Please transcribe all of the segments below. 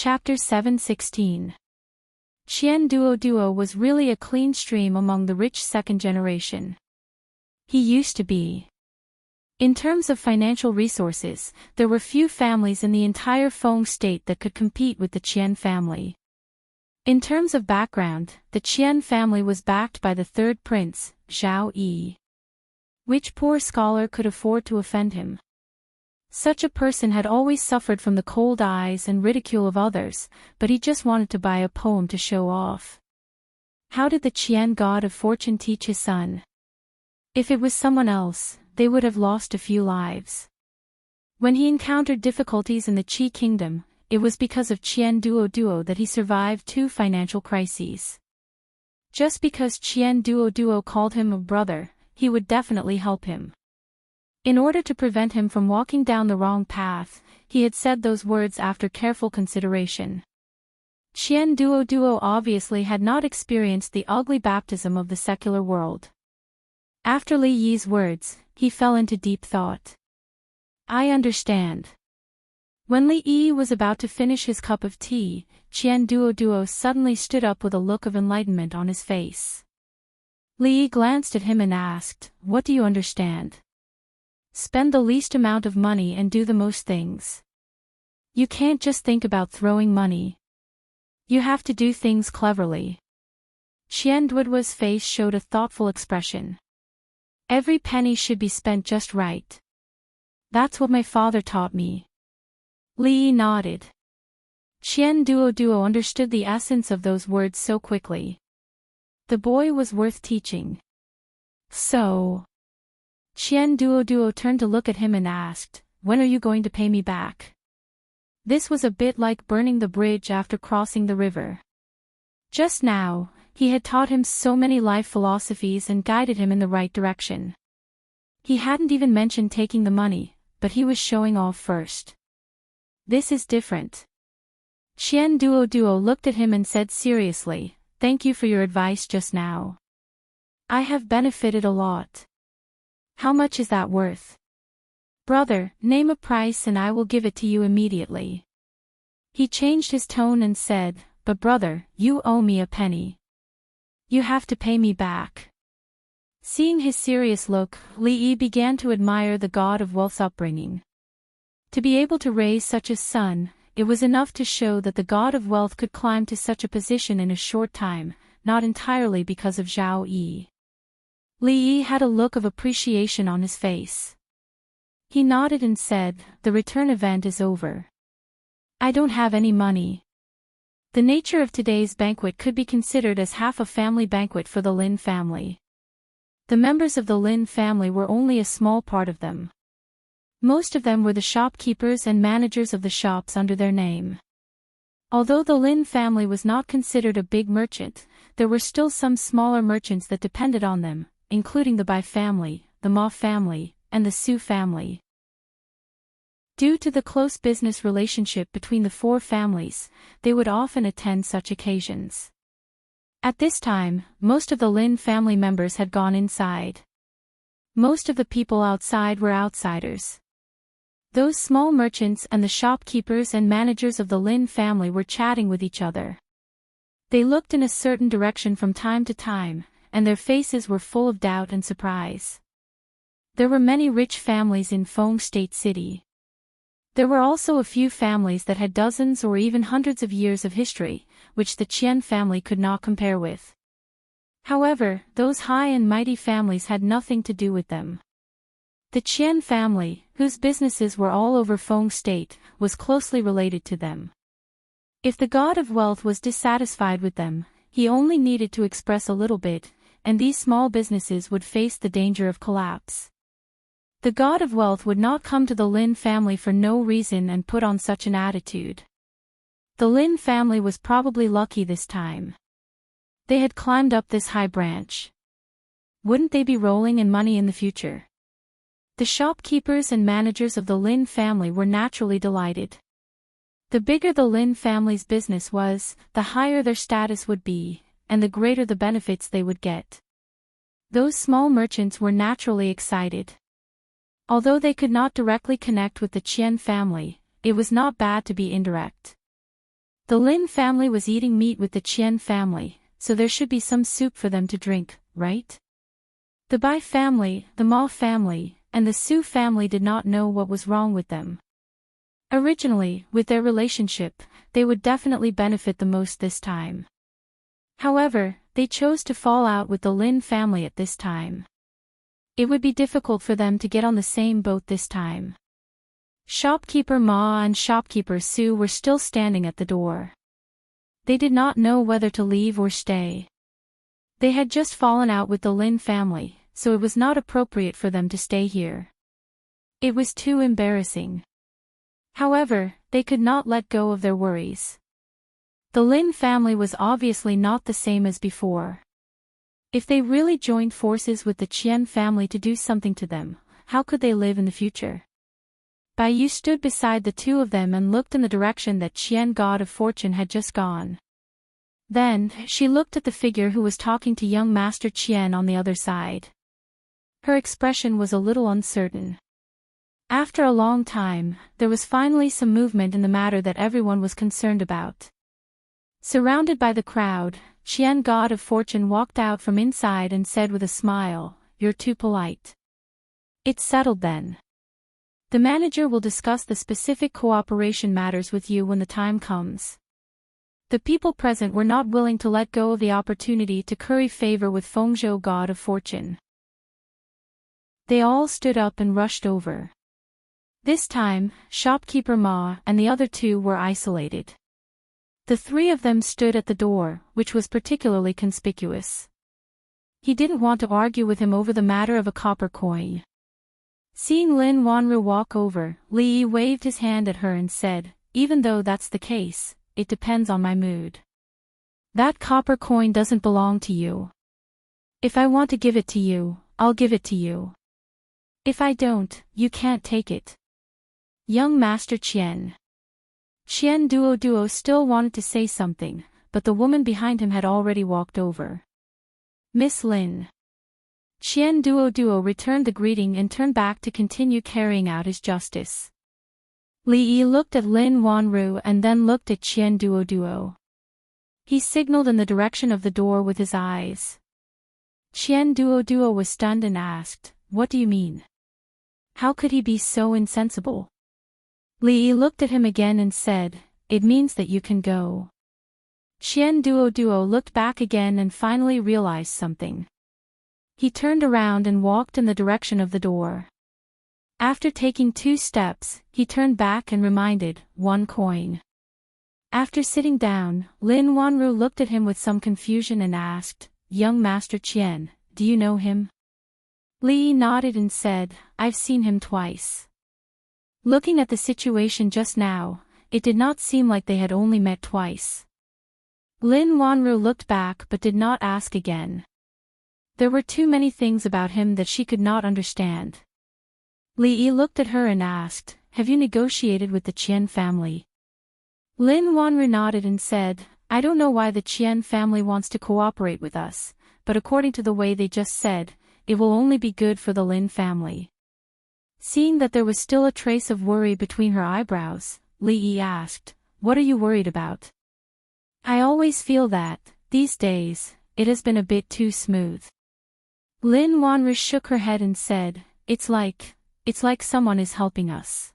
Chapter 7:16. Qian Duo was really a clean stream among the rich second generation. He used to be. In terms of financial resources, there were few families in the entire Feng state that could compete with the Qian family. In terms of background, the Qian family was backed by the third prince, Zhao Yi. Which poor scholar could afford to offend him? Such a person had always suffered from the cold eyes and ridicule of others, but he just wanted to buy a poem to show off. How did the Qian god of fortune teach his son? If it was someone else, they would have lost a few lives. When he encountered difficulties in the Qi kingdom, it was because of Qian Duo that he survived 2 financial crises. Just because Qian Duo called him a brother, he would definitely help him. In order to prevent him from walking down the wrong path, he had said those words after careful consideration. Qian Duo obviously had not experienced the ugly baptism of the secular world. After Li Yi's words, he fell into deep thought. I understand. When Li Yi was about to finish his cup of tea, Qian Duo suddenly stood up with a look of enlightenment on his face. Li Yi glanced at him and asked, "What do you understand?" Spend the least amount of money and do the most things. You can't just think about throwing money. You have to do things cleverly. Qian Duo's face showed a thoughtful expression. Every penny should be spent just right. That's what my father taught me. Li Yi nodded. Qian Duo understood the essence of those words so quickly. The boy was worth teaching. So. Qian Duo turned to look at him and asked, "When are you going to pay me back?" This was a bit like burning the bridge after crossing the river. Just now, he had taught him so many life philosophies and guided him in the right direction. He hadn't even mentioned taking the money, but he was showing off first. This is different. Qian Duo looked at him and said seriously, "Thank you for your advice just now. I have benefited a lot." How much is that worth? Brother, name a price and I will give it to you immediately. He changed his tone and said, "But brother, you owe me a penny. You have to pay me back." Seeing his serious look, Li Yi began to admire the god of wealth's upbringing. To be able to raise such a son, it was enough to show that the god of wealth could climb to such a position in a short time, not entirely because of Zhao Yi. Li Yi had a look of appreciation on his face. He nodded and said, "The return event is over. I don't have any money." The nature of today's banquet could be considered as half a family banquet for the Lin family. The members of the Lin family were only a small part of them. Most of them were the shopkeepers and managers of the shops under their name. Although the Lin family was not considered a big merchant, there were still some smaller merchants that depended on them, including the Bai family, the Ma family, and the Su family. Due to the close business relationship between the 4 families, they would often attend such occasions. At this time, most of the Lin family members had gone inside. Most of the people outside were outsiders. Those small merchants and the shopkeepers and managers of the Lin family were chatting with each other. They looked in a certain direction from time to time, and their faces were full of doubt and surprise. There were many rich families in Feng State City. There were also a few families that had dozens or even hundreds of years of history, which the Qian family could not compare with. However, those high and mighty families had nothing to do with them. The Qian family, whose businesses were all over Feng State, was closely related to them. If the god of wealth was dissatisfied with them, he only needed to express a little bit, and these small businesses would face the danger of collapse. The god of wealth would not come to the Lin family for no reason and put on such an attitude. The Lin family was probably lucky this time. They had climbed up this high branch. Wouldn't they be rolling in money in the future? The shopkeepers and managers of the Lin family were naturally delighted. The bigger the Lin family's business was, the higher their status would be, and the greater the benefits they would get. Those small merchants were naturally excited. Although they could not directly connect with the Qian family, it was not bad to be indirect. The Lin family was eating meat with the Qian family, so there should be some soup for them to drink, right? The Bai family, the Ma family, and the Su family did not know what was wrong with them. Originally, with their relationship, they would definitely benefit the most this time. However, they chose to fall out with the Lin family at this time. It would be difficult for them to get on the same boat this time. Shopkeeper Ma and shopkeeper Su were still standing at the door. They did not know whether to leave or stay. They had just fallen out with the Lin family, so it was not appropriate for them to stay here. It was too embarrassing. However, they could not let go of their worries. The Lin family was obviously not the same as before. If they really joined forces with the Qian family to do something to them, how could they live in the future? Bai Yu stood beside the two of them and looked in the direction that Qian God of Fortune had just gone. Then, she looked at the figure who was talking to young Master Qian on the other side. Her expression was a little uncertain. After a long time, there was finally some movement in the matter that everyone was concerned about. Surrounded by the crowd, Qian God of Fortune walked out from inside and said with a smile, "You're too polite." It's settled then. The manager will discuss the specific cooperation matters with you when the time comes. The people present were not willing to let go of the opportunity to curry favor with Fengzhou God of Fortune. They all stood up and rushed over. This time, shopkeeper Ma and the other two were isolated. The three of them stood at the door, which was particularly conspicuous. He didn't want to argue with him over the matter of a copper coin. Seeing Lin Wanru walk over, Li Yi waved his hand at her and said, "Even though that's the case, it depends on my mood. That copper coin doesn't belong to you. If I want to give it to you, I'll give it to you. If I don't, you can't take it." Young Master Qian Duo still wanted to say something, but the woman behind him had already walked over. "Miss Lin." Qian Duo returned the greeting and turned back to continue carrying out his justice. Li Yi looked at Lin Wanru and then looked at Qian Duo. He signaled in the direction of the door with his eyes. Qian Duo was stunned and asked, "What do you mean? How could he be so insensible?" Li Yi looked at him again and said, "It means that you can go." Qian Duo looked back again and finally realized something. He turned around and walked in the direction of the door. After taking 2 steps, he turned back and reminded, "1 coin." After sitting down, Lin Wanru looked at him with some confusion and asked, "Young Master Qian, do you know him?" Li Yi nodded and said, "I've seen him twice." Looking at the situation just now, it did not seem like they had only met twice. Lin Wanru looked back but did not ask again. There were too many things about him that she could not understand. Li Yi looked at her and asked, "Have you negotiated with the Qian family?" Lin Wanru nodded and said, "I don't know why the Qian family wants to cooperate with us, but according to the way they just said, it will only be good for the Lin family." Seeing that there was still a trace of worry between her eyebrows, Li Yi asked, "What are you worried about?" "I always feel that, these days, it has been a bit too smooth." Lin Wanru shook her head and said, it's like someone is helping us.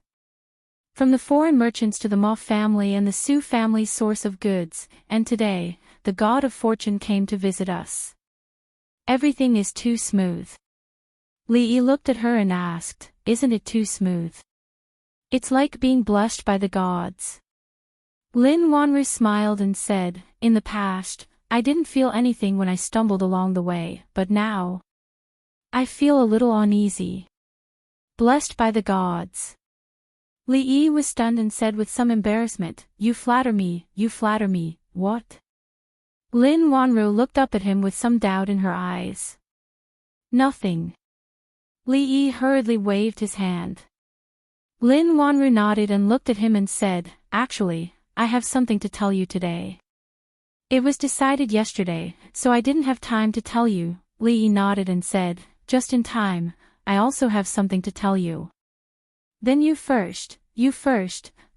From the foreign merchants to the Ma family and the Su family's source of goods, and today, the God of Fortune came to visit us. Everything is too smooth." Li Yi looked at her and asked, "Isn't it too smooth?" "It's like being blessed by the gods." Lin Wanru smiled and said, "In the past, I didn't feel anything when I stumbled along the way, but now I feel a little uneasy." "Blessed by the gods." Li Yi was stunned and said with some embarrassment, you flatter me, what?" Lin Wanru looked up at him with some doubt in her eyes. "Nothing." Li Yi hurriedly waved his hand. Lin Wanru nodded and looked at him and said, "Actually, I have something to tell you today." "It was decided yesterday, so I didn't have time to tell you." Li Yi nodded and said, "Just in time, I also have something to tell you." "Then you first."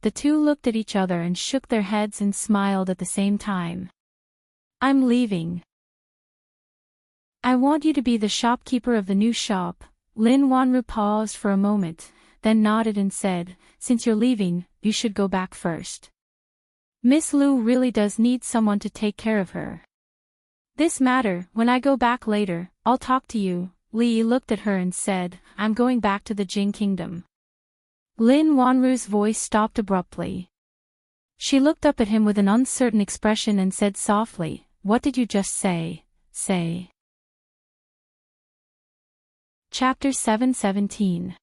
The two looked at each other and shook their heads and smiled at the same time. I'm leaving. I want you to be the shopkeeper of the new shop. Lin Wanru paused for a moment, then nodded and said, since you're leaving, you should go back first. Miss Lu really does need someone to take care of her. This matter, when I go back later, I'll talk to you. Li Yi looked at her and said, I'm going back to the Jing Kingdom. Lin Wanru's voice stopped abruptly. She looked up at him with an uncertain expression and said softly, what did you just say? Chapter 7:17.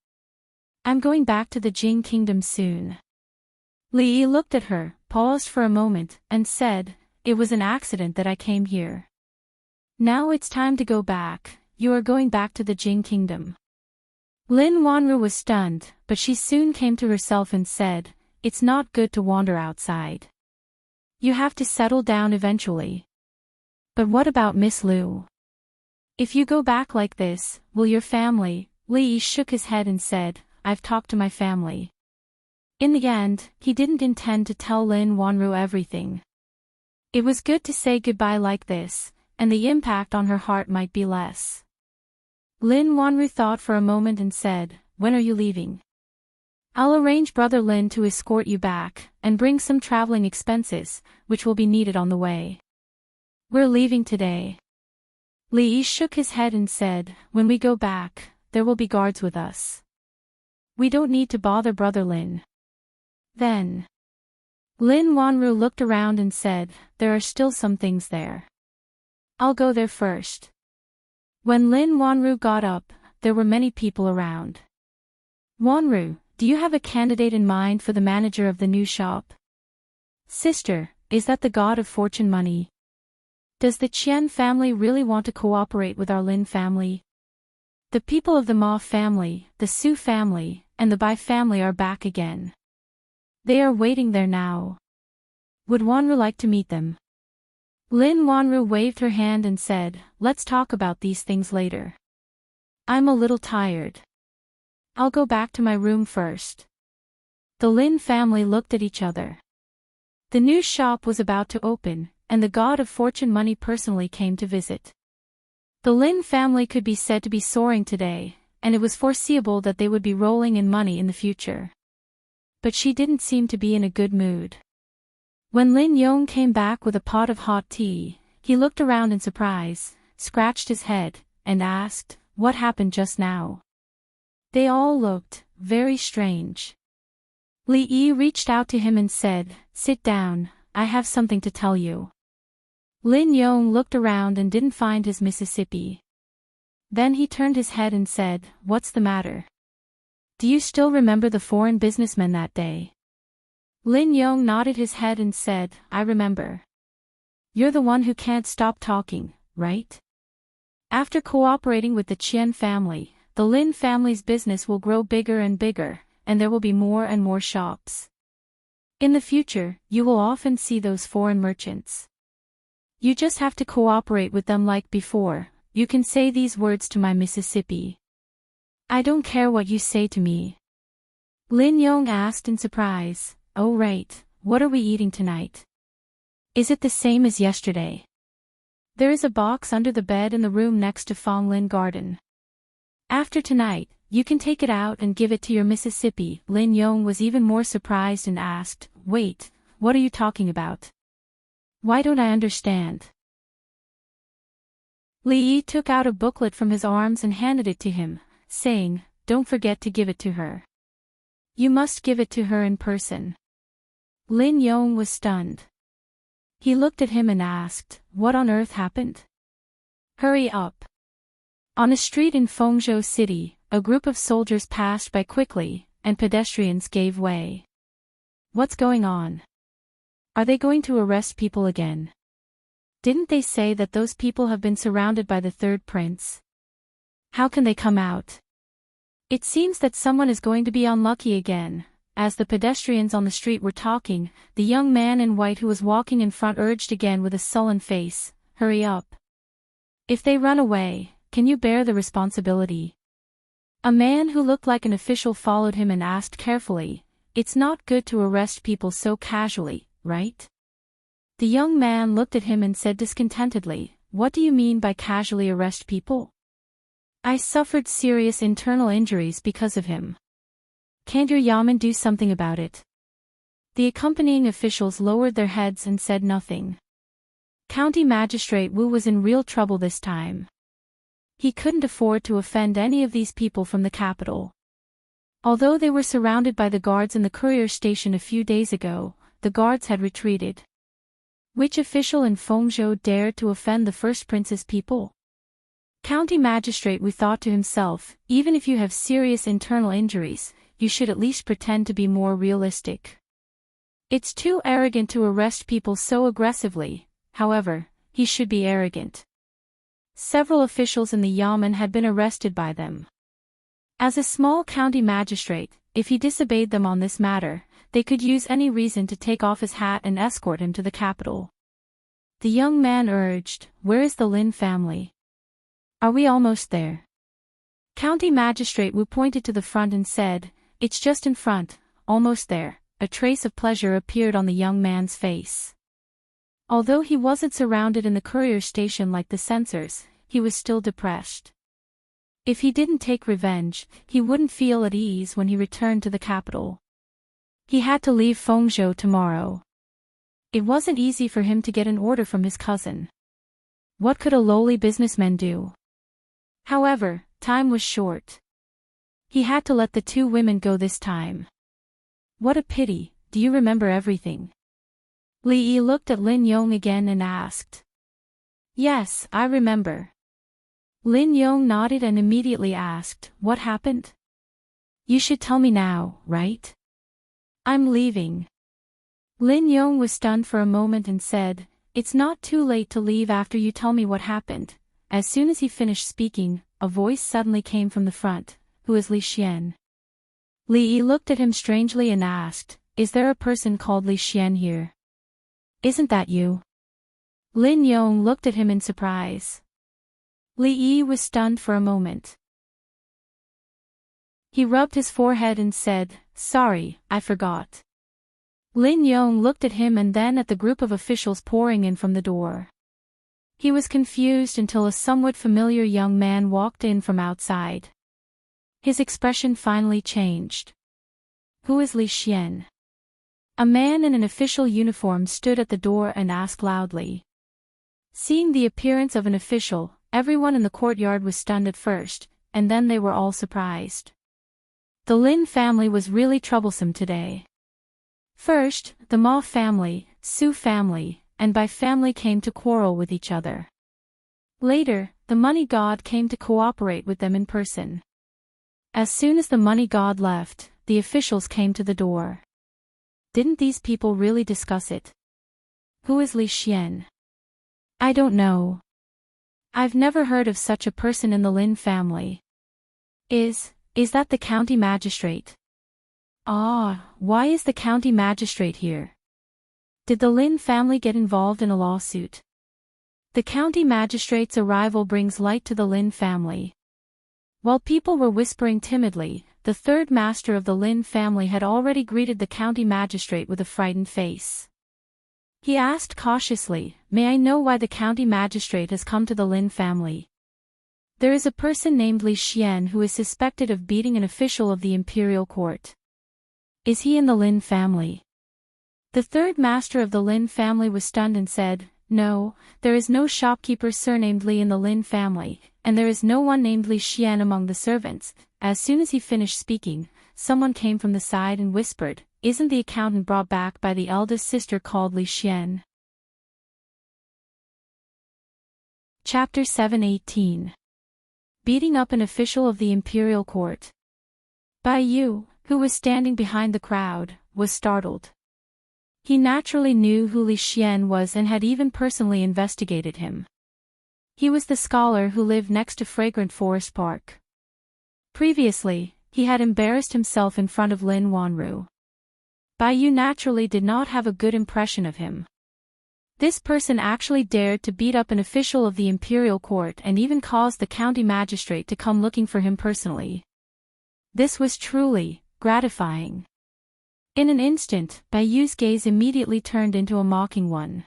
I'm going back to the Jing Kingdom soon. Li Yi looked at her, paused for a moment, and said, it was an accident that I came here. Now it's time to go back. You are going back to the Jing Kingdom. Lin Wanru was stunned, but she soon came to herself and said, it's not good to wander outside. You have to settle down eventually. But what about Miss Lu? If you go back like this, will your family? Li Yi shook his head and said, I've talked to my family. In the end, he didn't intend to tell Lin Wanru everything. It was good to say goodbye like this, and the impact on her heart might be less. Lin Wanru thought for a moment and said, when are you leaving? I'll arrange Brother Lin to escort you back, and bring some traveling expenses, which will be needed on the way. We're leaving today. Li Yi shook his head and said, when we go back, there will be guards with us. We don't need to bother Brother Lin. Then Lin Wanru looked around and said, there are still some things there. I'll go there first. When Lin Wanru got up, there were many people around. Wanru, do you have a candidate in mind for the manager of the new shop? Sister, is that the god of fortune money? Does the Qian family really want to cooperate with our Lin family? The people of the Ma family, the Su family, and the Bai family are back again. They are waiting there now. Would Wanru like to meet them? Lin Wanru waved her hand and said, let's talk about these things later. I'm a little tired. I'll go back to my room first. The Lin family looked at each other. The new shop was about to open, and the god of fortune money personally came to visit. The Lin family could be said to be soaring today, and it was foreseeable that they would be rolling in money in the future. But she didn't seem to be in a good mood. When Lin Yong came back with a pot of hot tea, he looked around in surprise, scratched his head, and asked, what happened just now? They all looked very strange. Li Yi reached out to him and said, sit down, I have something to tell you. Lin Yong looked around and didn't find his Mississippi. Then he turned his head and said, what's the matter? Do you still remember the foreign businessman that day? Lin Yong nodded his head and said, I remember. You're the one who can't stop talking, right? After cooperating with the Qian family, the Lin family's business will grow bigger and bigger, and there will be more and more shops. In the future, you will often see those foreign merchants. You just have to cooperate with them like before. You can say these words to my Mississippi. I don't care what you say to me. Lin Yong asked in surprise. Oh right, what are we eating tonight? Is it the same as yesterday? There is a box under the bed in the room next to Fong Lin Garden. After tonight, you can take it out and give it to your Mississippi. Lin Yong was even more surprised and asked, wait, what are you talking about? Why don't I understand? Li Yi took out a booklet from his arms and handed it to him, saying, don't forget to give it to her. You must give it to her in person. Lin Yong was stunned. He looked at him and asked, what on earth happened? Hurry up. On a street in Fengzhou City, a group of soldiers passed by quickly, and pedestrians gave way. What's going on? Are they going to arrest people again? Didn't they say that those people have been surrounded by the third prince? How can they come out? It seems that someone is going to be unlucky again. As the pedestrians on the street were talking, the young man in white who was walking in front urged again with a sullen face, hurry up. If they run away, can you bear the responsibility? A man who looked like an official followed him and asked carefully, It's not good to arrest people so casually, right? The young man looked at him and said discontentedly, "What do you mean by casually arrest people? I suffered serious internal injuries because of him. Can't your yamen do something about it?" The accompanying officials lowered their heads and said nothing. County Magistrate Wu was in real trouble this time. He couldn't afford to offend any of these people from the capital. Although they were surrounded by the guards in the courier station a few days ago, the guards had retreated. Which official in Fengzhou dared to offend the first prince's people? County Magistrate Wu thought to himself, even if you have serious internal injuries, you should at least pretend to be more realistic. It's too arrogant to arrest people so aggressively, however, he should be arrogant. Several officials in the yamen had been arrested by them. As a small county magistrate, if he disobeyed them on this matter, they could use any reason to take off his hat and escort him to the capital. The young man urged, "Where is the Lin family? Are we almost there?" County Magistrate Wu pointed to the front and said, "It's just in front, almost there." A trace of pleasure appeared on the young man's face. Although he wasn't surrounded in the courier station like the censors, he was still depressed. If he didn't take revenge, he wouldn't feel at ease when he returned to the capital. He had to leave Fengzhou tomorrow. It wasn't easy for him to get an order from his cousin. What could a lowly businessman do? However, time was short. He had to let the two women go this time. What a pity, do you remember everything? Li Yi looked at Lin Yong again and asked. Yes, I remember. Lin Yong nodded and immediately asked, "What happened?" "You should tell me now, right? I'm leaving." Lin Yong was stunned for a moment and said, "It's not too late to leave after you tell me what happened." As soon as he finished speaking, a voice suddenly came from the front. "Who is Li Xian?" Li Yi looked at him strangely and asked, "Is there a person called Li Xian here? Isn't that you?" Lin Yong looked at him in surprise. Li Yi was stunned for a moment. He rubbed his forehead and said, "Sorry, I forgot." Lin Yong looked at him and then at the group of officials pouring in from the door. He was confused until a somewhat familiar young man walked in from outside. His expression finally changed. "Who is Li Xian?" A man in an official uniform stood at the door and asked loudly. Seeing the appearance of an official, everyone in the courtyard was stunned at first, and then they were all surprised. The Lin family was really troublesome today. First, the Ma family, Su family, and Bai family came to quarrel with each other. Later, the money god came to cooperate with them in person. As soon as the money god left, the officials came to the door. Didn't these people really discuss it? Who is Li Xian? I don't know. I've never heard of such a person in the Lin family. Is that the county magistrate? Ah, why is the county magistrate here? Did the Lin family get involved in a lawsuit? The county magistrate's arrival brings light to the Lin family. While people were whispering timidly, the third master of the Lin family had already greeted the county magistrate with a frightened face. He asked cautiously, "May I know why the county magistrate has come to the Lin family?" "There is a person named Li Xian who is suspected of beating an official of the imperial court." "Is he in the Lin family?" The third master of the Lin family was stunned and said, "No, there is no shopkeeper surnamed Li in the Lin family, and there is no one named Li Xian among the servants." As soon as he finished speaking, someone came from the side and whispered, "Isn't the accountant brought back by the eldest sister called Li Xian?" Chapter 7:18. Beating up an official of the imperial court. Bai Yu, who was standing behind the crowd, was startled. He naturally knew who Li Xian was and had even personally investigated him. He was the scholar who lived next to Fragrant Forest Park. Previously, he had embarrassed himself in front of Lin Wanru. Bai Yu naturally did not have a good impression of him. This person actually dared to beat up an official of the imperial court and even caused the county magistrate to come looking for him personally. This was truly gratifying. In an instant, Bayu's gaze immediately turned into a mocking one.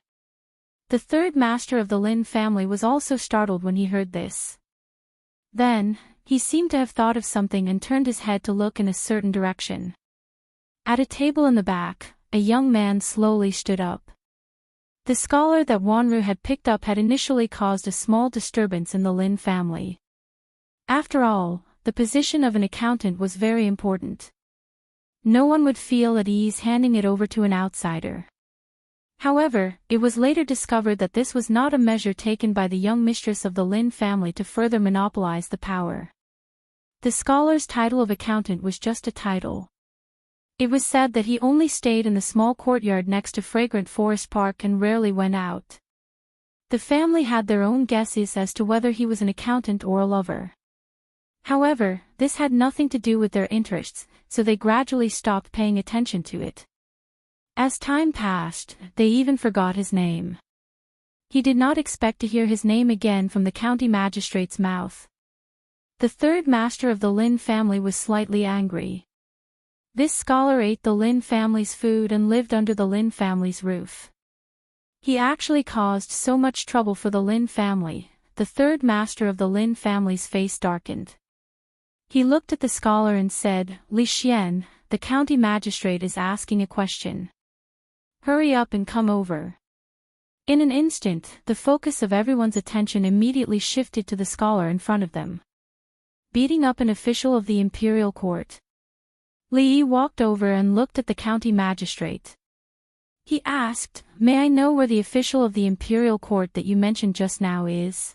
The third master of the Lin family was also startled when he heard this. Then, he seemed to have thought of something and turned his head to look in a certain direction. At a table in the back, a young man slowly stood up. The scholar that Wanru had picked up had initially caused a small disturbance in the Lin family. After all, the position of an accountant was very important. No one would feel at ease handing it over to an outsider. However, it was later discovered that this was not a measure taken by the young mistress of the Lin family to further monopolize the power. The scholar's title of accountant was just a title. It was said that he only stayed in the small courtyard next to Fragrant Forest Park and rarely went out. The family had their own guesses as to whether he was an accountant or a lover. However, this had nothing to do with their interests, so they gradually stopped paying attention to it. As time passed, they even forgot his name. He did not expect to hear his name again from the county magistrate's mouth. The third master of the Lin family was slightly angry. This scholar ate the Lin family's food and lived under the Lin family's roof. He actually caused so much trouble for the Lin family. The third master of the Lin family's face darkened. He looked at the scholar and said, "Li Xian, the county magistrate is asking a question. Hurry up and come over." In an instant, the focus of everyone's attention immediately shifted to the scholar in front of them. Beating up an official of the imperial court. Li Yi walked over and looked at the county magistrate. He asked, "May I know where the official of the imperial court that you mentioned just now is?"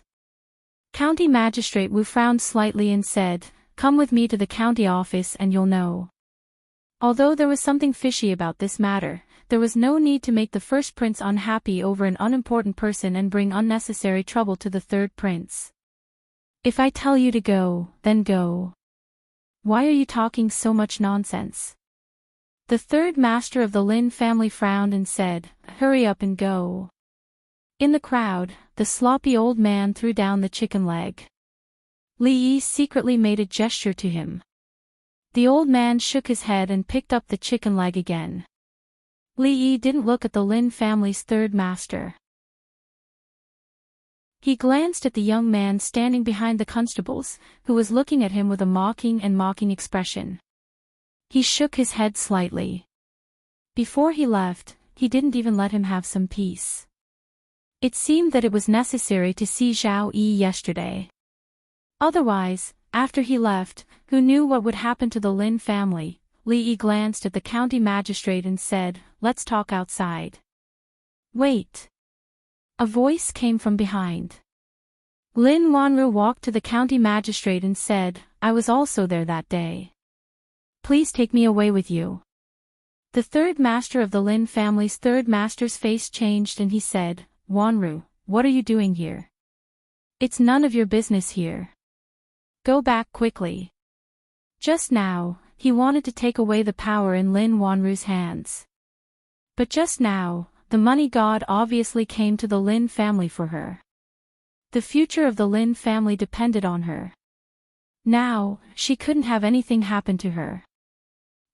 County magistrate Wu frowned slightly and said, "Come with me to the county office and you'll know." Although there was something fishy about this matter, there was no need to make the first prince unhappy over an unimportant person and bring unnecessary trouble to the third prince. "If I tell you to go, then go. Why are you talking so much nonsense?" The third master of the Lin family frowned and said, "Hurry up and go." In the crowd, the sloppy old man threw down the chicken leg. Li Yi secretly made a gesture to him. The old man shook his head and picked up the chicken leg again. Li Yi didn't look at the Lin family's third master. He glanced at the young man standing behind the constables, who was looking at him with a mocking expression. He shook his head slightly. Before he left, he didn't even let him have some peace. It seemed that it was necessary to see Zhao Yi yesterday. Otherwise, after he left, who knew what would happen to the Lin family? Li Yi glanced at the county magistrate and said, "Let's talk outside." "Wait." A voice came from behind. Lin Wanru walked to the county magistrate and said, "I was also there that day. Please take me away with you." The third master of the Lin family's third master's face changed and he said, "Wanru, what are you doing here? It's none of your business here. Go back quickly." Just now, he wanted to take away the power in Lin Wanru's hands. But just now, the money god obviously came to the Lin family for her. The future of the Lin family depended on her. Now, she couldn't have anything happen to her.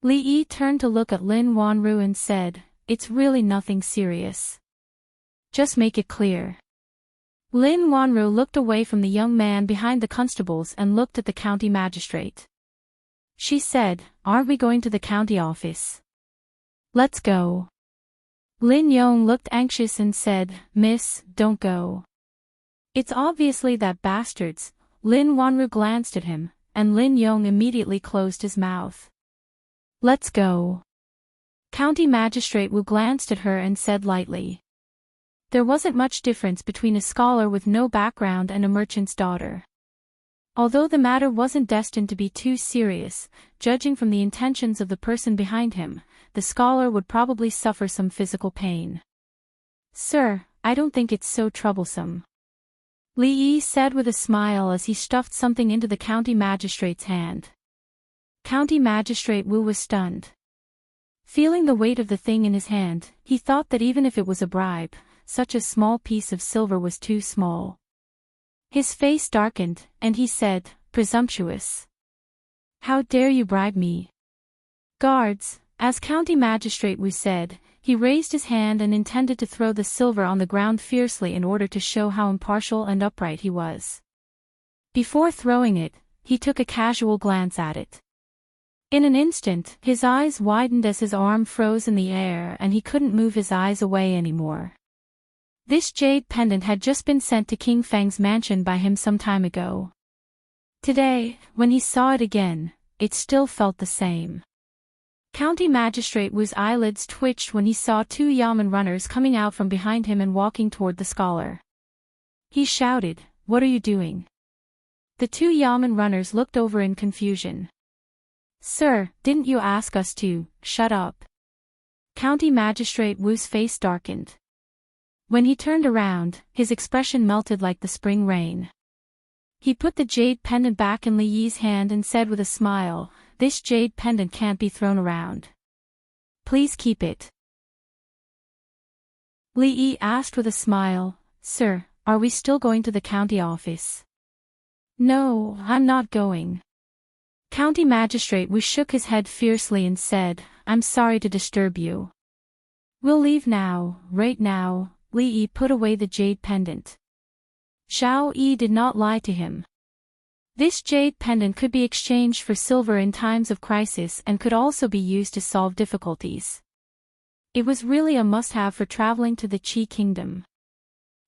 Li Yi turned to look at Lin Wanru and said, "It's really nothing serious. Just make it clear." Lin Wanru looked away from the young man behind the constables and looked at the county magistrate. She said, "Aren't we going to the county office?" "Let's go." Lin Yong looked anxious and said, "Miss, don't go. It's obviously that bastards." Lin Wanru glanced at him, and Lin Yong immediately closed his mouth. "Let's go." County Magistrate Wu glanced at her and said lightly. There wasn't much difference between a scholar with no background and a merchant's daughter. Although the matter wasn't destined to be too serious, judging from the intentions of the person behind him, the scholar would probably suffer some physical pain. "Sir, I don't think it's so troublesome," Li Yi said with a smile as he stuffed something into the county magistrate's hand. County Magistrate Wu was stunned. Feeling the weight of the thing in his hand, he thought that even if it was a bribe, such a small piece of silver was too small. His face darkened, and he said, "Presumptuous. How dare you bribe me?" "Guards, As County Magistrate Wu said, he raised his hand and intended to throw the silver on the ground fiercely in order to show how impartial and upright he was. Before throwing it, he took a casual glance at it. In an instant, his eyes widened as his arm froze in the air and he couldn't move his eyes away anymore. This jade pendant had just been sent to King Feng's mansion by him some time ago. Today, when he saw it again, it still felt the same. County Magistrate Wu's eyelids twitched when he saw two yamen runners coming out from behind him and walking toward the scholar. He shouted, "What are you doing?" The two yamen runners looked over in confusion. "Sir, didn't you ask us to shut up?" County Magistrate Wu's face darkened. When he turned around, his expression melted like the spring rain. He put the jade pendant back in Li Yi's hand and said with a smile, "This jade pendant can't be thrown around. Please keep it." Li Yi asked with a smile, "Sir, are we still going to the county office?" "No, I'm not going." County Magistrate Wu shook his head fiercely and said, "I'm sorry to disturb you. We'll leave now, right now." Li Yi put away the jade pendant. Xiao Yi did not lie to him. This jade pendant could be exchanged for silver in times of crisis and could also be used to solve difficulties. It was really a must-have for traveling to the Qi Kingdom.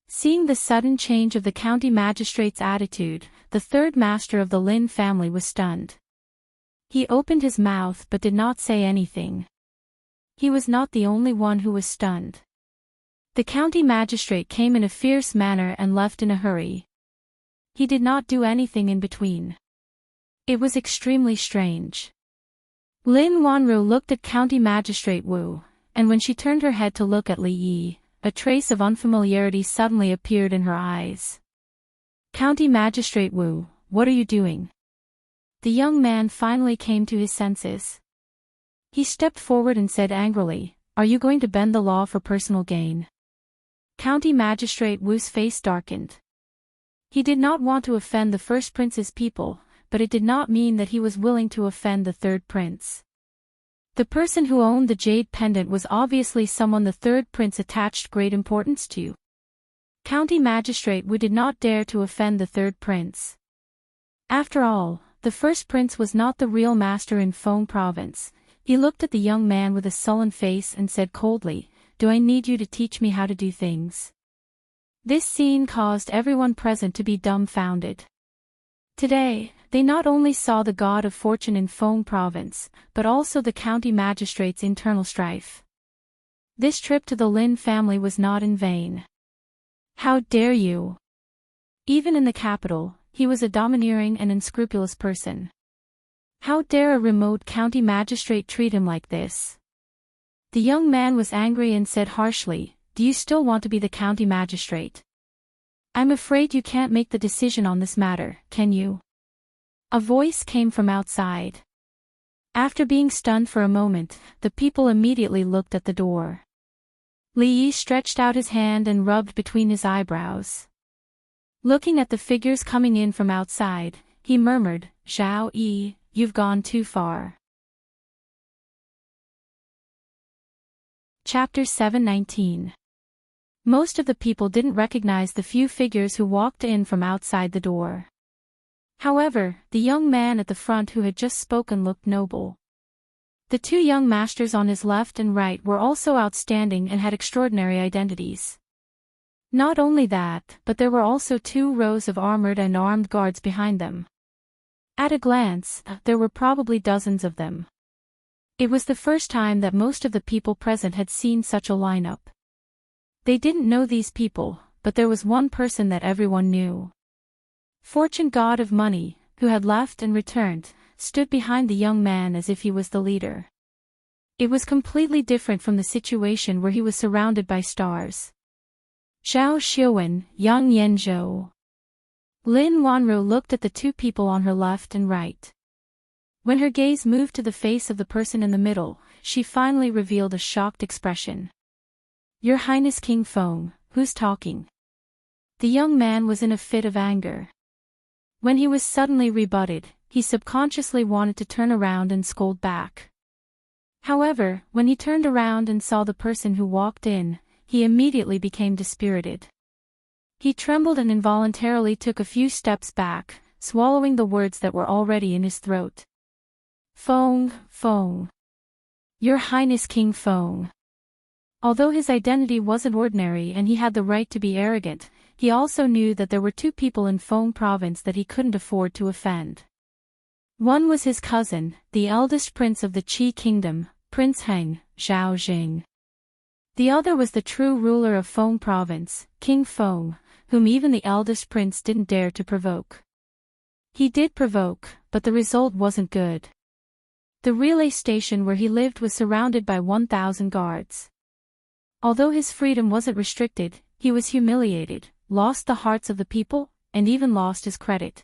Seeing the sudden change of the county magistrate's attitude, the third master of the Lin family was stunned. He opened his mouth but did not say anything. He was not the only one who was stunned. The county magistrate came in a fierce manner and left in a hurry. He did not do anything in between. It was extremely strange. Lin Wanru looked at County Magistrate Wu, and when she turned her head to look at Li Yi, a trace of unfamiliarity suddenly appeared in her eyes. "County Magistrate Wu, what are you doing?" The young man finally came to his senses. He stepped forward and said angrily, "Are you going to bend the law for personal gain?" County Magistrate Wu's face darkened. He did not want to offend the first prince's people, but it did not mean that he was willing to offend the third prince. The person who owned the jade pendant was obviously someone the third prince attached great importance to. County Magistrate Wu did not dare to offend the third prince. After all, the first prince was not the real master in Feng province. He looked at the young man with a sullen face and said coldly, "Do I need you to teach me how to do things?" This scene caused everyone present to be dumbfounded. Today, they not only saw the god of fortune in Feng province, but also the county magistrate's internal strife. This trip to the Lin family was not in vain. How dare you! Even in the capital, he was a domineering and unscrupulous person. How dare a remote county magistrate treat him like this? The young man was angry and said harshly, "Do you still want to be the county magistrate? I'm afraid you can't make the decision on this matter, can you?" A voice came from outside. After being stunned for a moment, the people immediately looked at the door. Li Yi stretched out his hand and rubbed between his eyebrows. Looking at the figures coming in from outside, he murmured, "Xiao Yi, you've gone too far." Chapter 719. Most of the people didn't recognize the few figures who walked in from outside the door. However, the young man at the front who had just spoken looked noble. The two young masters on his left and right were also outstanding and had extraordinary identities. Not only that, but there were also 2 rows of armored and armed guards behind them. At a glance, there were probably dozens of them. It was the first time that most of the people present had seen such a lineup. They didn't know these people, but there was one person that everyone knew. Fortune God of Money, who had left and returned, stood behind the young man as if he was the leader. It was completely different from the situation where he was surrounded by stars. Zhao Xiuwen, Yang Yanzhou. Lin Wanru looked at the 2 people on her left and right. When her gaze moved to the face of the person in the middle, she finally revealed a shocked expression. "Your Highness King Feng, who's talking?" The young man was in a fit of anger. When he was suddenly rebutted, he subconsciously wanted to turn around and scold back. However, when he turned around and saw the person who walked in, he immediately became dispirited. He trembled and involuntarily took a few steps back, swallowing the words that were already in his throat. Feng, Feng. Your Highness King Feng. Although his identity wasn't ordinary and he had the right to be arrogant, he also knew that there were two people in Feng province that he couldn't afford to offend. One was his cousin, the eldest prince of the Qi kingdom, Prince Heng, Zhao Jing. The other was the true ruler of Feng province, King Feng, whom even the eldest prince didn't dare to provoke. He did provoke, but the result wasn't good. The relay station where he lived was surrounded by 1,000 guards. Although his freedom wasn't restricted, he was humiliated, lost the hearts of the people, and even lost his credit.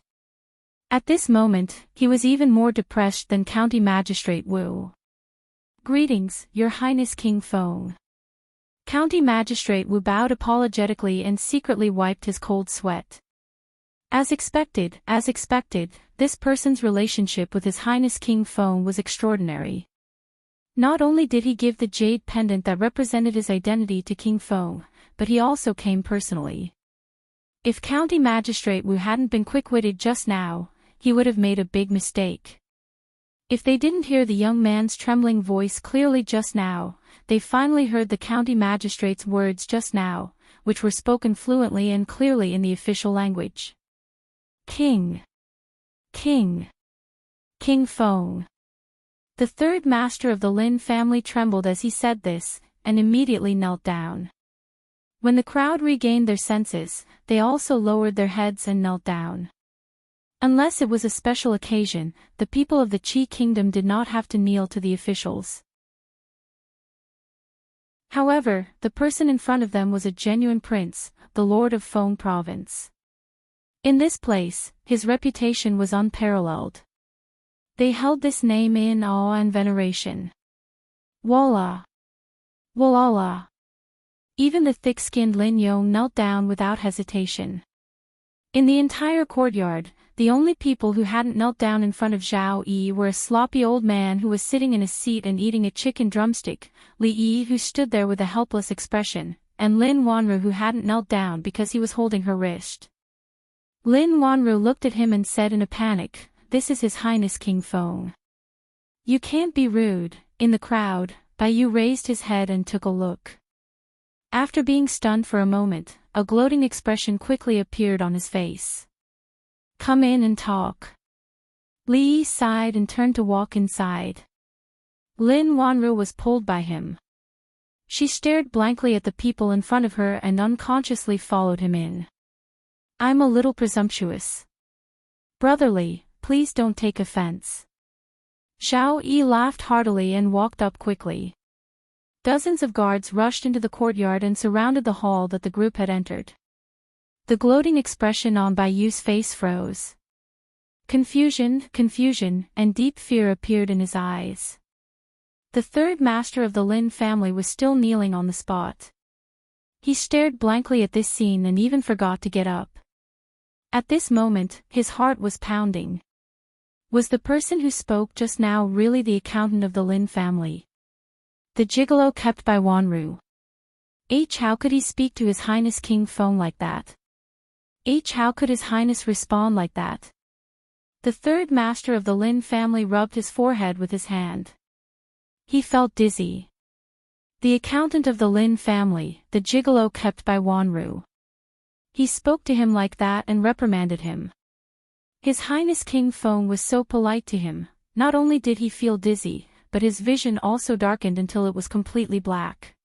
At this moment, he was even more depressed than County Magistrate Wu. Greetings, Your Highness King Feng. County Magistrate Wu bowed apologetically and secretly wiped his cold sweat. As expected, this person's relationship with His Highness King Feng was extraordinary. Not only did he give the jade pendant that represented his identity to King Feng, but he also came personally. If County Magistrate Wu hadn't been quick-witted just now, he would have made a big mistake. If they didn't hear the young man's trembling voice clearly just now, they finally heard the county magistrate's words just now, which were spoken fluently and clearly in the official language. King Feng. The third master of the Lin family trembled as he said this, and immediately knelt down. When the crowd regained their senses, they also lowered their heads and knelt down. Unless it was a special occasion, the people of the Qi kingdom did not have to kneel to the officials. However, the person in front of them was a genuine prince, the lord of Feng province. In this place, his reputation was unparalleled. They held this name in awe and veneration. Wallah! Wallah! Even the thick-skinned Lin Yong knelt down without hesitation. In the entire courtyard, the only people who hadn't knelt down in front of Zhao Yi were a sloppy old man who was sitting in a seat and eating a chicken drumstick, Li Yi who stood there with a helpless expression, and Lin Wanru who hadn't knelt down because he was holding her wrist. Lin Wanru looked at him and said in a panic, "This is His Highness King Feng. You can't be rude." In the crowd, Baiyu raised his head and took a look. After being stunned for a moment, a gloating expression quickly appeared on his face. "Come in and talk." Li Yi sighed and turned to walk inside. Lin Wanru was pulled by him. She stared blankly at the people in front of her and unconsciously followed him in. "I'm a little presumptuous. Brotherly, please don't take offense." Zhao Yi laughed heartily and walked up quickly. Dozens of guards rushed into the courtyard and surrounded the hall that the group had entered. The gloating expression on Baiyu's face froze. Confusion, and deep fear appeared in his eyes. The third master of the Lin family was still kneeling on the spot. He stared blankly at this scene and even forgot to get up. At this moment, his heart was pounding. Was the person who spoke just now really the accountant of the Lin family? The gigolo kept by Wanru? How could he speak to His Highness King Feng like that? How could His Highness respond like that? The third master of the Lin family rubbed his forehead with his hand. He felt dizzy. The accountant of the Lin family, the gigolo kept by Wanru. He spoke to him like that and reprimanded him. His Highness King Feng was so polite to him, not only did he feel dizzy, but his vision also darkened until it was completely black.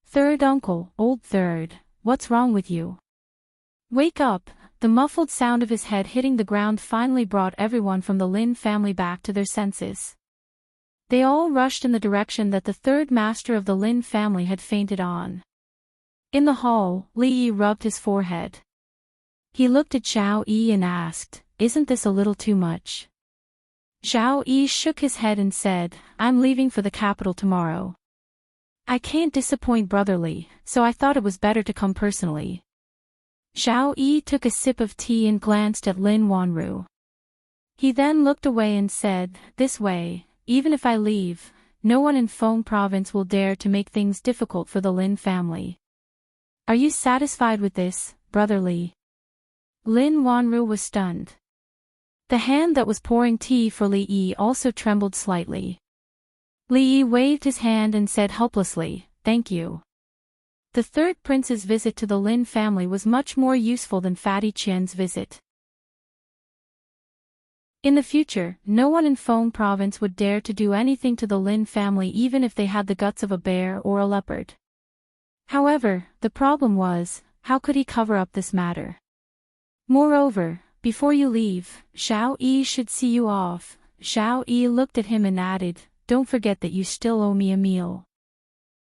"Third uncle, old third, what's wrong with you? Wake up!" The muffled sound of his head hitting the ground finally brought everyone from the Lin family back to their senses. They all rushed in the direction that the third master of the Lin family had fainted on. In the hall, Li Yi rubbed his forehead. He looked at Zhao Yi and asked, "Isn't this a little too much?" Zhao Yi shook his head and said, "I'm leaving for the capital tomorrow. I can't disappoint brotherly, so I thought it was better to come personally." Zhao Yi took a sip of tea and glanced at Lin Wanru. He then looked away and said, "This way, even if I leave, no one in Feng province will dare to make things difficult for the Lin family. Are you satisfied with this, Brother Li? Lin Wanru was stunned. The hand that was pouring tea for Li Yi also trembled slightly. Li Yi waved his hand and said helplessly, "Thank you." The third prince's visit to the Lin family was much more useful than Fatty Qian's visit. In the future, no one in Feng province would dare to do anything to the Lin family even if they had the guts of a bear or a leopard. However, the problem was, how could he cover up this matter? Moreover, before you leave, Xiao Yi should see you off. Xiao Yi looked at him and added, "Don't forget that you still owe me a meal."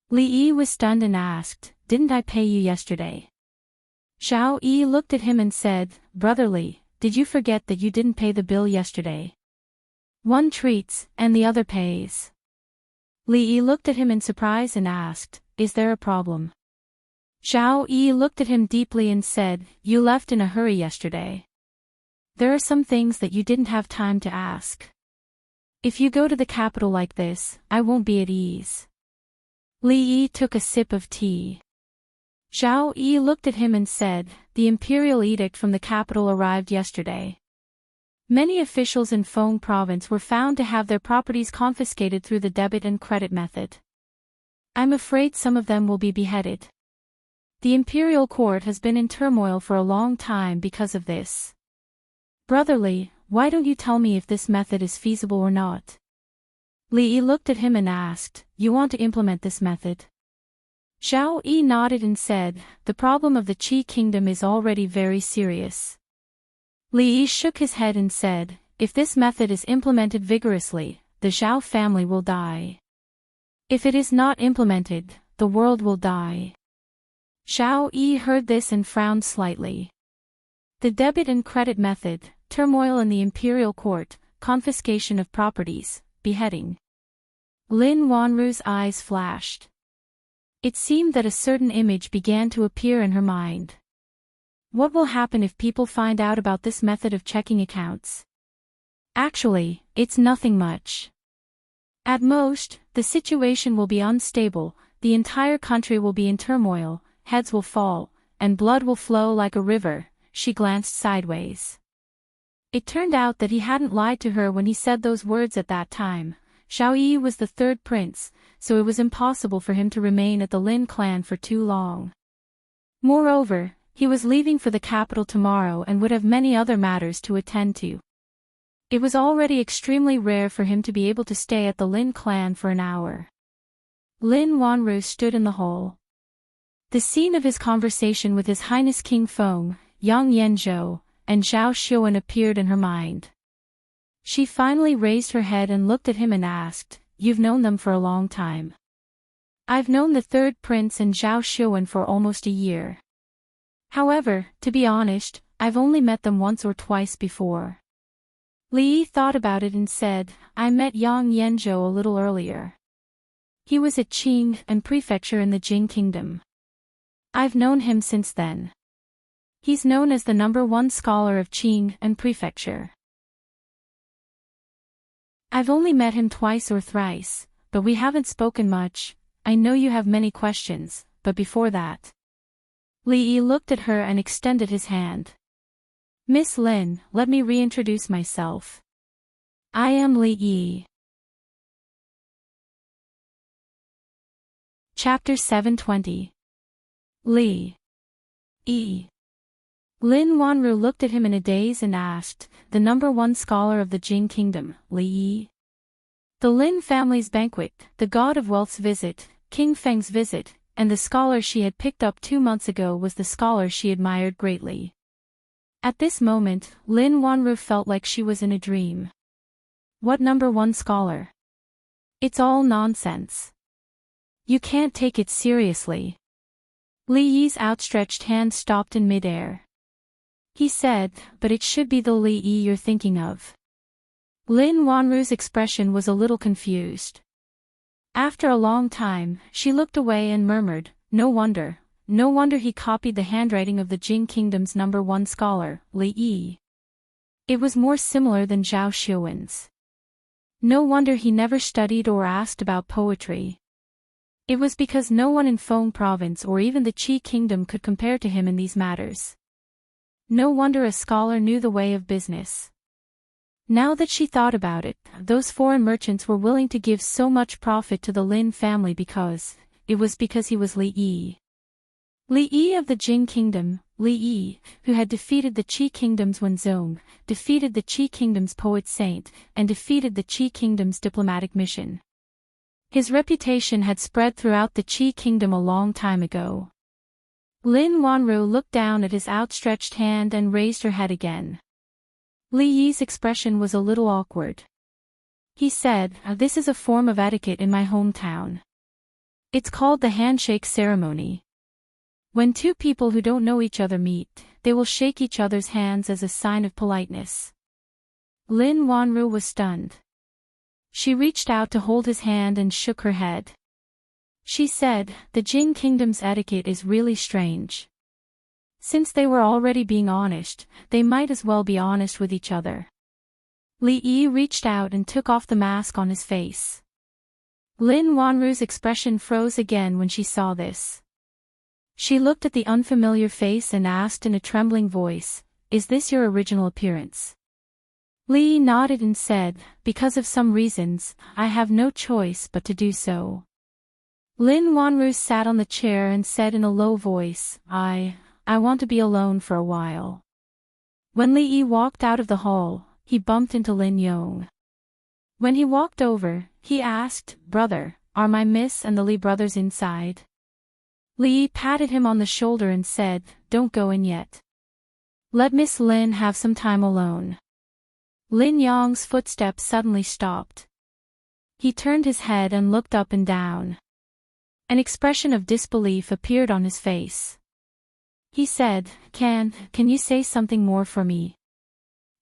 Li Yi was stunned and asked, "Didn't I pay you yesterday?" Xiao Yi looked at him and said, "Brother Li, did you forget that you didn't pay the bill yesterday? One treats, and the other pays." Li Yi looked at him in surprise and asked, "Is there a problem?" Xiao Yi looked at him deeply and said, "You left in a hurry yesterday. There are some things that you didn't have time to ask. If you go to the capital like this, I won't be at ease." Li Yi took a sip of tea. Xiao Yi looked at him and said, "The imperial edict from the capital arrived yesterday. Many officials in Feng province were found to have their properties confiscated through the debit and credit method. I'm afraid some of them will be beheaded. The imperial court has been in turmoil for a long time because of this. Brother Li, why don't you tell me if this method is feasible or not?" Li Yi looked at him and asked, "You want to implement this method?" Xiao Yi nodded and said, "The problem of the Qi kingdom is already very serious." Li Yi shook his head and said, "If this method is implemented vigorously, the Zhao family will die. If it is not implemented, the world will die." Xiao Yi heard this and frowned slightly. The debit and credit method, turmoil in the imperial court, confiscation of properties, beheading. Lin Wanru's eyes flashed. It seemed that a certain image began to appear in her mind. What will happen if people find out about this method of checking accounts? Actually, it's nothing much. At most, the situation will be unstable, the entire country will be in turmoil, heads will fall, and blood will flow like a river. She glanced sideways. It turned out that he hadn't lied to her when he said those words at that time. Xiao Yi was the third prince, so it was impossible for him to remain at the Lin clan for too long. Moreover, he was leaving for the capital tomorrow and would have many other matters to attend to. It was already extremely rare for him to be able to stay at the Lin clan for an hour. Lin Wanru stood in the hall. The scene of his conversation with His Highness King Feng, Yang Yanzhou, and Zhao Xuan appeared in her mind. She finally raised her head and looked at him and asked, "You've known them for a long time?" "I've known the third prince and Zhao Xuan for almost a year. However, to be honest, I've only met them once or twice before." Li Yi thought about it and said, "I met Yang Yanzhou a little earlier. He was at Qing and prefecture in the Jing kingdom. I've known him since then. He's known as the #1 scholar of Qing and prefecture. I've only met him twice or thrice, but we haven't spoken much. I know you have many questions, but before that." Li Yi looked at her and extended his hand. "Miss Lin, let me reintroduce myself. I am Li Yi." Chapter 720. Li Yi. Lin Wanru looked at him in a daze and asked, "The #1 scholar of the Jing kingdom, Li Yi?" The Lin family's banquet, the god of wealth's visit, King Feng's visit, and the scholar she had picked up 2 months ago was the scholar she admired greatly. At this moment, Lin Wanru felt like she was in a dream. What #1 scholar? It's all nonsense. You can't take it seriously. Li Yi's outstretched hand stopped in midair. He said, "But it should be the Li Yi you're thinking of." Lin Wanru's expression was a little confused. After a long time, she looked away and murmured, no wonder he copied the handwriting of the Jing kingdom's #1 scholar, Li Yi. It was more similar than Zhao Xuan's. No wonder he never studied or asked about poetry. It was because no one in Feng province or even the Qi kingdom could compare to him in these matters. No wonder a scholar knew the way of business. Now that she thought about it, those foreign merchants were willing to give so much profit to the Lin family because he was Li Yi. Li Yi of the Jing kingdom, Li Yi, who had defeated the Qi kingdom's Wenzong, defeated the Qi kingdom's poet saint, and defeated the Qi kingdom's diplomatic mission. His reputation had spread throughout the Qi kingdom a long time ago. Lin Wanru looked down at his outstretched hand and raised her head again. Li Yi's expression was a little awkward. He said, "This is a form of etiquette in my hometown. It's called the handshake ceremony. When two people who don't know each other meet, they will shake each other's hands as a sign of politeness." Lin Wanru was stunned. She reached out to hold his hand and shook her head. She said, "The Jing kingdom's etiquette is really strange. Since they were already being honest, they might as well be honest with each other." Li Yi reached out and took off the mask on his face. Lin Wanru's expression froze again when she saw this. She looked at the unfamiliar face and asked in a trembling voice, "Is this your original appearance?" Li Yi nodded and said, "Because of some reasons, I have no choice but to do so." Lin Wanru sat on the chair and said in a low voice, I want to be alone for a while." When Li Yi walked out of the hall, he bumped into Lin Yong. When he walked over, he asked, "Brother, are my miss and the Li brothers inside?" Li Yi patted him on the shoulder and said, "Don't go in yet. Let Miss Lin have some time alone." Lin Yong's footsteps suddenly stopped. He turned his head and looked up and down. An expression of disbelief appeared on his face. He said, Can you say something more for me?"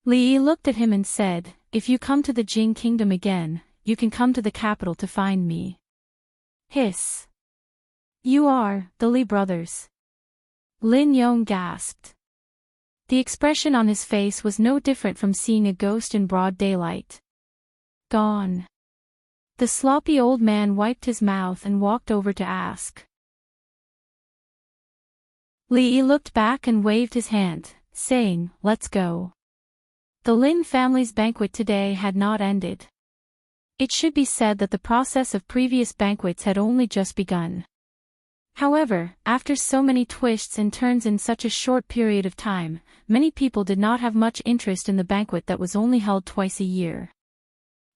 Li Yi looked at him and said, "If you come to the Jing kingdom again, you can come to the capital to find me." Hiss. "You are the Li brothers?" Lin Yong gasped. The expression on his face was no different from seeing a ghost in broad daylight. "Gone." The sloppy old man wiped his mouth and walked over to ask. Li Yi looked back and waved his hand, saying, "Let's go." The Lin family's banquet today had not ended. It should be said that the process of previous banquets had only just begun. However, after so many twists and turns in such a short period of time, many people did not have much interest in the banquet that was only held twice a year.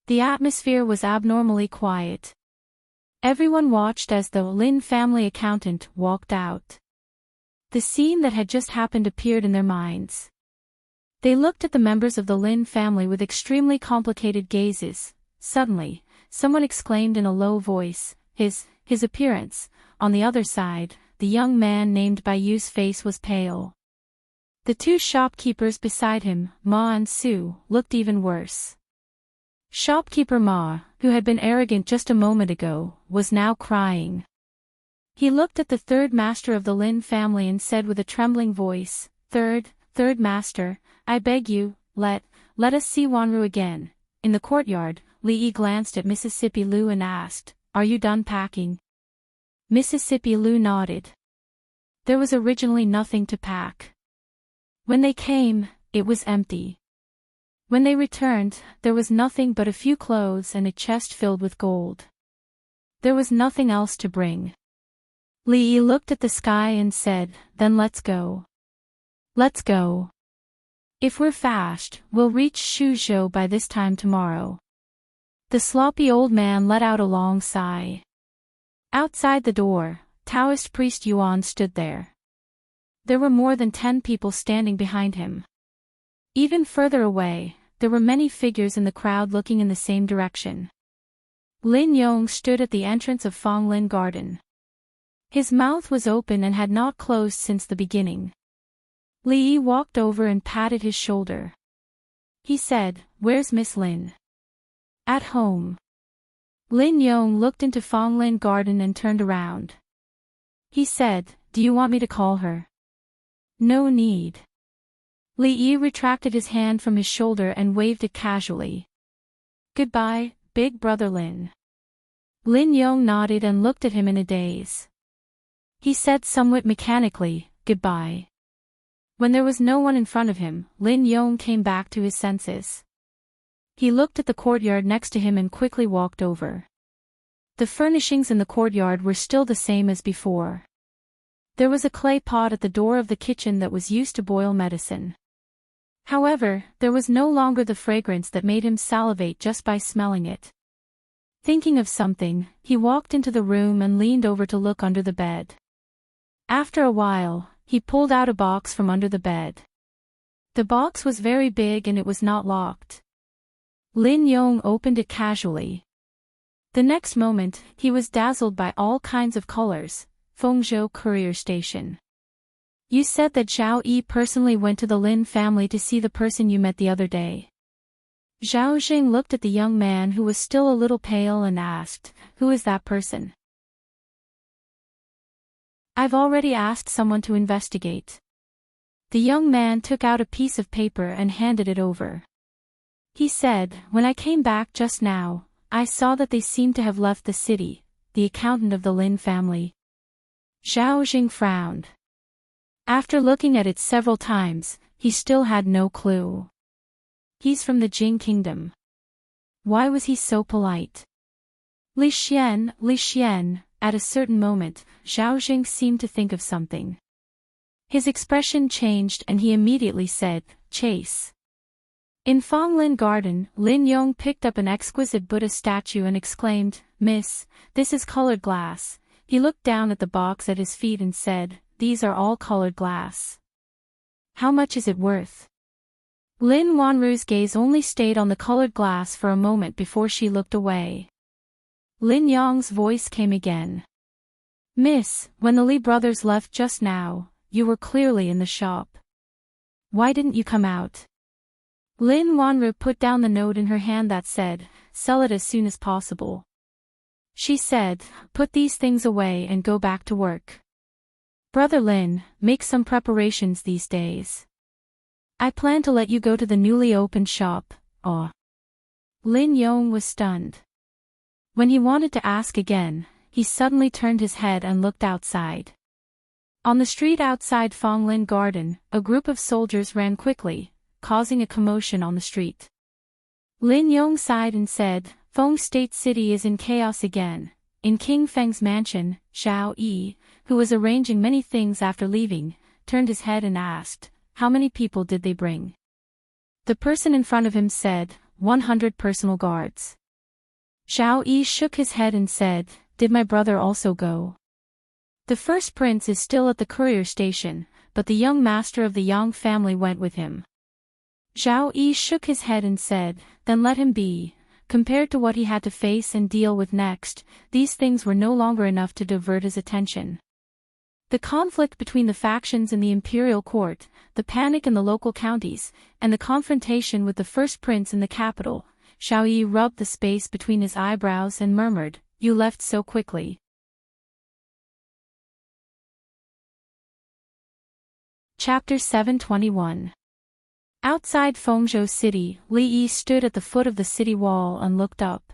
The atmosphere was abnormally quiet. Everyone watched as the Lin family accountant walked out. The scene that had just happened appeared in their minds. They looked at the members of the Lin family with extremely complicated gazes. Suddenly, someone exclaimed in a low voice, his appearance. On the other side, the young man named Baiyu's face was pale. The two shopkeepers beside him, Ma and Su, looked even worse. Shopkeeper Ma, who had been arrogant just a moment ago, was now crying. He looked at the third master of the Lin family and said with a trembling voice, Third master, I beg you, let us see Wanru again." In the courtyard, Li Yi glanced at Mississippi Lu and asked, "Are you done packing?" Mississippi Lu nodded. There was originally nothing to pack. When they came, it was empty. When they returned, there was nothing but a few clothes and a chest filled with gold. There was nothing else to bring. Li Yi looked at the sky and said, "Then let's go. Let's go. If we're fast, we'll reach Shuzhou by this time tomorrow." The sloppy old man let out a long sigh. Outside the door, Taoist priest Yuan stood there. There were more than 10 people standing behind him. Even further away, there were many figures in the crowd looking in the same direction. Lin Yong stood at the entrance of Fonglin Garden. His mouth was open and had not closed since the beginning. Li Yi walked over and patted his shoulder. He said, "Where's Miss Lin?" "At home." Lin Yong looked into Fonglin Garden and turned around. He said, "Do you want me to call her?" "No need." Li Yi retracted his hand from his shoulder and waved it casually. Goodbye, big brother Lin. Lin Yong nodded and looked at him in a daze. He said somewhat mechanically, goodbye. When there was no one in front of him, Lin Yong came back to his senses. He looked at the courtyard next to him and quickly walked over. The furnishings in the courtyard were still the same as before. There was a clay pot at the door of the kitchen that was used to boil medicine. However, there was no longer the fragrance that made him salivate just by smelling it. Thinking of something, he walked into the room and leaned over to look under the bed. After a while, he pulled out a box from under the bed. The box was very big and it was not locked. Lin Yong opened it casually. The next moment, he was dazzled by all kinds of colors. Fengzhou Courier Station. You said that Zhao Yi personally went to the Lin family to see the person you met the other day. Zhao Jing looked at the young man who was still a little pale and asked, who is that person? I've already asked someone to investigate. The young man took out a piece of paper and handed it over. He said, when I came back just now, I saw that they seemed to have left the city, the accountant of the Lin family. Zhao Jing frowned. After looking at it several times, he still had no clue. He's from the Jing kingdom. Why was he so polite? Li Xian, at a certain moment, Zhao Jing seemed to think of something. His expression changed and he immediately said, chase. In Fonglin Garden, Lin Yong picked up an exquisite Buddha statue and exclaimed, Miss, this is colored glass. He looked down at the box at his feet and said, these are all colored glass. How much is it worth? Lin Wanru's gaze only stayed on the colored glass for a moment before she looked away. Lin Yong's voice came again. Miss, when the Li brothers left just now, you were clearly in the shop. Why didn't you come out? Lin Wanru put down the note in her hand that said, sell it as soon as possible. She said, put these things away and go back to work. Brother Lin, make some preparations these days. I plan to let you go to the newly opened shop. Oh. Lin Yong was stunned. When he wanted to ask again, he suddenly turned his head and looked outside. On the street outside Fonglin Garden, a group of soldiers ran quickly, causing a commotion on the street. Lin Yong sighed and said, Feng State City is in chaos again. In King Feng's mansion, Zhao Yi, who was arranging many things after leaving, turned his head and asked, how many people did they bring? The person in front of him said, 100 personal guards. Zhao Yi shook his head and said, did my brother also go? The first prince is still at the courier station, but the young master of the Yang family went with him. Zhao Yi shook his head and said, then let him be. Compared to what he had to face and deal with next, these things were no longer enough to divert his attention. The conflict between the factions in the imperial court, the panic in the local counties, and the confrontation with the first prince in the capital, Zhao Yi rubbed the space between his eyebrows and murmured, you left so quickly. Chapter 721. Outside Fengzhou City, Li Yi stood at the foot of the city wall and looked up.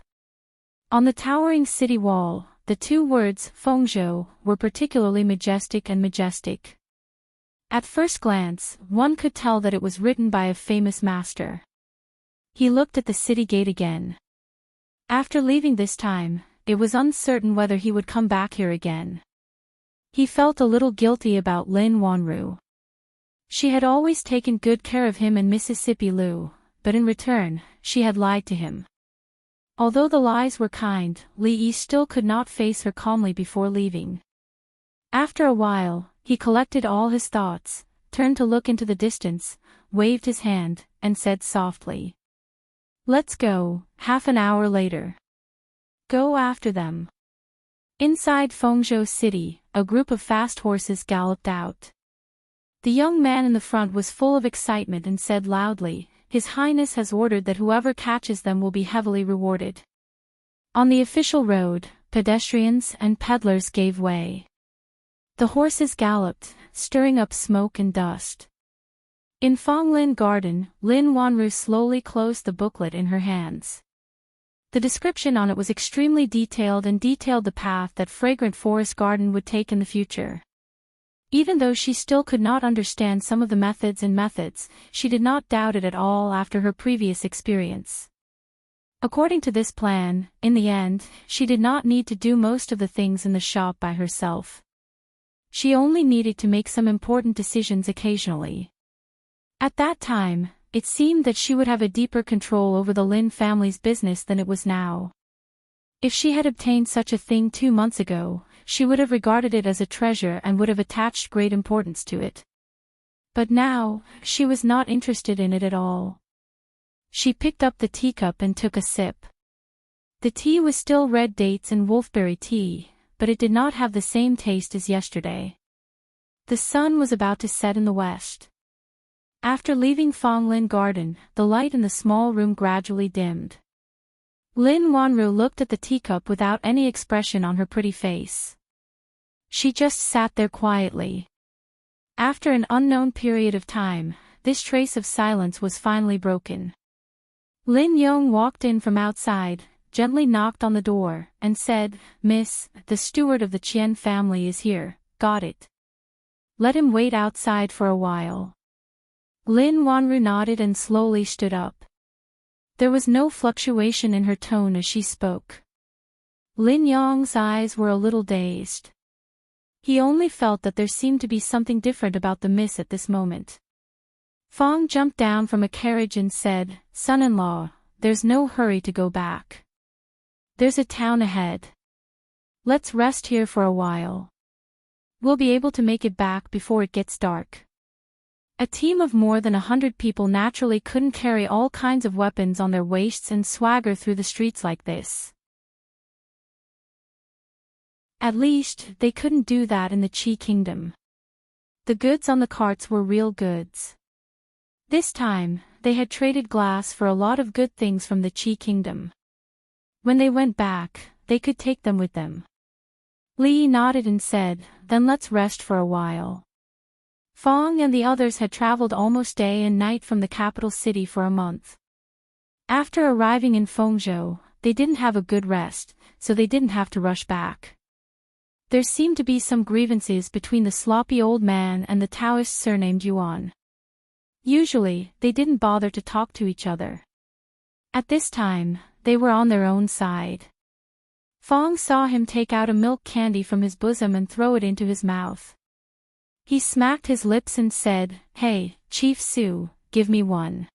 On the towering city wall, the two words, Fengzhou, were particularly majestic and majestic. At first glance, one could tell that it was written by a famous master. He looked at the city gate again. After leaving this time, it was uncertain whether he would come back here again. He felt a little guilty about Lin Wanru. She had always taken good care of him and Mississippi Lu, but in return, she had lied to him. Although the lies were kind, Li Yi still could not face her calmly before leaving. After a while, he collected all his thoughts, turned to look into the distance, waved his hand, and said softly, let's go. Half an hour later. Go after them. Inside Fengzhou City, a group of fast horses galloped out. The young man in the front was full of excitement and said loudly, His Highness has ordered that whoever catches them will be heavily rewarded. On the official road, pedestrians and peddlers gave way. The horses galloped, stirring up smoke and dust. In Fonglin Garden, Lin Wanru slowly closed the booklet in her hands. The description on it was extremely detailed and detailed the path that fragrant forest garden would take in the future. Even though she still could not understand some of the methods, she did not doubt it at all after her previous experience. According to this plan, in the end, she did not need to do most of the things in the shop by herself. She only needed to make some important decisions occasionally. At that time, it seemed that she would have a deeper control over the Lin family's business than it was now. If she had obtained such a thing 2 months ago, she would have regarded it as a treasure and would have attached great importance to it. But now, she was not interested in it at all. She picked up the teacup and took a sip. The tea was still red dates and wolfberry tea, but it did not have the same taste as yesterday. The sun was about to set in the west. After leaving Fonglin Garden, the light in the small room gradually dimmed. Lin Wanru looked at the teacup without any expression on her pretty face. She just sat there quietly. After an unknown period of time, this trace of silence was finally broken. Lin Yong walked in from outside, gently knocked on the door, and said, "Miss, the steward of the Qian family is here, got it. Let him wait outside for a while." Lin Wanru nodded and slowly stood up. There was no fluctuation in her tone as she spoke. Lin Yong's eyes were a little dazed. He only felt that there seemed to be something different about the miss at this moment. Fong jumped down from a carriage and said, "Son-in-law, there's no hurry to go back. There's a town ahead. Let's rest here for a while. We'll be able to make it back before it gets dark." A team of more than 100 people naturally couldn't carry all kinds of weapons on their waists and swagger through the streets like this. At least, they couldn't do that in the Qi Kingdom. The goods on the carts were real goods. This time, they had traded glass for a lot of good things from the Qi Kingdom. When they went back, they could take them with them. Li nodded and said, "Then let's rest for a while." Fong and the others had traveled almost day and night from the capital city for a month. After arriving in Fengzhou, they didn't have a good rest, so they didn't have to rush back. There seemed to be some grievances between the sloppy old man and the Taoist surnamed Yuan. Usually, they didn't bother to talk to each other. At this time, they were on their own side. Fong saw him take out a milk candy from his bosom and throw it into his mouth. He smacked his lips and said, "Hey, Chief Su, give me one."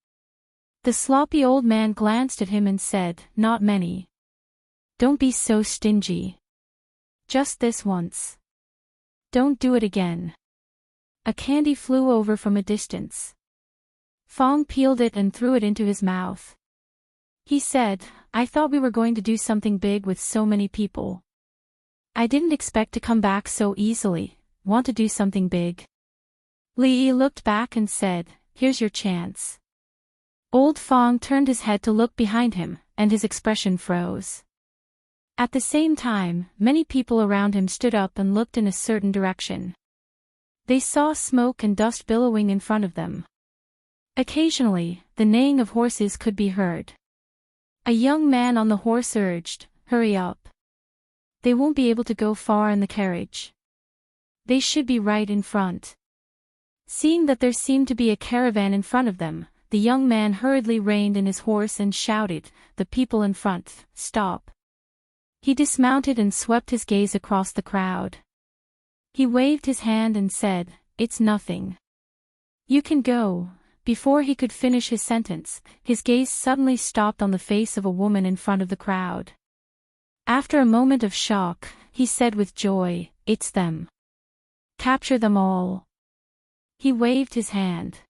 The sloppy old man glanced at him and said, "Not many. Don't be so stingy. Just this once. Don't do it again." A candy flew over from a distance. Fong peeled it and threw it into his mouth. He said, "I thought we were going to do something big with so many people. I didn't expect to come back so easily. Want to do something big?" Li looked back and said, "Here's your chance." Old Fong turned his head to look behind him, and his expression froze. At the same time, many people around him stood up and looked in a certain direction. They saw smoke and dust billowing in front of them. Occasionally, the neighing of horses could be heard. A young man on the horse urged, "Hurry up. They won't be able to go far in the carriage. They should be right in front." Seeing that there seemed to be a caravan in front of them, the young man hurriedly reined in his horse and shouted, "The people in front, stop." He dismounted and swept his gaze across the crowd. He waved his hand and said, "It's nothing. You can go." Before he could finish his sentence, his gaze suddenly stopped on the face of a woman in front of the crowd. After a moment of shock, he said with joy, "It's them. Capture them all." He waved his hand.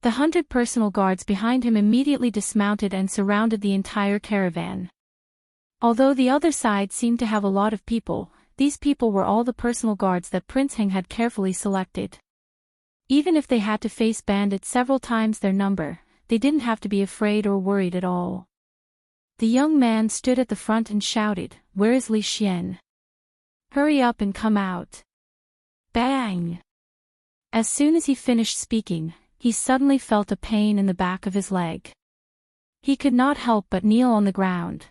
The 100 personal guards behind him immediately dismounted and surrounded the entire caravan. Although the other side seemed to have a lot of people, these people were all the personal guards that Prince Heng had carefully selected. Even if they had to face bandits several times their number, they didn't have to be afraid or worried at all. The young man stood at the front and shouted, "Where is Li Xian? Hurry up and come out." Bang! As soon as he finished speaking, he suddenly felt a pain in the back of his leg. He could not help but kneel on the ground.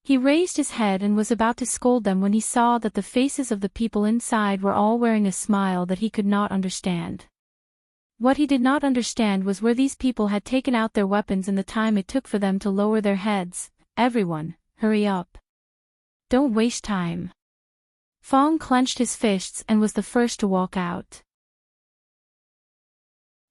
He raised his head and was about to scold them when he saw that the faces of the people inside were all wearing a smile that he could not understand. What he did not understand was where these people had taken out their weapons and the time it took for them to lower their heads. Everyone, hurry up. Don't waste time. Fong clenched his fists and was the first to walk out.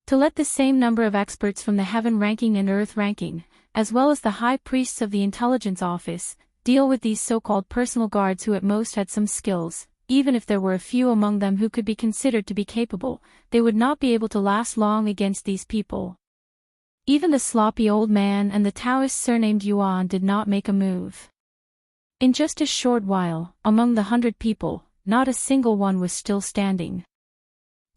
To let the same number of experts from the Heaven ranking and Earth ranking, as well as the high priests of the intelligence office, deal with these so-called personal guards who at most had some skills, even if there were a few among them who could be considered to be capable, they would not be able to last long against these people. Even the sloppy old man and the Taoist surnamed Yuan did not make a move. In just a short while, among the 100 people, not a single one was still standing.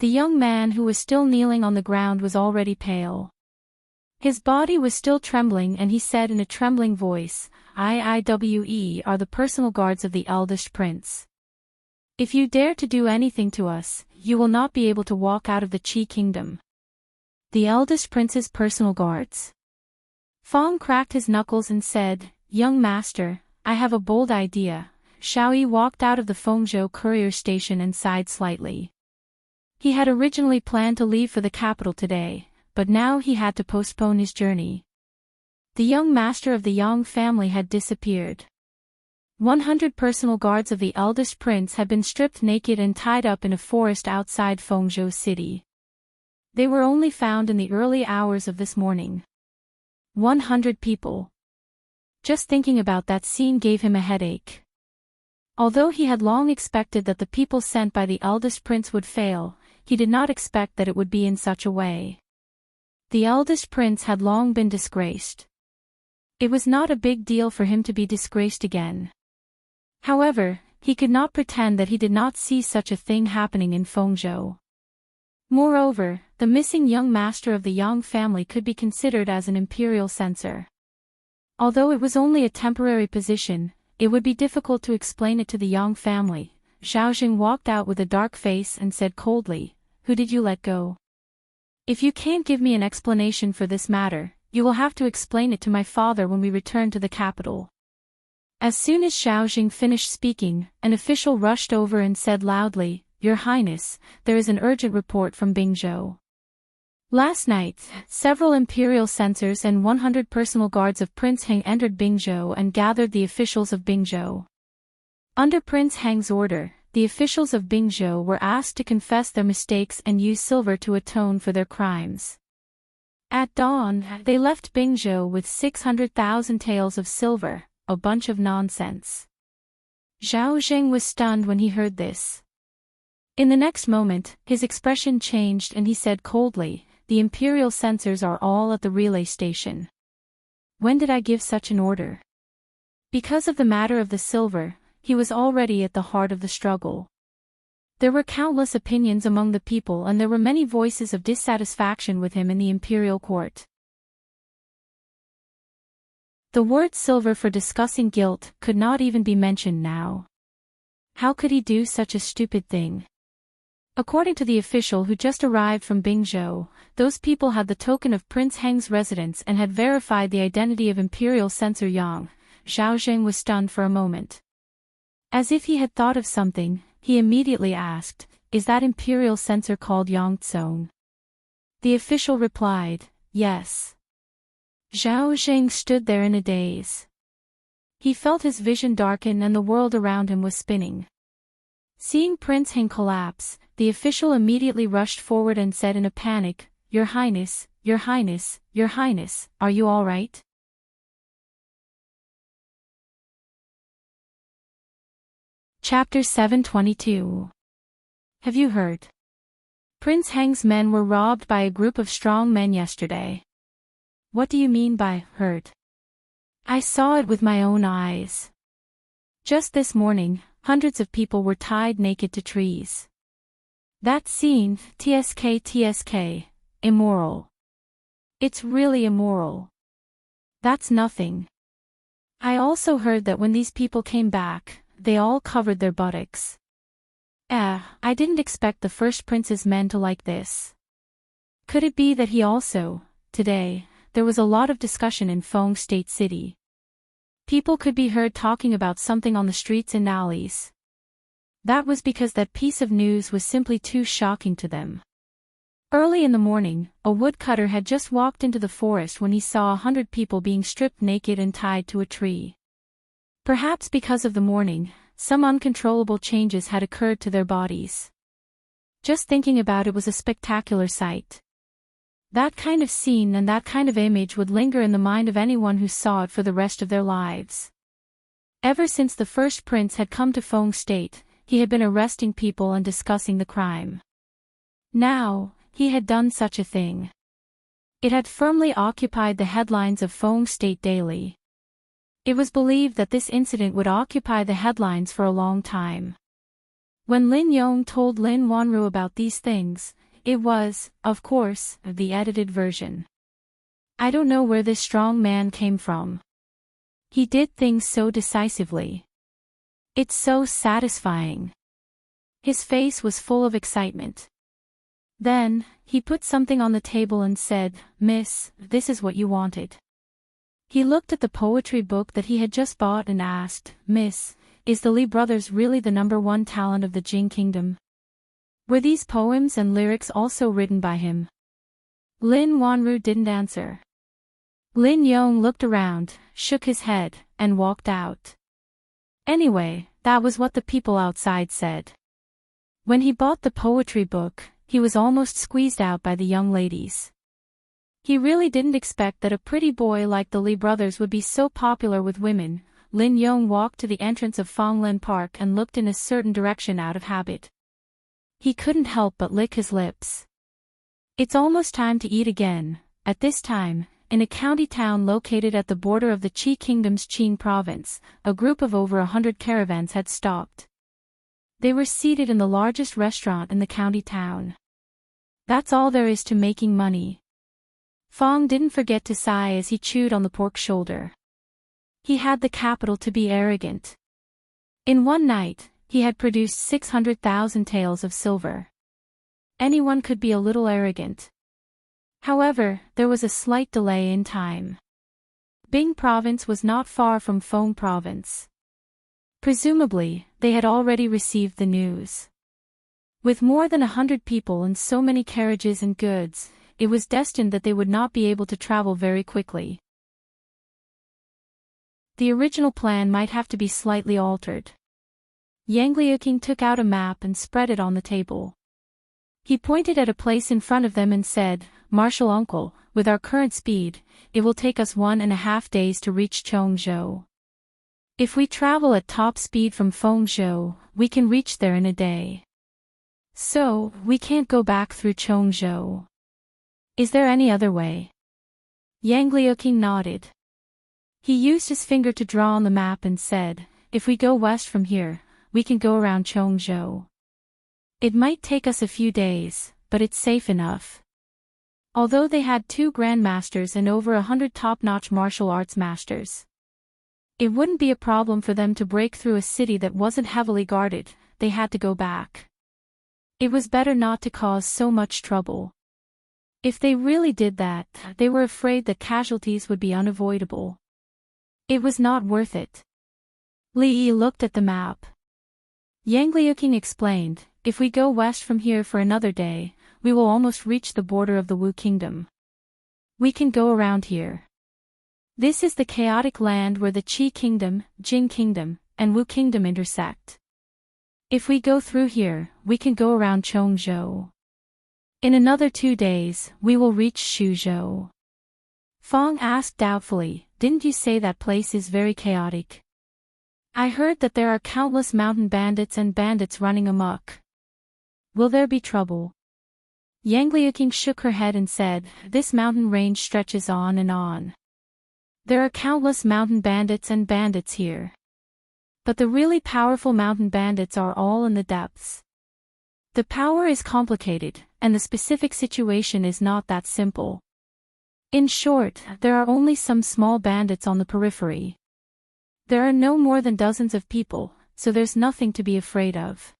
The young man who was still kneeling on the ground was already pale. His body was still trembling and he said in a trembling voice, "IIWE are the personal guards of the eldest prince. If you dare to do anything to us, you will not be able to walk out of the Qi kingdom." The eldest prince's personal guards. Fong cracked his knuckles and said, "Young master, I have a bold idea." Xiaoyi walked out of the Fengzhou courier station and sighed slightly. He had originally planned to leave for the capital today, but now he had to postpone his journey. The young master of the Yang family had disappeared. 100 personal guards of the eldest prince had been stripped naked and tied up in a forest outside Fengzhou city. They were only found in the early hours of this morning. 100 people. Just thinking about that scene gave him a headache. Although he had long expected that the people sent by the eldest prince would fail, he did not expect that it would be in such a way. The eldest prince had long been disgraced. It was not a big deal for him to be disgraced again. However, he could not pretend that he did not see such a thing happening in Fengzhou. Moreover, the missing young master of the Yang family could be considered as an imperial censor. Although it was only a temporary position, it would be difficult to explain it to the Yang family. Xiaojing walked out with a dark face and said coldly, "Who did you let go? If you can't give me an explanation for this matter, you will have to explain it to my father when we return to the capital." As soon as Xiaojing finished speaking, an official rushed over and said loudly, "Your Highness, there is an urgent report from Bingzhou. Last night, several imperial censors and 100 personal guards of Prince Heng entered Bingzhou and gathered the officials of Bingzhou. Under Prince Heng's order, the officials of Bingzhou were asked to confess their mistakes and use silver to atone for their crimes. At dawn, they left Bingzhou with 600,000 taels of silver, a bunch of nonsense." Zhao Zheng was stunned when he heard this. In the next moment, his expression changed and he said coldly, "The imperial censors are all at the relay station. When did I give such an order?" Because of the matter of the silver, he was already at the heart of the struggle. There were countless opinions among the people and there were many voices of dissatisfaction with him in the imperial court. The word silver for discussing guilt could not even be mentioned now. How could he do such a stupid thing? According to the official who just arrived from Bingzhou, those people had the token of Prince Heng's residence and had verified the identity of Imperial Censor Yang. Zhao Zheng was stunned for a moment. As if he had thought of something, he immediately asked, "Is that Imperial Censor called Yang Tsong?" The official replied, "Yes." Zhao Zheng stood there in a daze. He felt his vision darken and the world around him was spinning. Seeing Prince Heng collapse, the official immediately rushed forward and said in a panic, "Your Highness, Your Highness, Your Highness, are you all right?" Chapter 722. Have you heard? Prince Heng's men were robbed by a group of strong men yesterday. What do you mean by heard? I saw it with my own eyes. Just this morning, hundreds of people were tied naked to trees. That scene, TSK, immoral. It's really immoral. That's nothing. I also heard that when these people came back, they all covered their buttocks. I didn't expect the first prince's men to like this. Could it be that he also, today, there was a lot of discussion in Feng State City. People could be heard talking about something on the streets and alleys. That was because that piece of news was simply too shocking to them. Early in the morning, a woodcutter had just walked into the forest when he saw 100 people being stripped naked and tied to a tree. Perhaps because of the morning, some uncontrollable changes had occurred to their bodies. Just thinking about it was a spectacular sight. That kind of scene and that kind of image would linger in the mind of anyone who saw it for the rest of their lives. Ever since the first prince had come to Feng State, he had been arresting people and discussing the crime. Now, he had done such a thing. It had firmly occupied the headlines of Feng State daily. It was believed that this incident would occupy the headlines for a long time. When Lin Yong told Lin Wanru about these things, it was, of course, the edited version. I don't know where this strong man came from. He did things so decisively. It's so satisfying. His face was full of excitement. Then, he put something on the table and said, "Miss, this is what you wanted." He looked at the poetry book that he had just bought and asked, "Miss, is the Li brothers really the #1 talent of the Jing kingdom? Were these poems and lyrics also written by him?" Lin Wanru didn't answer. Lin Yong looked around, shook his head, and walked out. Anyway, that was what the people outside said. When he bought the poetry book, he was almost squeezed out by the young ladies. He really didn't expect that a pretty boy like the Li brothers would be so popular with women. Lin Yong walked to the entrance of Fonglin Park and looked in a certain direction out of habit. He couldn't help but lick his lips. It's almost time to eat again. At this time, in a county town located at the border of the Qi Kingdom's Qing province, a group of over 100 caravans had stopped. They were seated in the largest restaurant in the county town. That's all there is to making money. Fong didn't forget to sigh as he chewed on the pork shoulder. He had the capital to be arrogant. In one night, he had produced 600,000 taels of silver. Anyone could be a little arrogant. However, there was a slight delay in time. Bing province was not far from Feng province. Presumably, they had already received the news. With more than 100 people and so many carriages and goods, it was destined that they would not be able to travel very quickly. The original plan might have to be slightly altered. Yang Liuqing took out a map and spread it on the table. He pointed at a place in front of them and said, "Marshal Uncle, with our current speed, it will take us 1.5 days to reach Chongzhou. If we travel at top speed from Fengzhou, we can reach there in a day. So, we can't go back through Chongzhou. Is there any other way?" Yang Liuqing nodded. He used his finger to draw on the map and said, "If we go west from here, we can go around Chongzhou. It might take us a few days, but it's safe enough." Although they had 2 grandmasters and over 100 top-notch martial arts masters, it wouldn't be a problem for them to break through a city that wasn't heavily guarded. They had to go back. It was better not to cause so much trouble. If they really did that, they were afraid that casualties would be unavoidable. It was not worth it. Li Yi looked at the map. Yang Liuqing explained, "If we go west from here for another day, we will almost reach the border of the Wu Kingdom. We can go around here. This is the chaotic land where the Qi Kingdom, Jing Kingdom, and Wu Kingdom intersect. If we go through here, we can go around Chongzhou. In another 2 days, we will reach Shuzhou." Fong asked doubtfully, "Didn't you say that place is very chaotic? I heard that there are countless mountain bandits and bandits running amok. Will there be trouble?" Yang Liuqing shook her head and said, "This mountain range stretches on and on. There are countless mountain bandits and bandits here. But the really powerful mountain bandits are all in the depths. The power is complicated, and the specific situation is not that simple. In short, there are only some small bandits on the periphery. There are no more than dozens of people, so there's nothing to be afraid of."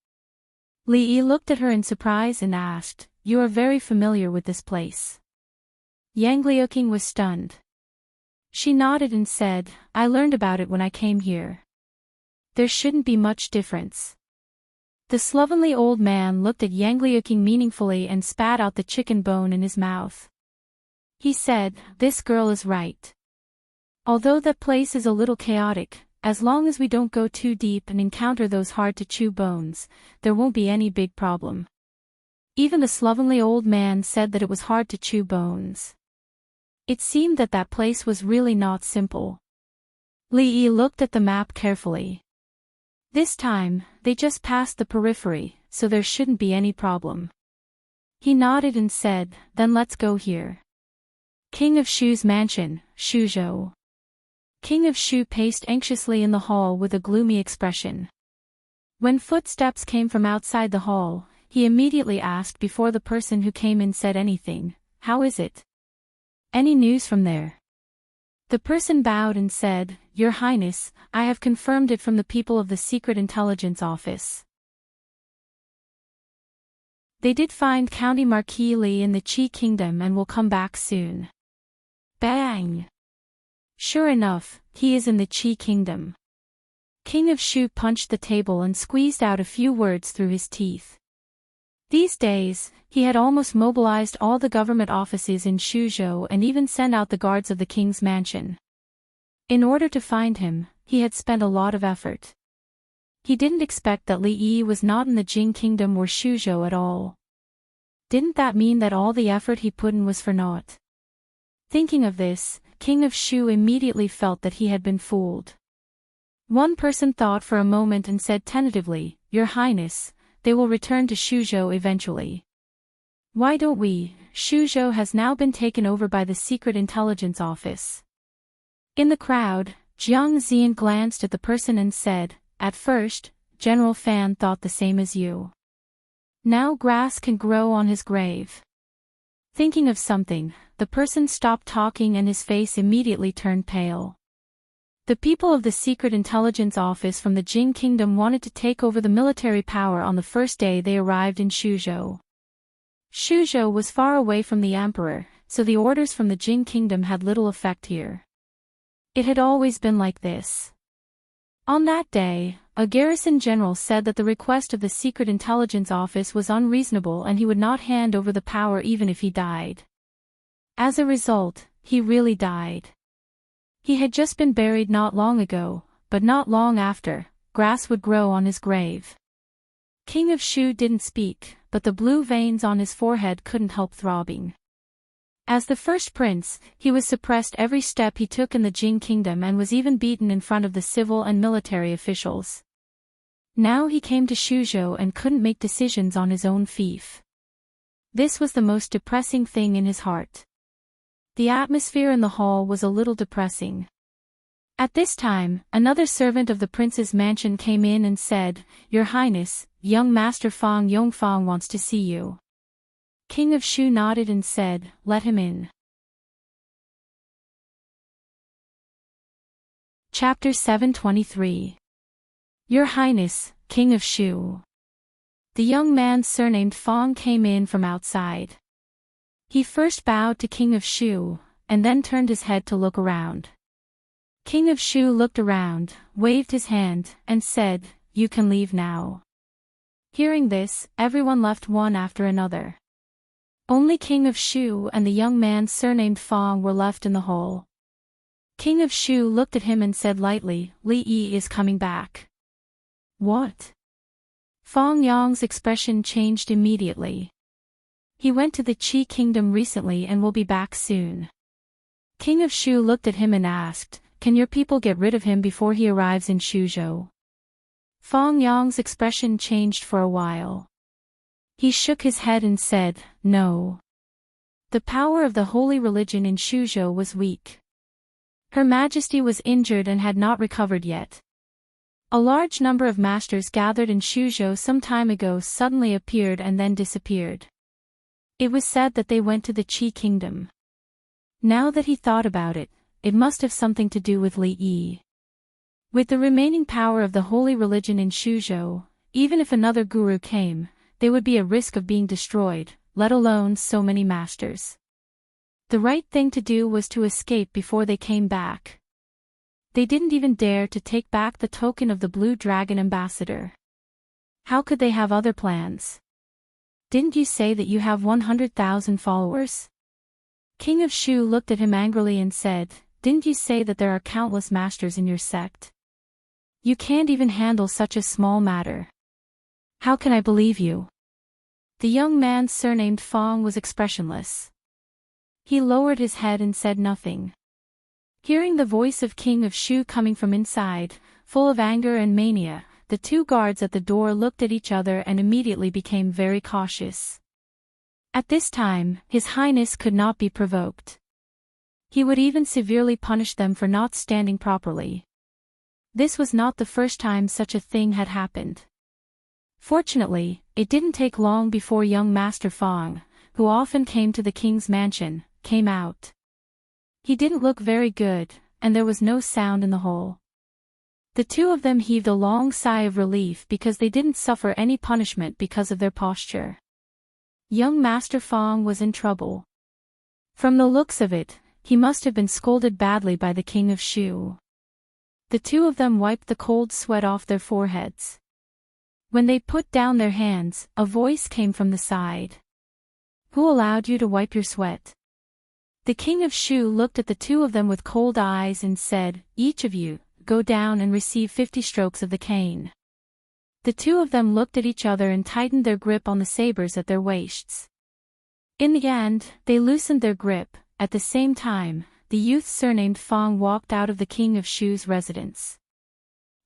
Li Yi looked at her in surprise and asked, "You are very familiar with this place?" Yang Liuqing was stunned. She nodded and said, I learned about it when I came here. There shouldn't be much difference. The slovenly old man looked at Yang Liuqing meaningfully and spat out the chicken bone in his mouth. He said, this girl is right. Although that place is a little chaotic, as long as we don't go too deep and encounter those hard-to-chew bones, there won't be any big problem. Even the slovenly old man said that it was hard to chew bones. It seemed that that place was really not simple. Li Yi looked at the map carefully. This time, they just passed the periphery, so there shouldn't be any problem. He nodded and said, then let's go here. King of Shu's mansion, Shuzhou. King of Shu paced anxiously in the hall with a gloomy expression. When footsteps came from outside the hall, he immediately asked before the person who came in said anything, how is it? Any news from there? The person bowed and said, Your Highness, I have confirmed it from the people of the Secret Intelligence Office. They did find County Marquis Li in the Qi Kingdom and will come back soon. Bang! Sure enough, he is in the Qi Kingdom. King of Shu punched the table and squeezed out a few words through his teeth. These days, he had almost mobilized all the government offices in Shuzhou and even sent out the guards of the king's mansion. In order to find him, he had spent a lot of effort. He didn't expect that Li Yi was not in the Jing Kingdom or Shuzhou at all. Didn't that mean that all the effort he put in was for naught? Thinking of this, King of Shu immediately felt that he had been fooled. One person thought for a moment and said tentatively, Your Highness, they will return to Shuzhou eventually. Why don't we? Shuzhou has now been taken over by the Secret Intelligence Office. In the crowd, Jiang Zian glanced at the person and said, At first, General Fan thought the same as you. Now grass can grow on his grave. Thinking of something, the person stopped talking and his face immediately turned pale. The people of the Secret Intelligence Office from the Jing Kingdom wanted to take over the military power on the first day they arrived in Shuzhou. Shuzhou was far away from the emperor, so the orders from the Jing Kingdom had little effect here. It had always been like this. On that day, a garrison general said that the request of the Secret Intelligence Office was unreasonable and he would not hand over the power even if he died. As a result, he really died. He had just been buried not long ago, but not long after, grass would grow on his grave. King of Shu didn't speak, but the blue veins on his forehead couldn't help throbbing. As the first prince, he was suppressed every step he took in the Jing Kingdom and was even beaten in front of the civil and military officials. Now he came to Shuzhou and couldn't make decisions on his own fief. This was the most depressing thing in his heart. The atmosphere in the hall was a little depressing. At this time, another servant of the prince's mansion came in and said, Your Highness, young Master Fang Yongfang wants to see you. King of Shu nodded and said, Let him in. Chapter 723. Your Highness, King of Shu. The young man surnamed Fang came in from outside. He first bowed to King of Shu, and then turned his head to look around. King of Shu looked around, waved his hand, and said, You can leave now. Hearing this, everyone left one after another. Only King of Shu and the young man surnamed Fang were left in the hall. King of Shu looked at him and said lightly, Li Yi is coming back. What? Fang Yang's expression changed immediately. He went to the Qi Kingdom recently and will be back soon. King of Shu looked at him and asked, Can your people get rid of him before he arrives in Shuzhou? Fang Yang's expression changed for a while. He shook his head and said, No. The power of the holy religion in Shuzhou was weak. Her Majesty was injured and had not recovered yet. A large number of masters gathered in Shuzhou some time ago suddenly appeared and then disappeared. It was said that they went to the Qi Kingdom. Now that he thought about it, it must have something to do with Li Yi. With the remaining power of the holy religion in Shuzhou, even if another guru came, they would be at risk of being destroyed, let alone so many masters. The right thing to do was to escape before they came back. They didn't even dare to take back the token of the Blue Dragon ambassador. How could they have other plans? Didn't you say that you have 100,000 followers? King of Shu looked at him angrily and said, didn't you say that there are countless masters in your sect? You can't even handle such a small matter. How can I believe you? The young man surnamed Fong was expressionless. He lowered his head and said nothing. Hearing the voice of King of Shu coming from inside, full of anger and mania, the two guards at the door looked at each other and immediately became very cautious. At this time, His Highness could not be provoked. He would even severely punish them for not standing properly. This was not the first time such a thing had happened. Fortunately, it didn't take long before young Master Fong, who often came to the king's mansion, came out. He didn't look very good, and there was no sound in the hole. The two of them heaved a long sigh of relief because they didn't suffer any punishment because of their posture. Young Master Fong was in trouble. From the looks of it, he must have been scolded badly by the King of Shu. The two of them wiped the cold sweat off their foreheads. When they put down their hands, a voice came from the side. Who allowed you to wipe your sweat? The King of Shu looked at the two of them with cold eyes and said, each of you, go down and receive 50 strokes of the cane. The two of them looked at each other and tightened their grip on the sabers at their waists. In the end, they loosened their grip. At the same time, the youth surnamed Fong walked out of the King of Shu's residence.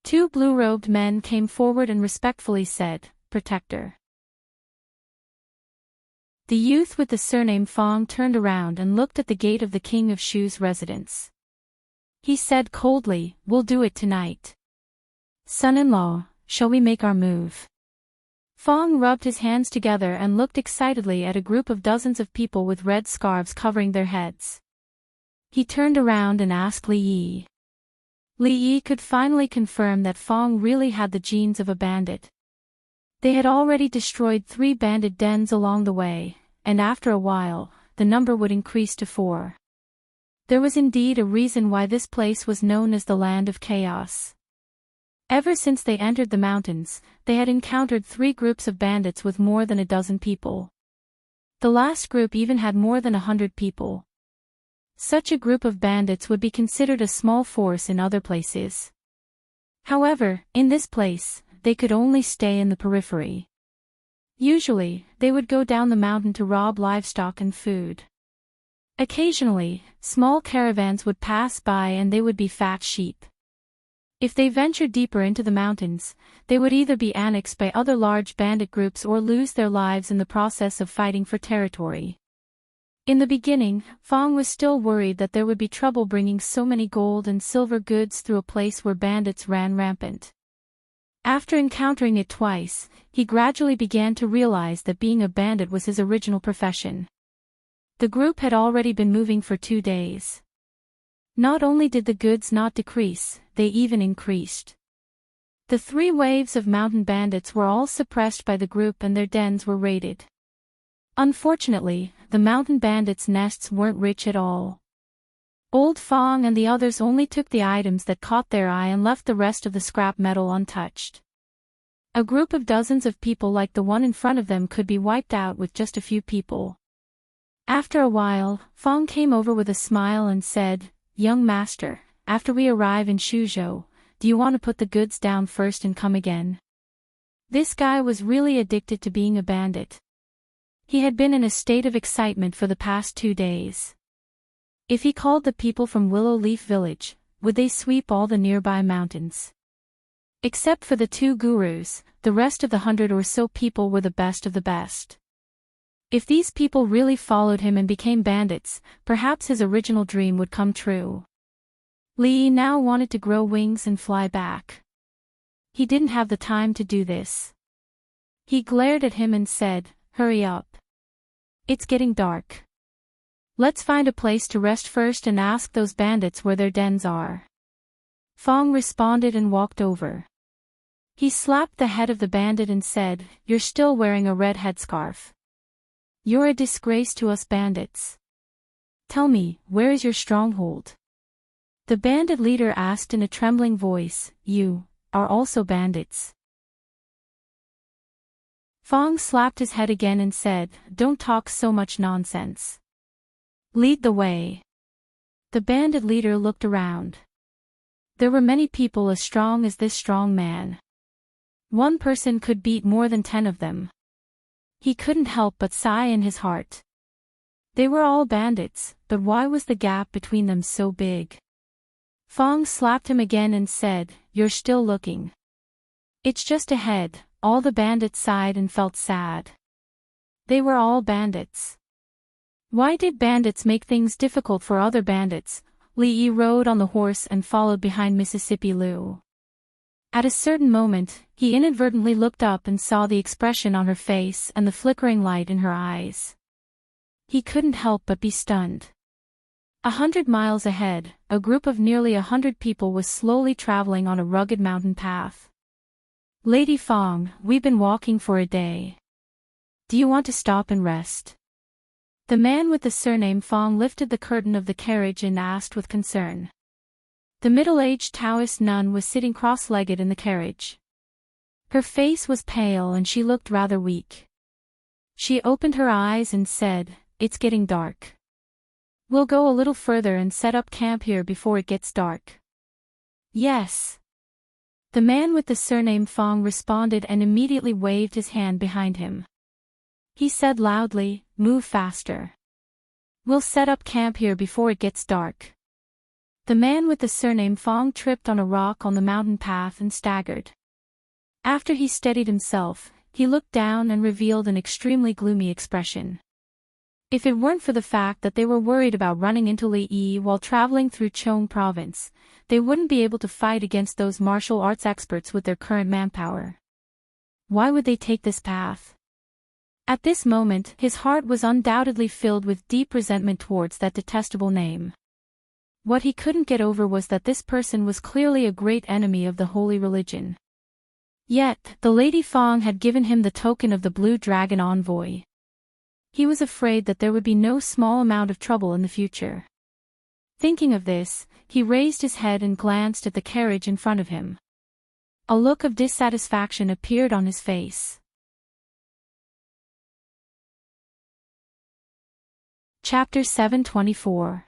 Two blue-robed men came forward and respectfully said, Protector. The youth with the surname Fong turned around and looked at the gate of the King of Shu's residence. He said coldly, we'll do it tonight. Son-in-law, shall we make our move? Fong rubbed his hands together and looked excitedly at a group of dozens of people with red scarves covering their heads. He turned around and asked Li Yi. Li Yi could finally confirm that Fong really had the genes of a bandit. They had already destroyed 3 bandit dens along the way, and after a while, the number would increase to 4. There was indeed a reason why this place was known as the Land of Chaos. Ever since they entered the mountains, they had encountered 3 groups of bandits with more than a dozen people. The last group even had more than 100 people. Such a group of bandits would be considered a small force in other places. However, in this place, they could only stay in the periphery. Usually, they would go down the mountain to rob livestock and food. Occasionally, small caravans would pass by and they would be fat sheep. If they ventured deeper into the mountains, they would either be annexed by other large bandit groups or lose their lives in the process of fighting for territory. In the beginning, Fong was still worried that there would be trouble bringing so many gold and silver goods through a place where bandits ran rampant. After encountering it twice, he gradually began to realize that being a bandit was his original profession. The group had already been moving for 2 days. Not only did the goods not decrease, they even increased. The 3 waves of mountain bandits were all suppressed by the group and their dens were raided. Unfortunately, the mountain bandits' nests weren't rich at all. Old Fong and the others only took the items that caught their eye and left the rest of the scrap metal untouched. A group of dozens of people like the one in front of them could be wiped out with just a few people. After a while, Fong came over with a smile and said, Young master, after we arrive in Shuzhou, do you want to put the goods down first and come again? This guy was really addicted to being a bandit. He had been in a state of excitement for the past 2 days. If he called the people from Willow Leaf Village, would they sweep all the nearby mountains? Except for the 2 gurus, the rest of the 100 or so people were the best of the best. If these people really followed him and became bandits, perhaps his original dream would come true. Li now wanted to grow wings and fly back. He didn't have the time to do this. He glared at him and said, Hurry up. It's getting dark. Let's find a place to rest first and ask those bandits where their dens are. Fong responded and walked over. He slapped the head of the bandit and said, You're still wearing a red headscarf. You're a disgrace to us bandits. Tell me, where is your stronghold? The bandit leader asked in a trembling voice. You are also bandits. Fong slapped his head again and said, Don't talk so much nonsense. Lead the way. The bandit leader looked around. There were many people as strong as this strong man. One person could beat more than 10 of them. He couldn't help but sigh in his heart. They were all bandits, but why was the gap between them so big? Fong slapped him again and said, You're still looking. It's just ahead. All the bandits sighed and felt sad. They were all bandits. Why did bandits make things difficult for other bandits? Li Yi rode on the horse and followed behind Mississippi Liu. At a certain moment, he inadvertently looked up and saw the expression on her face and the flickering light in her eyes. He couldn't help but be stunned. 100 miles ahead, a group of nearly 100 people was slowly traveling on a rugged mountain path. Lady Fong, we've been walking for a day. Do you want to stop and rest? The man with the surname Fong lifted the curtain of the carriage and asked with concern. The middle-aged Taoist nun was sitting cross-legged in the carriage. Her face was pale and she looked rather weak. She opened her eyes and said, It's getting dark. We'll go a little further and set up camp here before it gets dark. Yes. The man with the surname Fong responded and immediately waved his hand behind him. He said loudly, Move faster. We'll set up camp here before it gets dark. The man with the surname Fong tripped on a rock on the mountain path and staggered. After he steadied himself, he looked down and revealed an extremely gloomy expression. If it weren't for the fact that they were worried about running into Li Yi while traveling through Chong province, they wouldn't be able to fight against those martial arts experts with their current manpower. Why would they take this path? At this moment, his heart was undoubtedly filled with deep resentment towards that detestable name. What he couldn't get over was that this person was clearly a great enemy of the holy religion. Yet, the Lady Fong had given him the token of the Blue Dragon envoy. He was afraid that there would be no small amount of trouble in the future. Thinking of this, he raised his head and glanced at the carriage in front of him. A look of dissatisfaction appeared on his face. Chapter 724.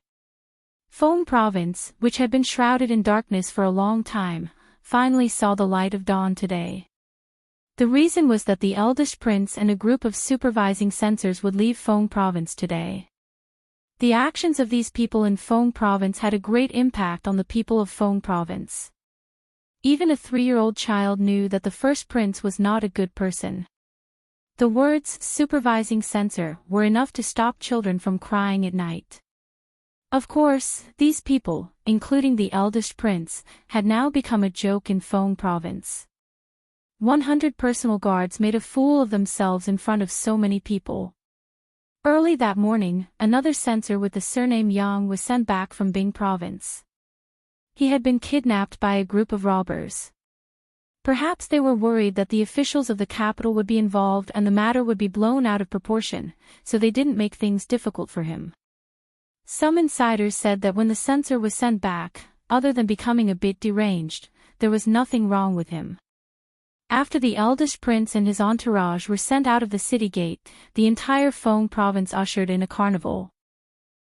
Fong Province, which had been shrouded in darkness for a long time, finally saw the light of dawn today. The reason was that the eldest prince and a group of supervising censors would leave Fong Province today. The actions of these people in Fong Province had a great impact on the people of Fong Province. Even a 3-year-old child knew that the first prince was not a good person. The words supervising censor were enough to stop children from crying at night. Of course, these people, including the eldest prince, had now become a joke in Fong Province. 100 personal guards made a fool of themselves in front of so many people. Early that morning, another censor with the surname Yang was sent back from Bing Province. He had been kidnapped by a group of robbers. Perhaps they were worried that the officials of the capital would be involved and the matter would be blown out of proportion, so they didn't make things difficult for him. Some insiders said that when the censor was sent back, other than becoming a bit deranged, there was nothing wrong with him. After the eldest prince and his entourage were sent out of the city gate, the entire Fong province ushered in a carnival.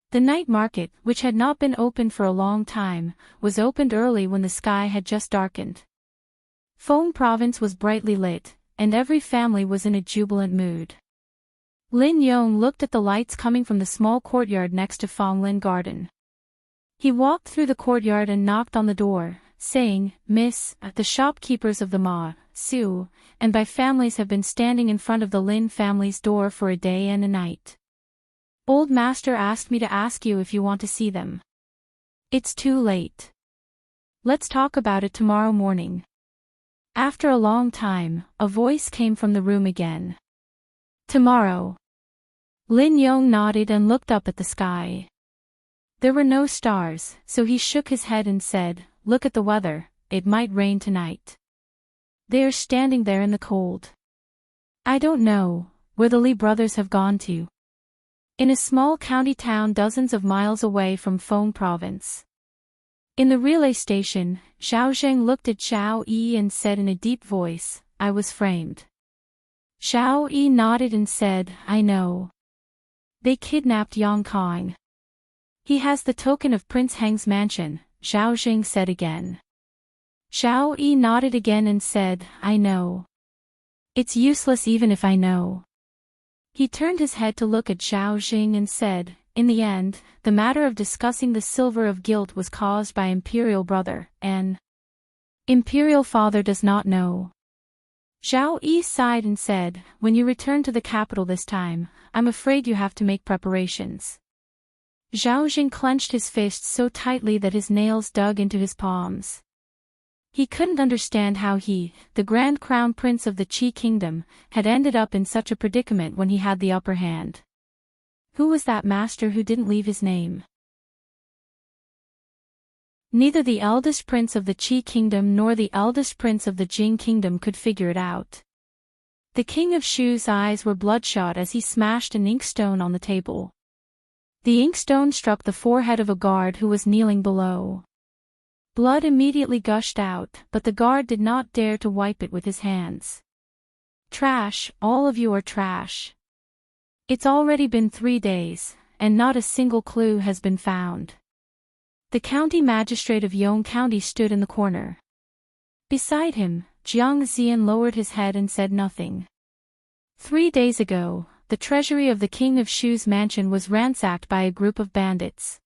The night market, which had not been opened for a long time, was opened early when the sky had just darkened. Fong province was brightly lit, and every family was in a jubilant mood. Lin Yong looked at the lights coming from the small courtyard next to Fong Lin Garden. He walked through the courtyard and knocked on the door, saying, "Miss, the shopkeepers of the Ma, Su, and by families have been standing in front of the Lin family's door for a day and a night. Old master asked me to ask you if you want to see them. It's too late. Let's talk about it tomorrow morning." After a long time, a voice came from the room again. "Tomorrow." Lin Yong nodded and looked up at the sky. There were no stars, so he shook his head and said, "Look at the weather, it might rain tonight." They are standing there in the cold. I don't know where the Li brothers have gone to. in a small county town dozens of miles away from Feng province. In the relay station, Xiao Zheng looked at Xiao Yi and said in a deep voice, "I was framed." Xiao Yi nodded and said, "I know. They kidnapped Yang Kong." "He has the token of Prince Heng's mansion," Xiao Zheng said again. Xiao Yi nodded again and said, "I know. It's useless even if I know." He turned his head to look at Xiao Zheng and said, "In the end, the matter of discussing the silver of guilt was caused by imperial brother, and imperial father does not know." Xiao Yi sighed and said, "When you return to the capital this time, I'm afraid you have to make preparations." Xiao Zheng clenched his fists so tightly that his nails dug into his palms. He couldn't understand how he, the Grand Crown Prince of the Qi Kingdom, had ended up in such a predicament when he had the upper hand. Who was that master who didn't leave his name? Neither the eldest prince of the Qi Kingdom nor the eldest prince of the Jing Kingdom could figure it out. The king of Shu's eyes were bloodshot as he smashed an inkstone on the table. The inkstone struck the forehead of a guard who was kneeling below. Blood immediately gushed out, but the guard did not dare to wipe it with his hands. "Trash, all of you are trash. It's already been 3 days, and not a single clue has been found." The county magistrate of Yong County stood in the corner. Beside him, Jiang Zian lowered his head and said nothing. 3 days ago, the treasury of the king of Shu's mansion was ransacked by a group of bandits.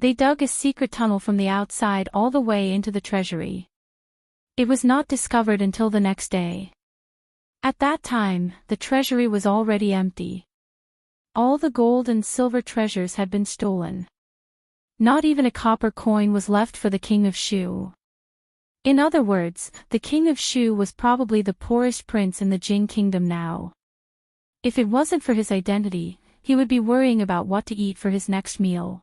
They dug a secret tunnel from the outside all the way into the treasury. It was not discovered until the next day. At that time, the treasury was already empty. All the gold and silver treasures had been stolen. Not even a copper coin was left for the king of Shu. In other words, the king of Shu was probably the poorest prince in the Jing kingdom now. If it wasn't for his identity, he would be worrying about what to eat for his next meal.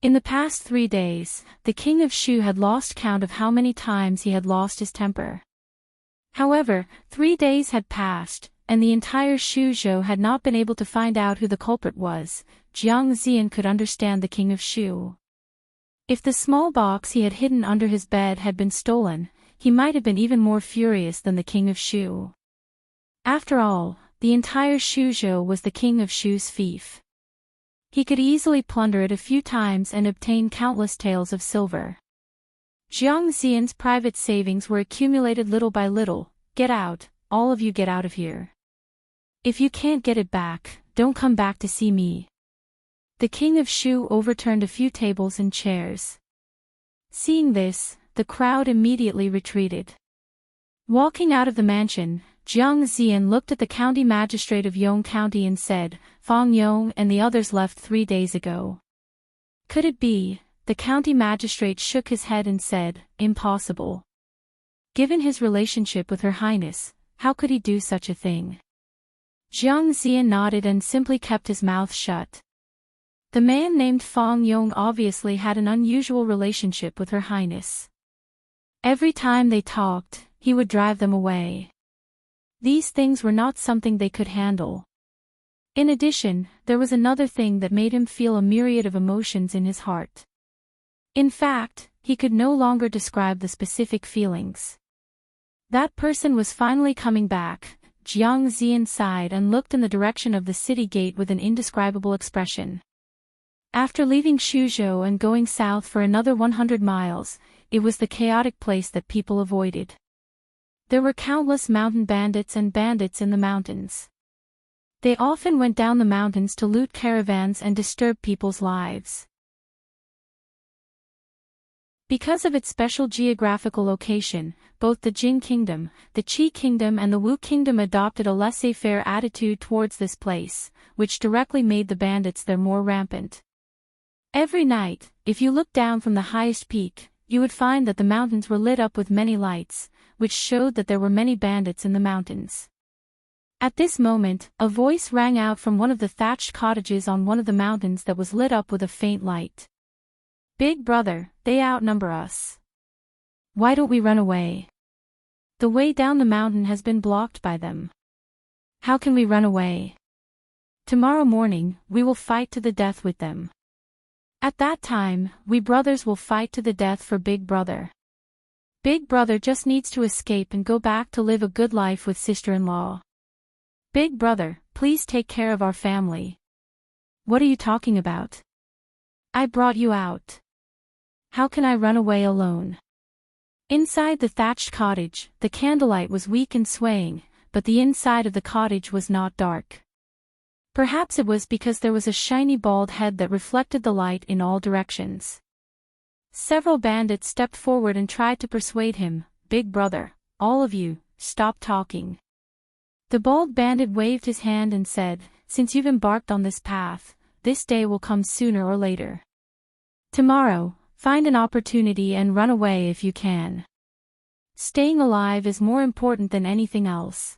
In the past 3 days, the king of Shu had lost count of how many times he had lost his temper. However, 3 days had passed, and the entire Shuzhou had not been able to find out who the culprit was. Jiang Zian could understand the king of Shu. If the small box he had hidden under his bed had been stolen, he might have been even more furious than the king of Shu. After all, the entire Shuzhou was the king of Shu's fief. He could easily plunder it a few times and obtain countless taels of silver. Jiang Zian's private savings were accumulated little by little. "Get out, all of you, get out of here. If you can't get it back, don't come back to see me." The king of Shu overturned a few tables and chairs. Seeing this, the crowd immediately retreated. Walking out of the mansion, Jiang Zian looked at the county magistrate of Yong County and said, "Fang Yong and the others left 3 days ago." Could it be? The county magistrate shook his head and said, "Impossible. Given his relationship with Her Highness, how could he do such a thing?" Jiang Zian nodded and simply kept his mouth shut. The man named Fang Yong obviously had an unusual relationship with Her Highness. Every time they talked, he would drive them away. These things were not something they could handle. In addition, there was another thing that made him feel a myriad of emotions in his heart. In fact, he could no longer describe the specific feelings. That person was finally coming back. Jiang Zian sighed and looked in the direction of the city gate with an indescribable expression. After leaving Shuzhou and going south for another 100 miles, it was the chaotic place that people avoided. There were countless mountain bandits and bandits in the mountains. They often went down the mountains to loot caravans and disturb people's lives. Because of its special geographical location, both the Jing Kingdom, the Qi Kingdom and the Wu Kingdom adopted a laissez-faire attitude towards this place, which directly made the bandits there more rampant. Every night, if you looked down from the highest peak, you would find that the mountains were lit up with many lights, which showed that there were many bandits in the mountains. At this moment, a voice rang out from one of the thatched cottages on one of the mountains that was lit up with a faint light. "Big brother, they outnumber us. Why don't we run away? The way down the mountain has been blocked by them. How can we run away?" Tomorrow morning, we will fight to the death with them. At that time, we brothers will fight to the death for Big Brother. Big Brother just needs to escape and go back to live a good life with sister-in-law. Big Brother, please take care of our family. What are you talking about? I brought you out. How can I run away alone? Inside the thatched cottage, the candlelight was weak and swaying, but the inside of the cottage was not dark. Perhaps it was because there was a shiny bald head that reflected the light in all directions. Several bandits stepped forward and tried to persuade him, Big Brother, all of you, stop talking. The bald bandit waved his hand and said, since you've embarked on this path, this day will come sooner or later. Tomorrow, find an opportunity and run away if you can. Staying alive is more important than anything else.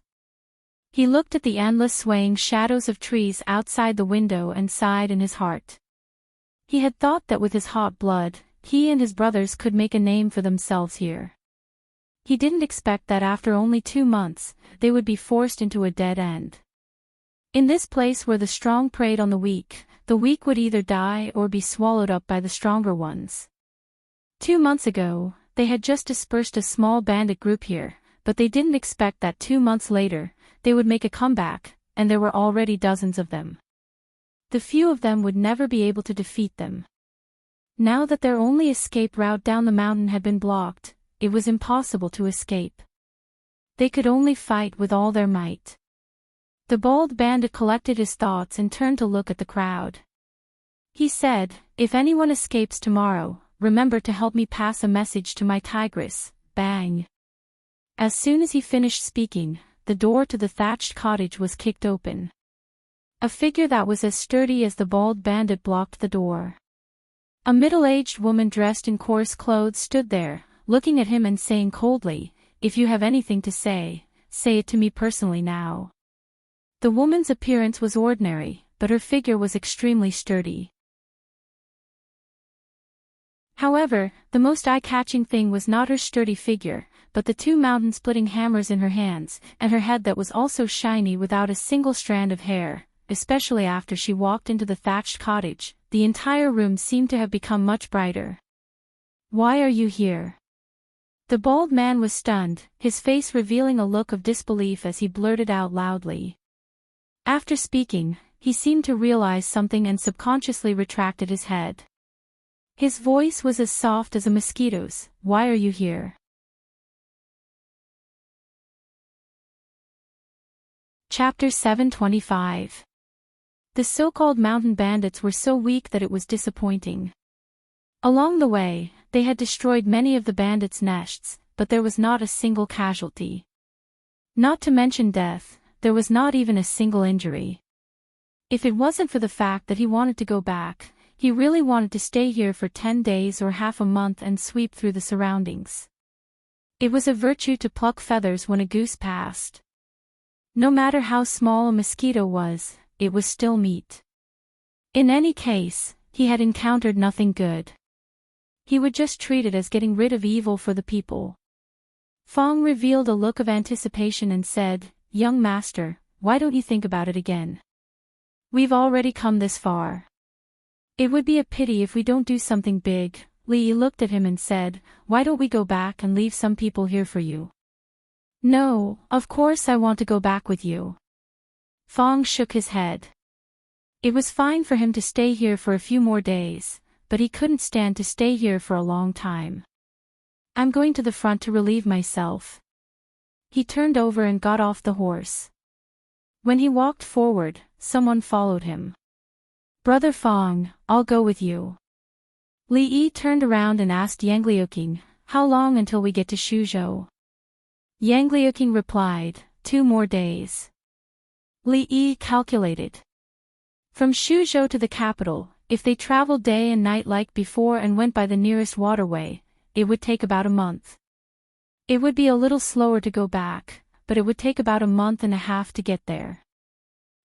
He looked at the endless swaying shadows of trees outside the window and sighed in his heart. He had thought that with his hot blood, he and his brothers could make a name for themselves here. He didn't expect that after only 2 months, they would be forced into a dead end. In this place where the strong preyed on the weak would either die or be swallowed up by the stronger ones. 2 months ago, they had just dispersed a small bandit group here, but they didn't expect that 2 months later, they would make a comeback, and there were already dozens of them. The few of them would never be able to defeat them. Now that their only escape route down the mountain had been blocked, it was impossible to escape. They could only fight with all their might. The bald bandit collected his thoughts and turned to look at the crowd. He said, if anyone escapes tomorrow, remember to help me pass a message to my tigress, bang. As soon as he finished speaking, the door to the thatched cottage was kicked open. A figure that was as sturdy as the bald bandit blocked the door. A middle-aged woman dressed in coarse clothes stood there, looking at him and saying coldly, if you have anything to say it to me personally now. The woman's appearance was ordinary, but her figure was extremely sturdy. However, the most eye-catching thing was not her sturdy figure, but the 2 mountain-splitting hammers in her hands, and her head that was also shiny without a single strand of hair. Especially after she walked into the thatched cottage, the entire room seemed to have become much brighter. Why are you here? The bald man was stunned, his face revealing a look of disbelief as he blurted out loudly. After speaking, he seemed to realize something and subconsciously retracted his head. His voice was as soft as a mosquito's. Why are you here? Chapter 725. The so-called mountain bandits were so weak that it was disappointing. Along the way, they had destroyed many of the bandits' nests, but there was not a single casualty. Not to mention death, there was not even a single injury. If it wasn't for the fact that he wanted to go back, he really wanted to stay here for 10 days or half a month and sweep through the surroundings. It was a virtue to pluck feathers when a goose passed. No matter how small a mosquito was, it was still meat. In any case, he had encountered nothing good. He would just treat it as getting rid of evil for the people. Fong revealed a look of anticipation and said, young master, why don't you think about it again? We've already come this far. It would be a pity if we don't do something big. Li looked at him and said, why don't we go back and leave some people here for you? No, of course I want to go back with you. Fong shook his head. It was fine for him to stay here for a few more days, but he couldn't stand to stay here for a long time. I'm going to the front to relieve myself. He turned over and got off the horse. When he walked forward, someone followed him. Brother Fong, I'll go with you. Li Yi turned around and asked Yang Liuqing, how long until we get to Shuzhou? Yang Liuqing replied, 2 more days. Li Yi calculated. From Shuzhou to the capital, if they traveled day and night like before and went by the nearest waterway, it would take about a month. It would be a little slower to go back, but it would take about a month and a half to get there.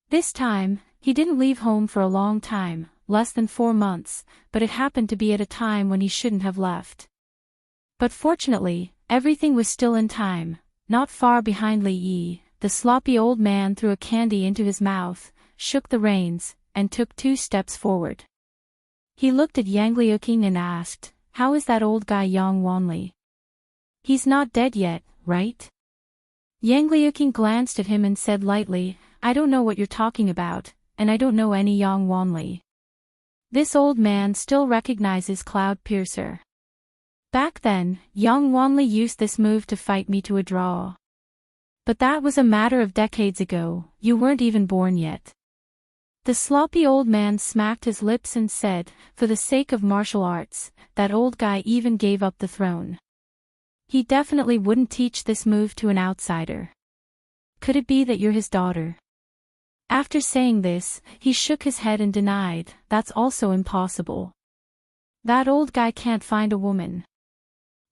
This time, he didn't leave home for a long time, less than 4 months, but it happened to be at a time when he shouldn't have left. But fortunately, everything was still in time. Not far behind Li Yi, the sloppy old man threw a candy into his mouth, shook the reins, and took 2 steps forward. He looked at Yang Liuqing and asked, "How is that old guy Yang Wanli? He's not dead yet, right?" Yang Liuqing glanced at him and said lightly, "I don't know what you're talking about, and I don't know any Yang Wanli." This old man still recognizes Cloud Piercer. Back then, Yang Wanli used this move to fight me to a draw. But that was a matter of decades ago, you weren't even born yet. The sloppy old man smacked his lips and said, "For the sake of martial arts, that old guy even gave up the throne. He definitely wouldn't teach this move to an outsider. Could it be that you're his daughter?" After saying this, he shook his head and denied, "That's also impossible. That old guy can't find a woman.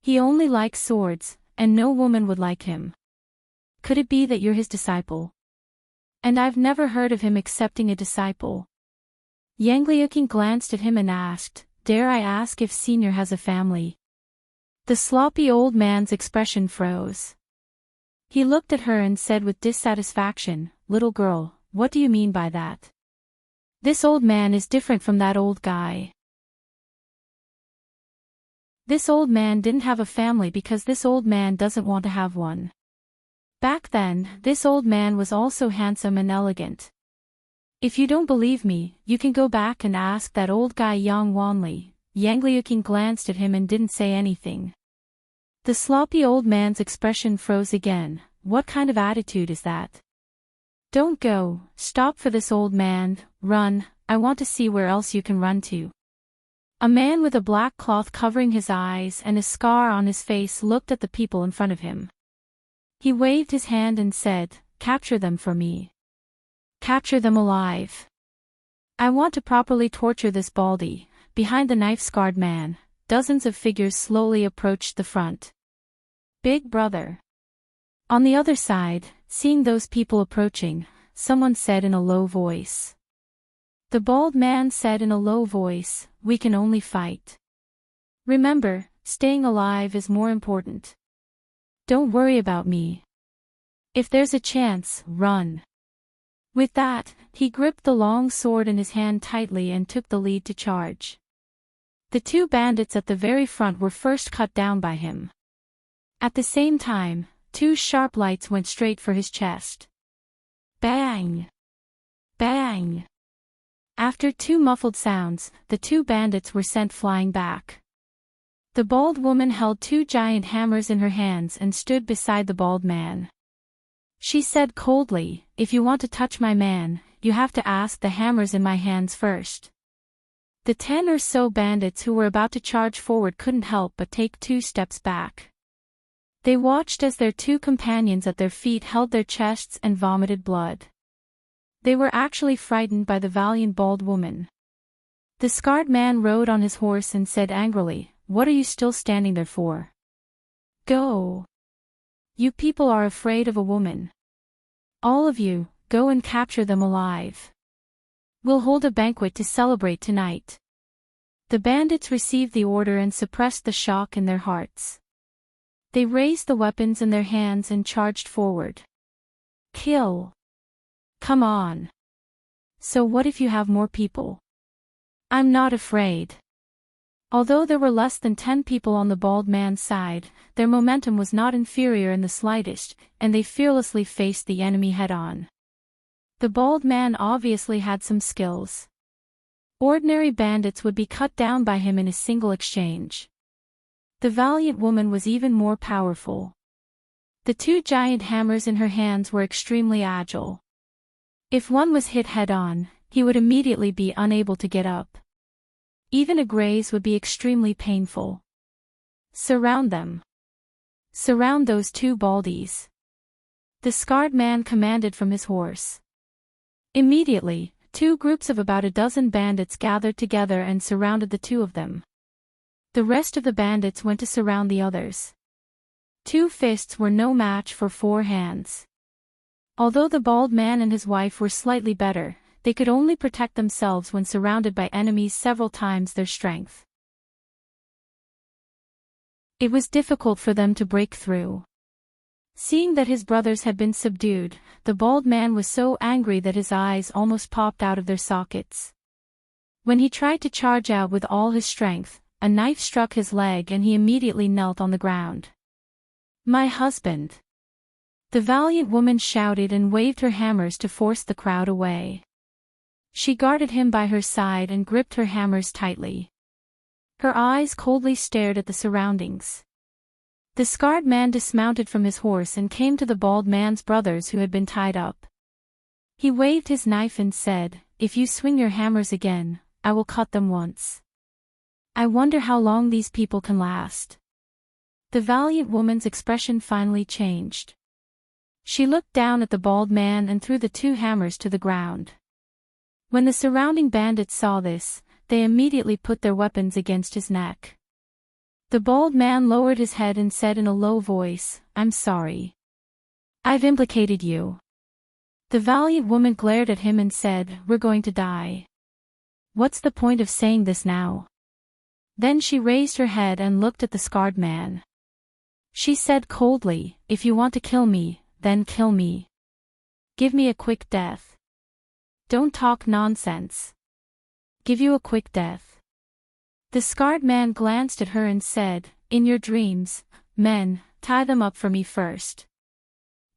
He only likes swords, and no woman would like him. Could it be that you're his disciple? And I've never heard of him accepting a disciple." Yang Liuqing glanced at him and asked, "Dare I ask if Senior has a family?" The sloppy old man's expression froze. He looked at her and said with dissatisfaction, "Little girl, what do you mean by that? This old man is different from that old guy. This old man didn't have a family because this old man doesn't want to have one. Back then, this old man was also handsome and elegant. If you don't believe me, you can go back and ask that old guy Yang Wanli." Yang Liuqing glanced at him and didn't say anything. The sloppy old man's expression froze again. What kind of attitude is that? "Don't go, stop for this old man, run, I want to see where else you can run to." A man with a black cloth covering his eyes and a scar on his face looked at the people in front of him. He waved his hand and said, "Capture them for me. Capture them alive. I want to properly torture this baldy." Behind the knife-scarred man, dozens of figures slowly approached the front. "Big brother." On the other side, seeing those people approaching, someone said in a low voice. The bald man said in a low voice, "We can only fight. Remember, staying alive is more important. Don't worry about me. If there's a chance, run." With that, he gripped the long sword in his hand tightly and took the lead to charge. The 2 bandits at the very front were first cut down by him. At the same time, 2 sharp lights went straight for his chest. Bang! Bang! After 2 muffled sounds, the 2 bandits were sent flying back. The bald woman held 2 giant hammers in her hands and stood beside the bald man. She said coldly, "If you want to touch my man, you have to ask the hammers in my hands first." The 10 or so bandits who were about to charge forward couldn't help but take 2 steps back. They watched as their 2 companions at their feet held their chests and vomited blood. They were actually frightened by the valiant bald woman. The scarred man rode on his horse and said angrily, "What are you still standing there for? Go! You people are afraid of a woman. All of you, go and capture them alive. We'll hold a banquet to celebrate tonight." The bandits received the order and suppressed the shock in their hearts. They raised the weapons in their hands and charged forward. "Kill! Come on! So what if you have more people? I'm not afraid." Although there were less than 10 people on the bald man's side, their momentum was not inferior in the slightest, and they fearlessly faced the enemy head-on. The bald man obviously had some skills. Ordinary bandits would be cut down by him in a single exchange. The valiant woman was even more powerful. The 2 giant hammers in her hands were extremely agile. If one was hit head-on, he would immediately be unable to get up. Even a graze would be extremely painful. "Surround them. Surround those 2 baldies." The scarred man commanded from his horse. Immediately, 2 groups of about a dozen bandits gathered together and surrounded the 2 of them. The rest of the bandits went to surround the others. 2 fists were no match for 4 hands. Although the bald man and his wife were slightly better, they could only protect themselves when surrounded by enemies several times their strength. It was difficult for them to break through. Seeing that his brothers had been subdued, the bald man was so angry that his eyes almost popped out of their sockets. When he tried to charge out with all his strength, a knife struck his leg and he immediately knelt on the ground. "My husband!" The valiant woman shouted and waved her hammers to force the crowd away. She guarded him by her side and gripped her hammers tightly. Her eyes coldly stared at the surroundings. The scarred man dismounted from his horse and came to the bald man's brothers who had been tied up. He waved his knife and said, "If you swing your hammers again, I will cut them once. I wonder how long these people can last." The valiant woman's expression finally changed. She looked down at the bald man and threw the 2 hammers to the ground. When the surrounding bandits saw this, they immediately put their weapons against his neck. The bald man lowered his head and said in a low voice, "I'm sorry. I've implicated you." The valiant woman glared at him and said, "We're going to die. What's the point of saying this now?" Then she raised her head and looked at the scarred man. She said coldly, "If you want to kill me, then kill me. Give me a quick death. Don't talk nonsense. Give you a quick death." The scarred man glanced at her and said, "In your dreams, men, tie them up for me first."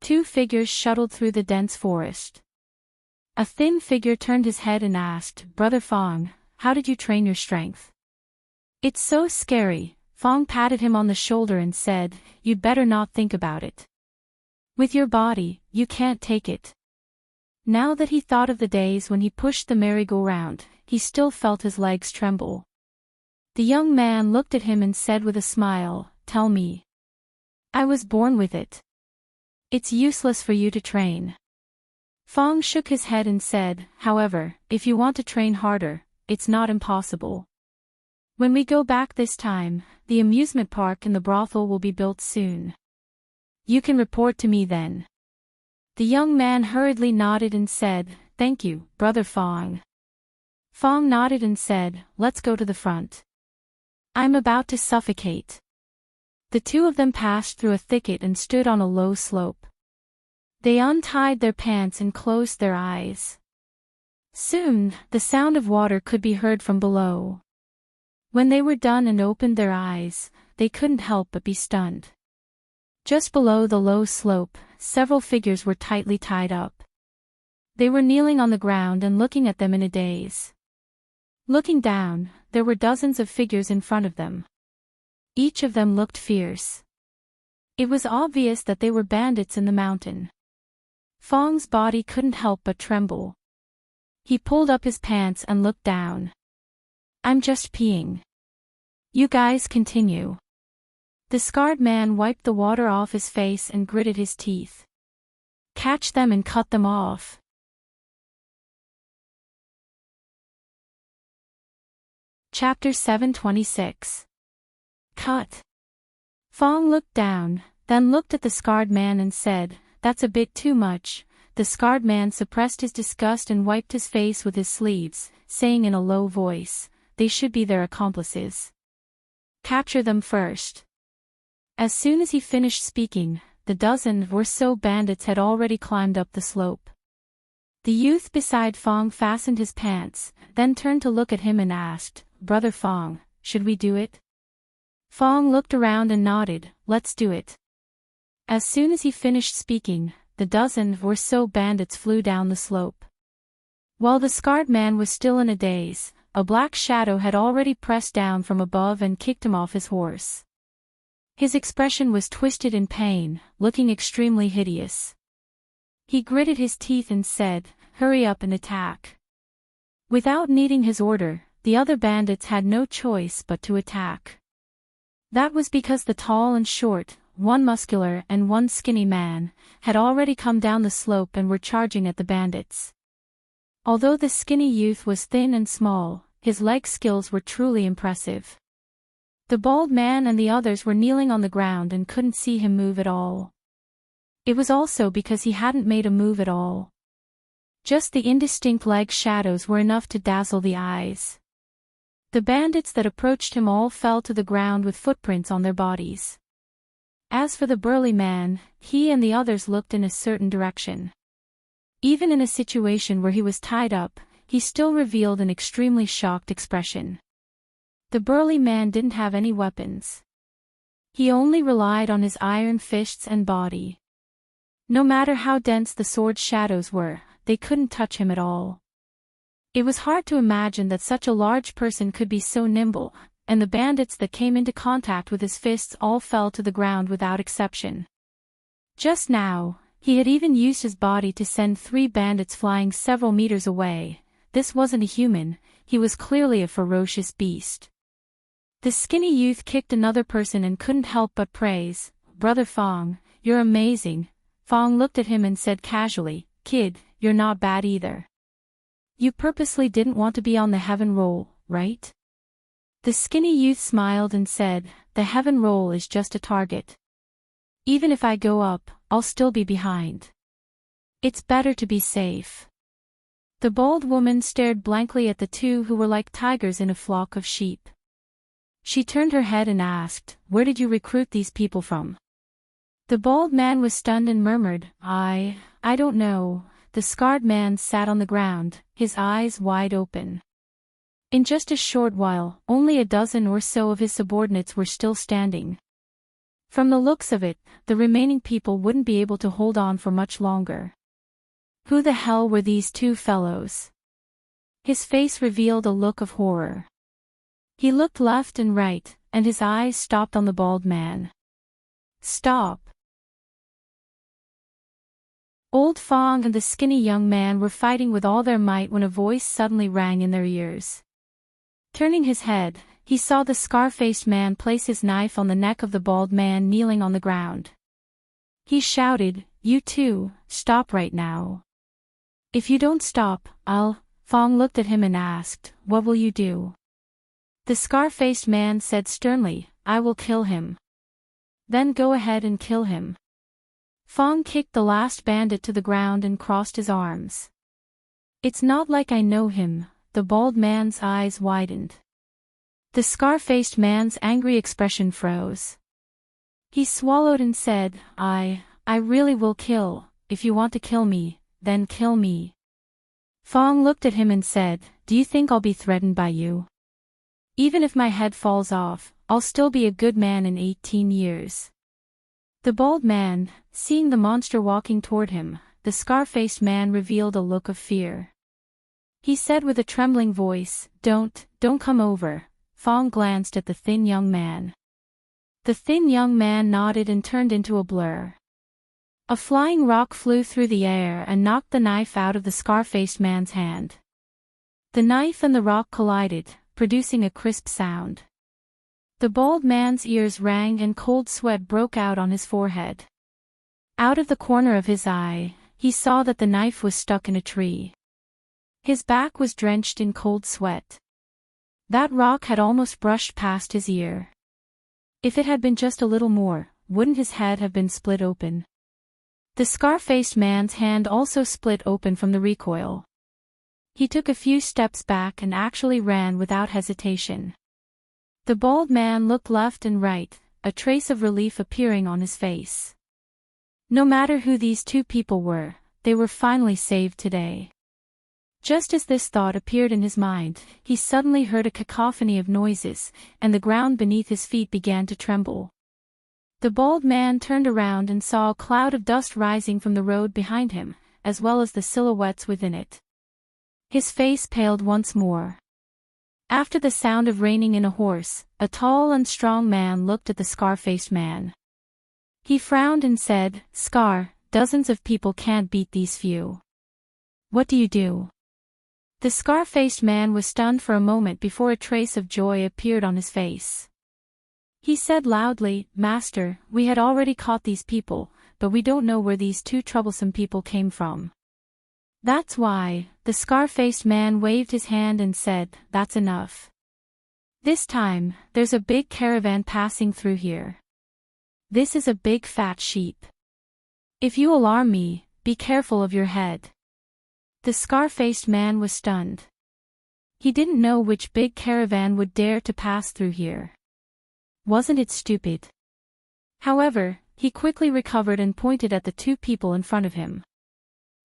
2 figures shuttled through the dense forest. A thin figure turned his head and asked, "Brother Fong, how did you train your strength?" "It's so scary." Fong patted him on the shoulder and said, "You'd better not think about it. With your body, you can't take it." Now that he thought of the days when he pushed the merry-go-round, he still felt his legs tremble. The young man looked at him and said with a smile, "Tell me. I was born with it. It's useless for you to train." Fong shook his head and said, "However, if you want to train harder, it's not impossible. When we go back this time, the amusement park and the brothel will be built soon. You can report to me then." The young man hurriedly nodded and said, "Thank you, Brother Fong." Fong nodded and said, "Let's go to the front. I'm about to suffocate." The 2 of them passed through a thicket and stood on a low slope. They untied their pants and closed their eyes. Soon, the sound of water could be heard from below. When they were done and opened their eyes, they couldn't help but be stunned. Just below the low slope, several figures were tightly tied up. They were kneeling on the ground and looking at them in a daze. Looking down, there were dozens of figures in front of them. Each of them looked fierce. It was obvious that they were bandits in the mountain. Fong's body couldn't help but tremble. He pulled up his pants and looked down. "I'm just peeing. You guys continue." The scarred man wiped the water off his face and gritted his teeth. "Catch them and cut them off." Chapter 726. Cut. Fong looked down, then looked at the scarred man and said, "That's a bit too much." The scarred man suppressed his disgust and wiped his face with his sleeves, saying in a low voice, "They should be their accomplices. Capture them first." As soon as he finished speaking, the dozen or so bandits had already climbed up the slope. The youth beside Fong fastened his pants, then turned to look at him and asked, "Brother Fong, should we do it?" Fong looked around and nodded, "Let's do it." As soon as he finished speaking, the dozen or so bandits flew down the slope. While the scarred man was still in a daze, a black shadow had already pressed down from above and kicked him off his horse. His expression was twisted in pain, looking extremely hideous. He gritted his teeth and said, "Hurry up and attack." Without needing his order, the other bandits had no choice but to attack. That was because the tall and short, one muscular and one skinny man, had already come down the slope and were charging at the bandits. Although the skinny youth was thin and small, his leg skills were truly impressive. The bald man and the others were kneeling on the ground and couldn't see him move at all. It was also because he hadn't made a move at all. Just the indistinct leg shadows were enough to dazzle the eyes. The bandits that approached him all fell to the ground with footprints on their bodies. As for the burly man, he and the others looked in a certain direction. Even in a situation where he was tied up, he still revealed an extremely shocked expression. The burly man didn't have any weapons. He only relied on his iron fists and body. No matter how dense the sword's shadows were, they couldn't touch him at all. It was hard to imagine that such a large person could be so nimble, and the bandits that came into contact with his fists all fell to the ground without exception. Just now, he had even used his body to send 3 bandits flying several meters away. This wasn't a human, he was clearly a ferocious beast. The skinny youth kicked another person and couldn't help but praise, "Brother Fong, you're amazing." Fong looked at him and said casually, "Kid, you're not bad either. You purposely didn't want to be on the heaven roll, right?" The skinny youth smiled and said, "The heaven roll is just a target. Even if I go up, I'll still be behind. It's better to be safe." The bald woman stared blankly at the two who were like tigers in a flock of sheep. She turned her head and asked, "Where did you recruit these people from?" The bald man was stunned and murmured, I don't know." The scarred man sat on the ground, his eyes wide open. In just a short while, only a dozen or so of his subordinates were still standing. From the looks of it, the remaining people wouldn't be able to hold on for much longer. Who the hell were these 2 fellows? His face revealed a look of horror. He looked left and right, and his eyes stopped on the bald man. "Stop!" Old Fong and the skinny young man were fighting with all their might when a voice suddenly rang in their ears. Turning his head, he saw the scar-faced man place his knife on the neck of the bald man kneeling on the ground. He shouted, "You two, stop right now. If you don't stop, I'll..." Fong looked at him and asked, "What will you do?" The scar-faced man said sternly, "I will kill him." "Then go ahead and kill him." Fong kicked the last bandit to the ground and crossed his arms. "It's not like I know him." The bald man's eyes widened. The scar-faced man's angry expression froze. He swallowed and said, I really will kill. If you want to kill me, then kill me." Fong looked at him and said, "Do you think I'll be threatened by you? Even if my head falls off, I'll still be a good man in 18 years. The bald man, seeing the monster walking toward him, the scar-faced man revealed a look of fear. He said with a trembling voice, Don't come over." Fong glanced at the thin young man. The thin young man nodded and turned into a blur. A flying rock flew through the air and knocked the knife out of the scar-faced man's hand. The knife and the rock collided, producing a crisp sound. The bald man's ears rang and cold sweat broke out on his forehead. Out of the corner of his eye, he saw that the knife was stuck in a tree. His back was drenched in cold sweat. That rock had almost brushed past his ear. If it had been just a little more, wouldn't his head have been split open? The scar-faced man's hand also split open from the recoil. He took a few steps back and actually ran without hesitation. The bald man looked left and right, a trace of relief appearing on his face. No matter who these 2 people were, they were finally saved today. Just as this thought appeared in his mind, he suddenly heard a cacophony of noises, and the ground beneath his feet began to tremble. The bald man turned around and saw a cloud of dust rising from the road behind him, as well as the silhouettes within it. His face paled once more. After the sound of reining in a horse, a tall and strong man looked at the scar-faced man. He frowned and said, "Scar, dozens of people can't beat these few. What do you do?" The scar-faced man was stunned for a moment before a trace of joy appeared on his face. He said loudly, "Master, we had already caught these people, but we don't know where these 2 troublesome people came from. That's why." The scar-faced man waved his hand and said, "That's enough. This time, there's a big caravan passing through here. This is a big fat sheep. If you alarm me, be careful of your head." The scar-faced man was stunned. He didn't know which big caravan would dare to pass through here. Wasn't it stupid? However, he quickly recovered and pointed at the two people in front of him.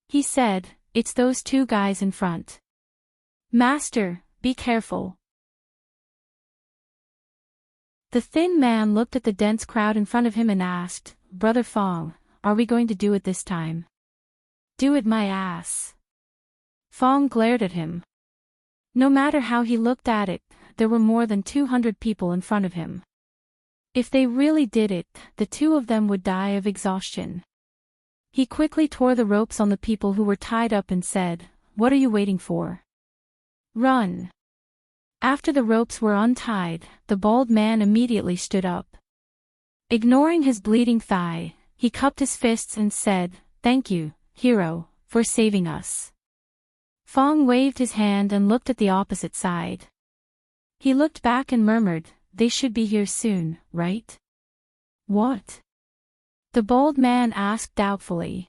He said, "It's those two guys in front. Master, be careful." The thin man looked at the dense crowd in front of him and asked, "Brother Fong, are we going to do it this time?" "Do it my ass." Fong glared at him. No matter how he looked at it, there were more than 200 people in front of him. If they really did it, the two of them would die of exhaustion. He quickly tore the ropes on the people who were tied up and said, "What are you waiting for? Run." After the ropes were untied, the bald man immediately stood up. Ignoring his bleeding thigh, he cupped his fists and said, "Thank you, hero, for saving us." Fong waved his hand and looked at the opposite side. He looked back and murmured, "They should be here soon, right?" "What?" the bald man asked doubtfully.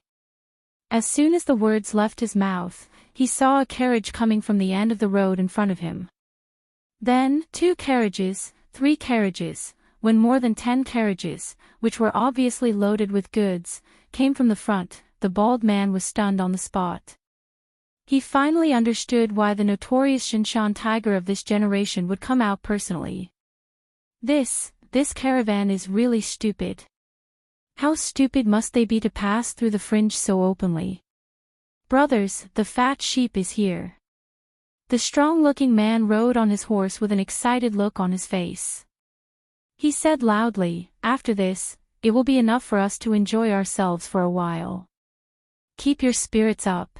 As soon as the words left his mouth, he saw a carriage coming from the end of the road in front of him. Then, 2 carriages, 3 carriages, when more than 10 carriages, which were obviously loaded with goods, came from the front. The bald man was stunned on the spot. He finally understood why the notorious Shinshan tiger of this generation would come out personally. This caravan is really stupid. How stupid must they be to pass through the fringe so openly? Brothers, the fat sheep is here. The strong-looking man rode on his horse with an excited look on his face. He said loudly, "After this, it will be enough for us to enjoy ourselves for a while. Keep your spirits up."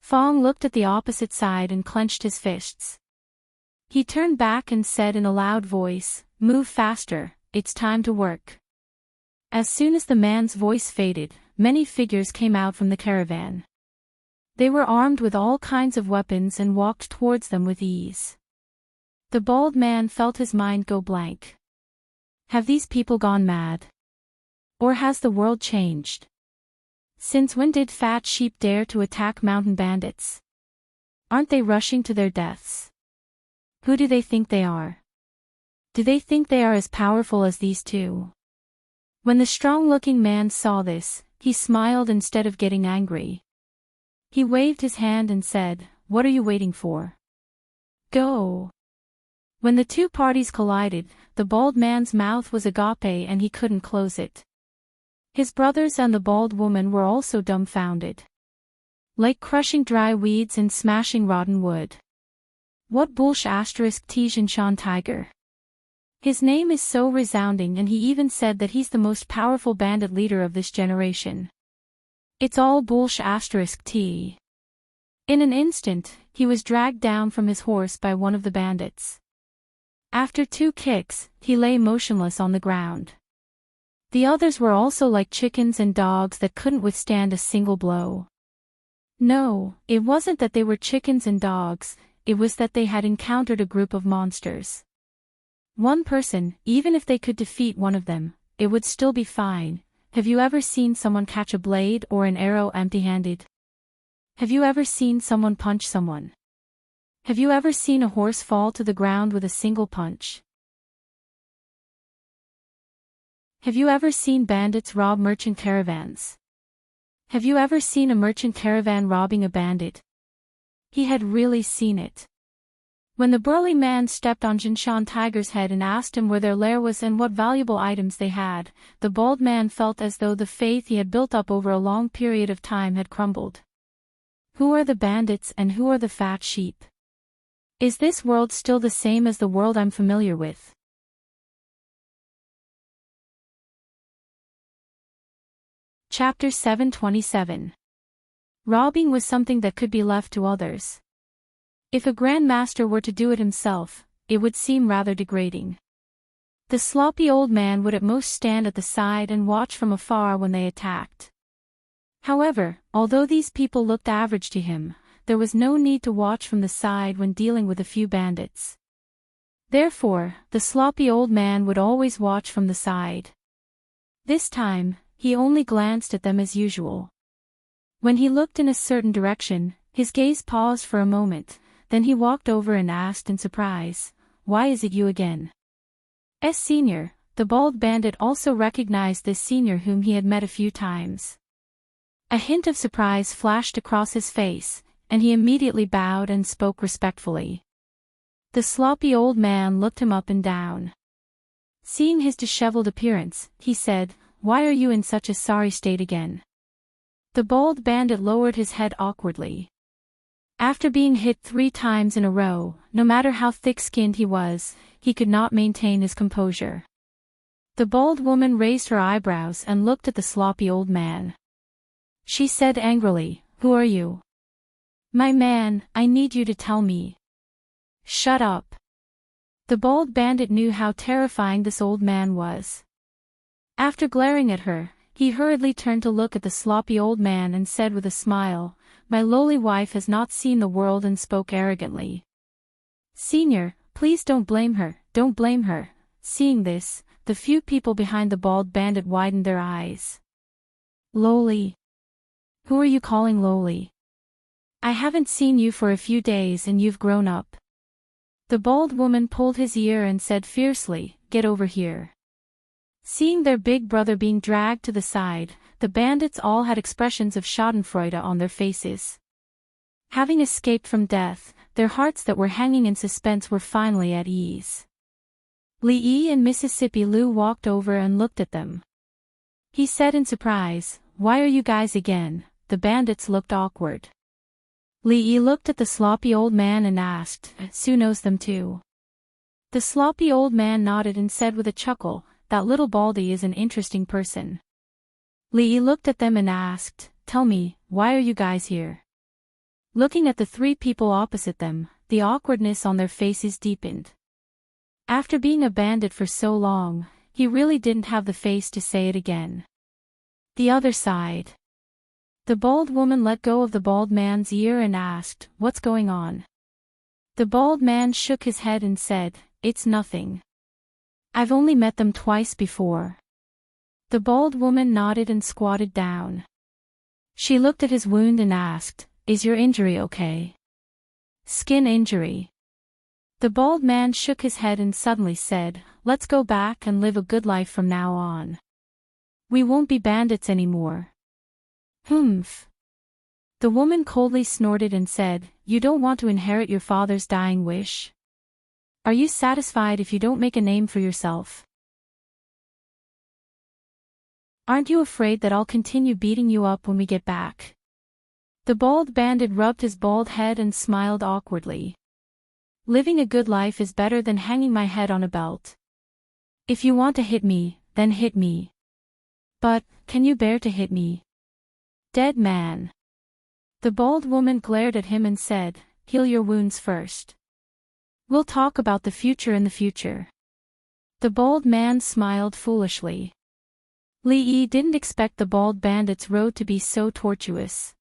Fong looked at the opposite side and clenched his fists. He turned back and said in a loud voice, "Move faster, it's time to work." As soon as the man's voice faded, many figures came out from the caravan. They were armed with all kinds of weapons and walked towards them with ease. The bald man felt his mind go blank. Have these people gone mad? Or has the world changed? Since when did fat sheep dare to attack mountain bandits? Aren't they rushing to their deaths? Who do they think they are? Do they think they are as powerful as these two? When the strong-looking man saw this, he smiled instead of getting angry. He waved his hand and said, "What are you waiting for? Go." When the two parties collided, the bald man's mouth was agape and he couldn't close it. His brothers and the bald woman were also dumbfounded. Like crushing dry weeds and smashing rotten wood. What bullsh asterisk Tijanshan tiger? His name is so resounding, and he even said that he's the most powerful bandit leader of this generation. It's all bullsh asterisk T. In an instant, he was dragged down from his horse by one of the bandits. After 2 kicks, he lay motionless on the ground. The others were also like chickens and dogs that couldn't withstand a single blow. No, it wasn't that they were chickens and dogs, it was that they had encountered a group of monsters. One person, even if they could defeat one of them, it would still be fine. Have you ever seen someone catch a blade or an arrow empty-handed? Have you ever seen someone punch someone? Have you ever seen a horse fall to the ground with a single punch? Have you ever seen bandits rob merchant caravans? Have you ever seen a merchant caravan robbing a bandit? He had really seen it. When the burly man stepped on Jinshan Tiger's head and asked him where their lair was and what valuable items they had, the bald man felt as though the faith he had built up over a long period of time had crumbled. Who are the bandits and who are the fat sheep? Is this world still the same as the world I'm familiar with? Chapter 727. Robbing was something that could be left to others. If a grandmaster were to do it himself, it would seem rather degrading. The sloppy old man would at most stand at the side and watch from afar when they attacked. However, although these people looked average to him, there was no need to watch from the side when dealing with a few bandits. Therefore, the sloppy old man would always watch from the side. This time, he only glanced at them as usual. When he looked in a certain direction, his gaze paused for a moment, then he walked over and asked in surprise, "Why is it you again?" Senior, the bald bandit also recognized this senior whom he had met a few times. A hint of surprise flashed across his face, and he immediately bowed and spoke respectfully. The sloppy old man looked him up and down. Seeing his disheveled appearance, he said, "Why are you in such a sorry state again?" The bald bandit lowered his head awkwardly. After being hit 3 times in a row, no matter how thick-skinned he was, he could not maintain his composure. The bald woman raised her eyebrows and looked at the sloppy old man. She said angrily, "Who are you?" "My man, I need you to tell me." "Shut up." The bald bandit knew how terrifying this old man was. After glaring at her, he hurriedly turned to look at the sloppy old man and said with a smile, "My lowly wife has not seen the world," and spoke arrogantly. "Senior, please don't blame her, don't blame her." Seeing this, the few people behind the bald bandit widened their eyes. "Lowly? Who are you calling lowly? I haven't seen you for a few days and you've grown up." The bald woman pulled his ear and said fiercely, "Get over here." Seeing their big brother being dragged to the side, the bandits all had expressions of schadenfreude on their faces. Having escaped from death, their hearts that were hanging in suspense were finally at ease. Lee and Mississippi Lou walked over and looked at them. He said in surprise, "Why are you guys again?" The bandits looked awkward. Lee looked at the sloppy old man and asked, "Sue knows them too?" The sloppy old man nodded and said with a chuckle, "That little baldy is an interesting person." Lee looked at them and asked, "Tell me, why are you guys here?" Looking at the 3 people opposite them, the awkwardness on their faces deepened. After being a bandit for so long, he really didn't have the face to say it again. The other side. The bald woman let go of the bald man's ear and asked, "What's going on?" The bald man shook his head and said, "It's nothing. I've only met them twice before." The bald woman nodded and squatted down. She looked at his wound and asked, "Is your injury okay?" "Skin injury." The bald man shook his head and suddenly said, "Let's go back and live a good life from now on. We won't be bandits anymore." "Humph." The woman coldly snorted and said, "You don't want to inherit your father's dying wish? Are you satisfied if you don't make a name for yourself? Aren't you afraid that I'll continue beating you up when we get back?" The bald bandit rubbed his bald head and smiled awkwardly. "Living a good life is better than hanging my head on a belt. If you want to hit me, then hit me. But, can you bear to hit me? Dead man." The bald woman glared at him and said, "Heal your wounds first. We'll talk about the future in the future." The bald man smiled foolishly. Lee didn't expect the bald bandit's road to be so tortuous.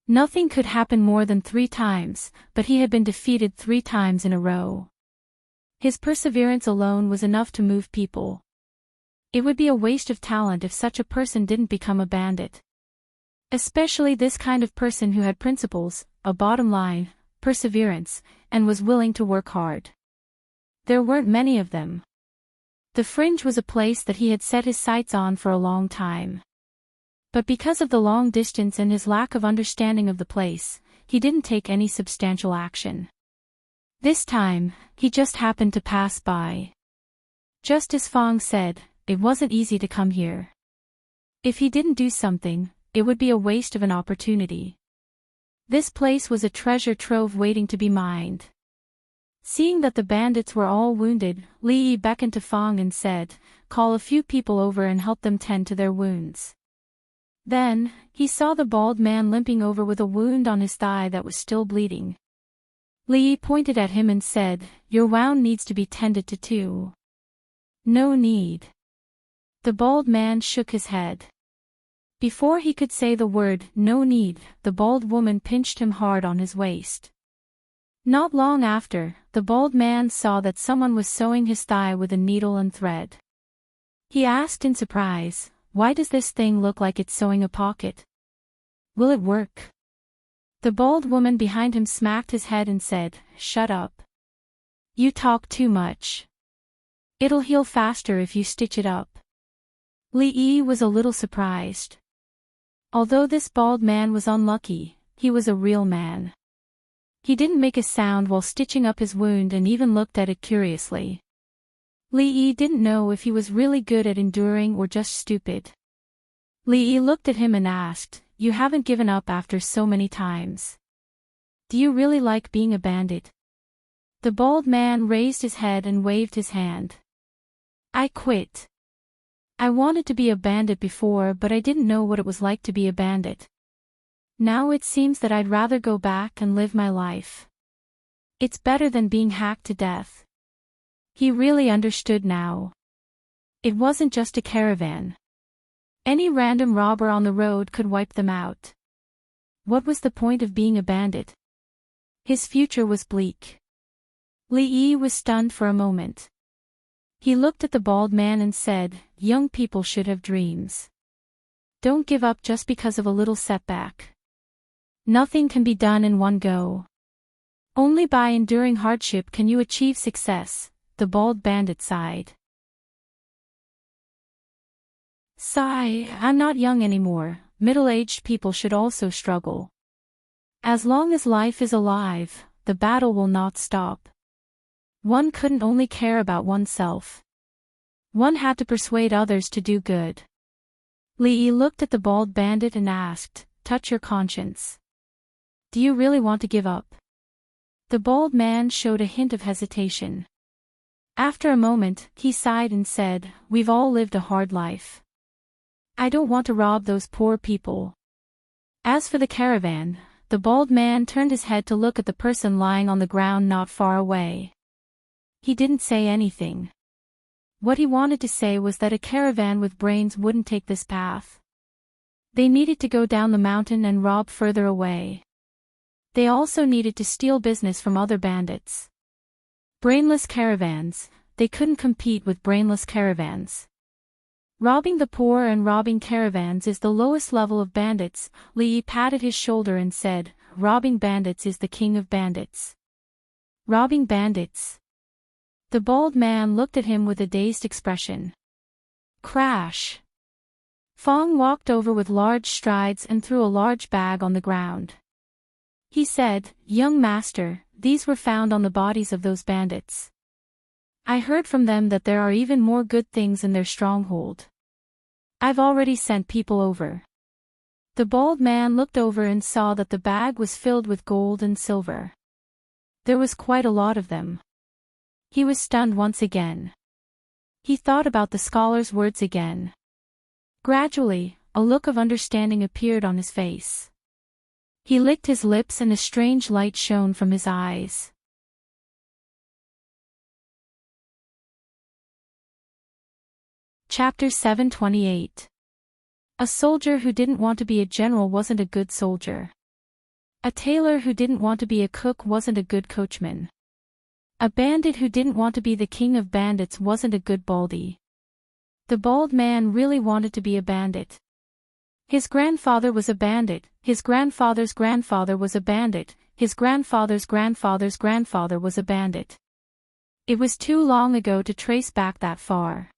Nothing could happen more than 3 times, but he had been defeated 3 times in a row. His perseverance alone was enough to move people. It would be a waste of talent if such a person didn't become a bandit. Especially this kind of person who had principles, a bottom line, perseverance, and was willing to work hard. There weren't many of them. The Fringe was a place that he had set his sights on for a long time. But because of the long distance and his lack of understanding of the place, he didn't take any substantial action. This time, he just happened to pass by. Just as Fong said, it wasn't easy to come here. If he didn't do something, it would be a waste of an opportunity. This place was a treasure trove waiting to be mined. Seeing that the bandits were all wounded, Lee beckoned to Fong and said, "Call a few people over and help them tend to their wounds." Then, he saw the bald man limping over with a wound on his thigh that was still bleeding. Lee pointed at him and said, "Your wound needs to be tended to too." "No need." The bald man shook his head. Before he could say the word, "No need," the bald woman pinched him hard on his waist. Not long after, the bald man saw that someone was sewing his thigh with a needle and thread. He asked in surprise, "Why does this thing look like it's sewing a pocket? Will it work?" The bald woman behind him smacked his head and said, "Shut up. You talk too much." It'll heal faster if you stitch it up. Li Yi was a little surprised. Although this bald man was unlucky, he was a real man. He didn't make a sound while stitching up his wound and even looked at it curiously. Li Yi didn't know if he was really good at enduring or just stupid. Li Yi looked at him and asked, "You haven't given up after so many times. Do you really like being a bandit?" The bald man raised his head and waved his hand. "I quit. I wanted to be a bandit before, but I didn't know what it was like to be a bandit. Now it seems that I'd rather go back and live my life. It's better than being hacked to death." He really understood now. It wasn't just a caravan. Any random robber on the road could wipe them out. What was the point of being a bandit? His future was bleak. Li Yi was stunned for a moment. He looked at the bald man and said, "Young people should have dreams. Don't give up just because of a little setback. Nothing can be done in one go. Only by enduring hardship can you achieve success." The bald bandit sighed. "Sigh, I'm not young anymore. Middle-aged people should also struggle. As long as life is alive, the battle will not stop. One couldn't only care about oneself. One had to persuade others to do good." Li Yi looked at the bald bandit and asked, "Touch your conscience. Do you really want to give up?" The bald man showed a hint of hesitation. After a moment, he sighed and said, "We've all lived a hard life. I don't want to rob those poor people." As for the caravan, the bald man turned his head to look at the person lying on the ground not far away. He didn't say anything. What he wanted to say was that a caravan with brains wouldn't take this path. They needed to go down the mountain and rob further away. They also needed to steal business from other bandits. Brainless caravans, they couldn't compete with brainless caravans. Robbing the poor and robbing caravans is the lowest level of bandits. Li Yi patted his shoulder and said, "Robbing bandits is the king of bandits." Robbing bandits. The bald man looked at him with a dazed expression. Crash. Fong walked over with large strides and threw a large bag on the ground. He said, "Young master, these were found on the bodies of those bandits. I heard from them that there are even more good things in their stronghold. I've already sent people over." The bald man looked over and saw that the bag was filled with gold and silver. There was quite a lot of them. He was stunned once again. He thought about the scholar's words again. Gradually, a look of understanding appeared on his face. He licked his lips and a strange light shone from his eyes. Chapter 728. A soldier who didn't want to be a general wasn't a good soldier. A tailor who didn't want to be a cook wasn't a good coachman. A bandit who didn't want to be the king of bandits wasn't a good baldy. The bald man really wanted to be a bandit. His grandfather was a bandit, his grandfather's grandfather was a bandit, his grandfather's grandfather's grandfather was a bandit. It was too long ago to trace back that far.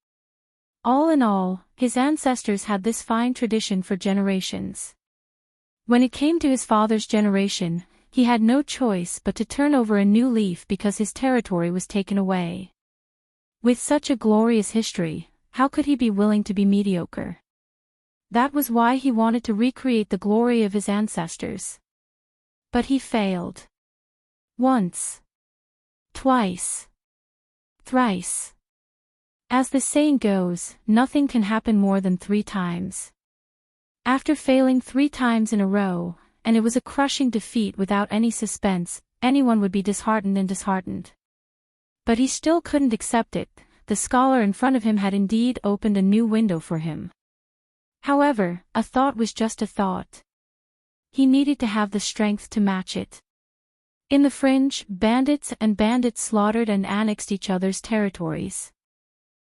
All in all, his ancestors had this fine tradition for generations. When it came to his father's generation, he had no choice but to turn over a new leaf because his territory was taken away. With such a glorious history, how could he be willing to be mediocre? That was why he wanted to recreate the glory of his ancestors. But he failed. Once. Twice. Thrice. As the saying goes, nothing can happen more than 3 times. After failing 3 times in a row, and it was a crushing defeat without any suspense, anyone would be disheartened. But he still couldn't accept it. The scholar in front of him had indeed opened a new window for him. However, a thought was just a thought. He needed to have the strength to match it. In the fringe, bandits slaughtered and annexed each other's territories.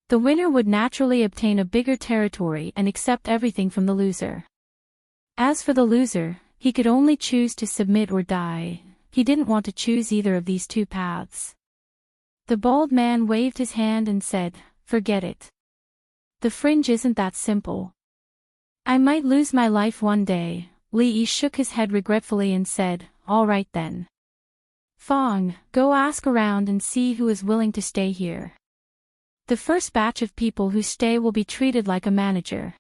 The winner would naturally obtain a bigger territory and accept everything from the loser. As for the loser, he could only choose to submit or die. He didn't want to choose either of these 2 paths. The bald man waved his hand and said, "Forget it. The fringe isn't that simple. I might lose my life one day." Li Yi shook his head regretfully and said, "All right then. Fong, go ask around and see who is willing to stay here. The first batch of people who stay will be treated like a manager.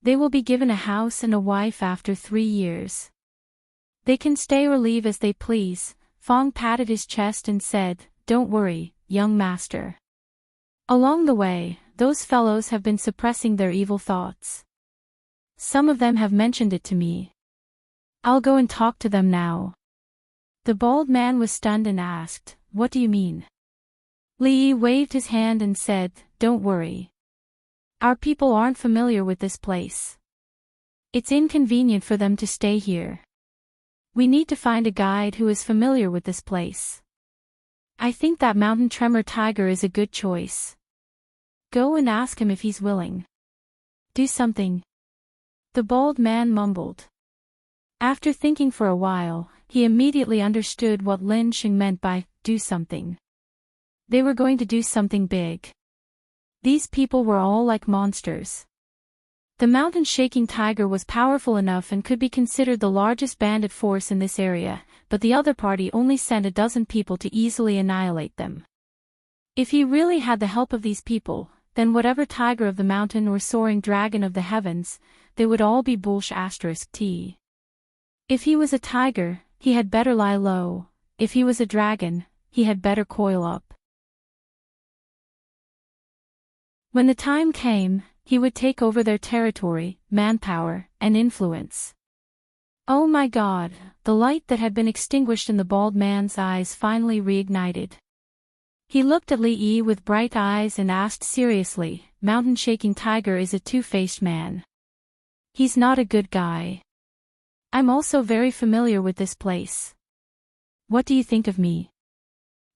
They will be given a house and a wife after 3 years. They can stay or leave as they please." Fong patted his chest and said, "Don't worry, young master. Along the way, those fellows have been suppressing their evil thoughts. Some of them have mentioned it to me. I'll go and talk to them now." The bald man was stunned and asked, "What do you mean?" Li Yi waved his hand and said, "Don't worry. Our people aren't familiar with this place. It's inconvenient for them to stay here. We need to find a guide who is familiar with this place. I think that mountain tremor tiger is a good choice. Go and ask him if he's willing. Do something." The bald man mumbled. After thinking for a while, he immediately understood what Lin Xing meant by "do something." They were going to do something big. These people were all like monsters. The mountain-shaking tiger was powerful enough and could be considered the largest bandit force in this area, but the other party only sent a dozen people to easily annihilate them. If he really had the help of these people, then whatever tiger of the mountain or soaring dragon of the heavens, they would all be **t. If he was a tiger, he had better lie low. If he was a dragon, he had better coil up. When the time came, he would take over their territory, manpower, and influence. Oh my God, the light that had been extinguished in the bald man's eyes finally reignited. He looked at Li Yi with bright eyes and asked seriously, "Mountain-shaking tiger is a two-faced man. He's not a good guy. I'm also very familiar with this place. What do you think of me?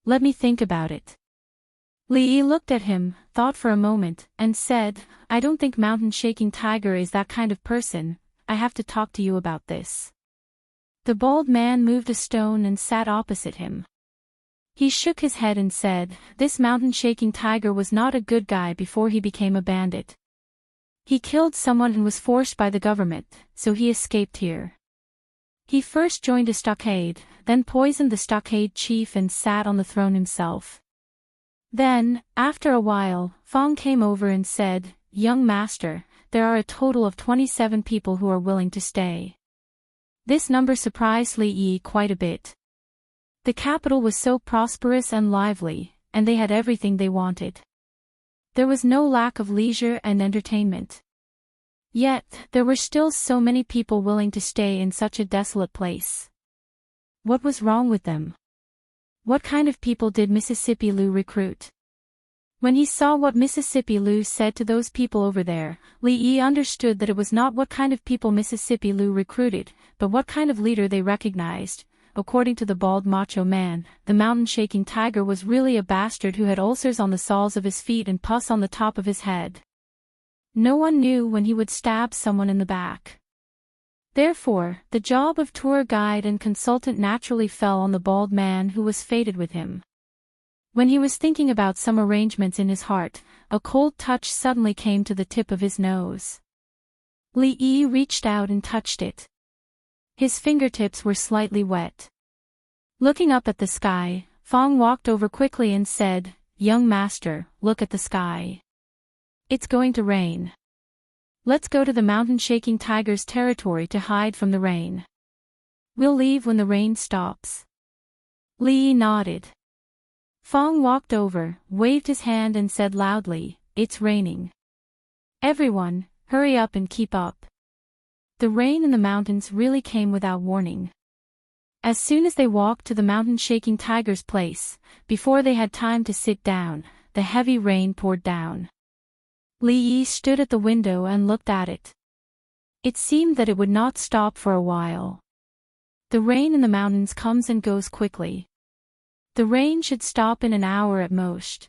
Let me think about it." Li Yi looked at him, thought for a moment, and said, "I don't think mountain-shaking tiger is that kind of person. I have to talk to you about this." The bald man moved a stone and sat opposite him. He shook his head and said, "This mountain-shaking tiger was not a good guy before he became a bandit. He killed someone and was forced by the government, so he escaped here. He first joined a stockade, then poisoned the stockade chief and sat on the throne himself. Then, after a while, Fong came over and said, 'Young master, there are a total of 27 people who are willing to stay.' This number surprised Li Yi quite a bit. The capital was so prosperous and lively, and they had everything they wanted. There was no lack of leisure and entertainment. Yet, there were still so many people willing to stay in such a desolate place. What was wrong with them? What kind of people did Mississippi Liu recruit? When he saw what Mississippi Liu said to those people over there, Li Yi understood that it was not what kind of people Mississippi Liu recruited, but what kind of leader they recognized. According to the bald macho man, the mountain-shaking tiger was really a bastard who had ulcers on the soles of his feet and pus on the top of his head. No one knew when he would stab someone in the back. Therefore, the job of tour guide and consultant naturally fell on the bald man who was fated with him. When he was thinking about some arrangements in his heart, a cold touch suddenly came to the tip of his nose. Li Yi reached out and touched it. His fingertips were slightly wet. Looking up at the sky, Fong walked over quickly and said, "Young master, look at the sky. It's going to rain. Let's go to the mountain-shaking tiger's territory to hide from the rain. We'll leave when the rain stops." Li Yi nodded. Fong walked over, waved his hand and said loudly, "It's raining. Everyone, hurry up and keep up." The rain in the mountains really came without warning. As soon as they walked to the mountain-shaking tiger's place, before they had time to sit down, the heavy rain poured down. Li Yi stood at the window and looked at it. It seemed that it would not stop for a while. The rain in the mountains comes and goes quickly. The rain should stop in an hour at most.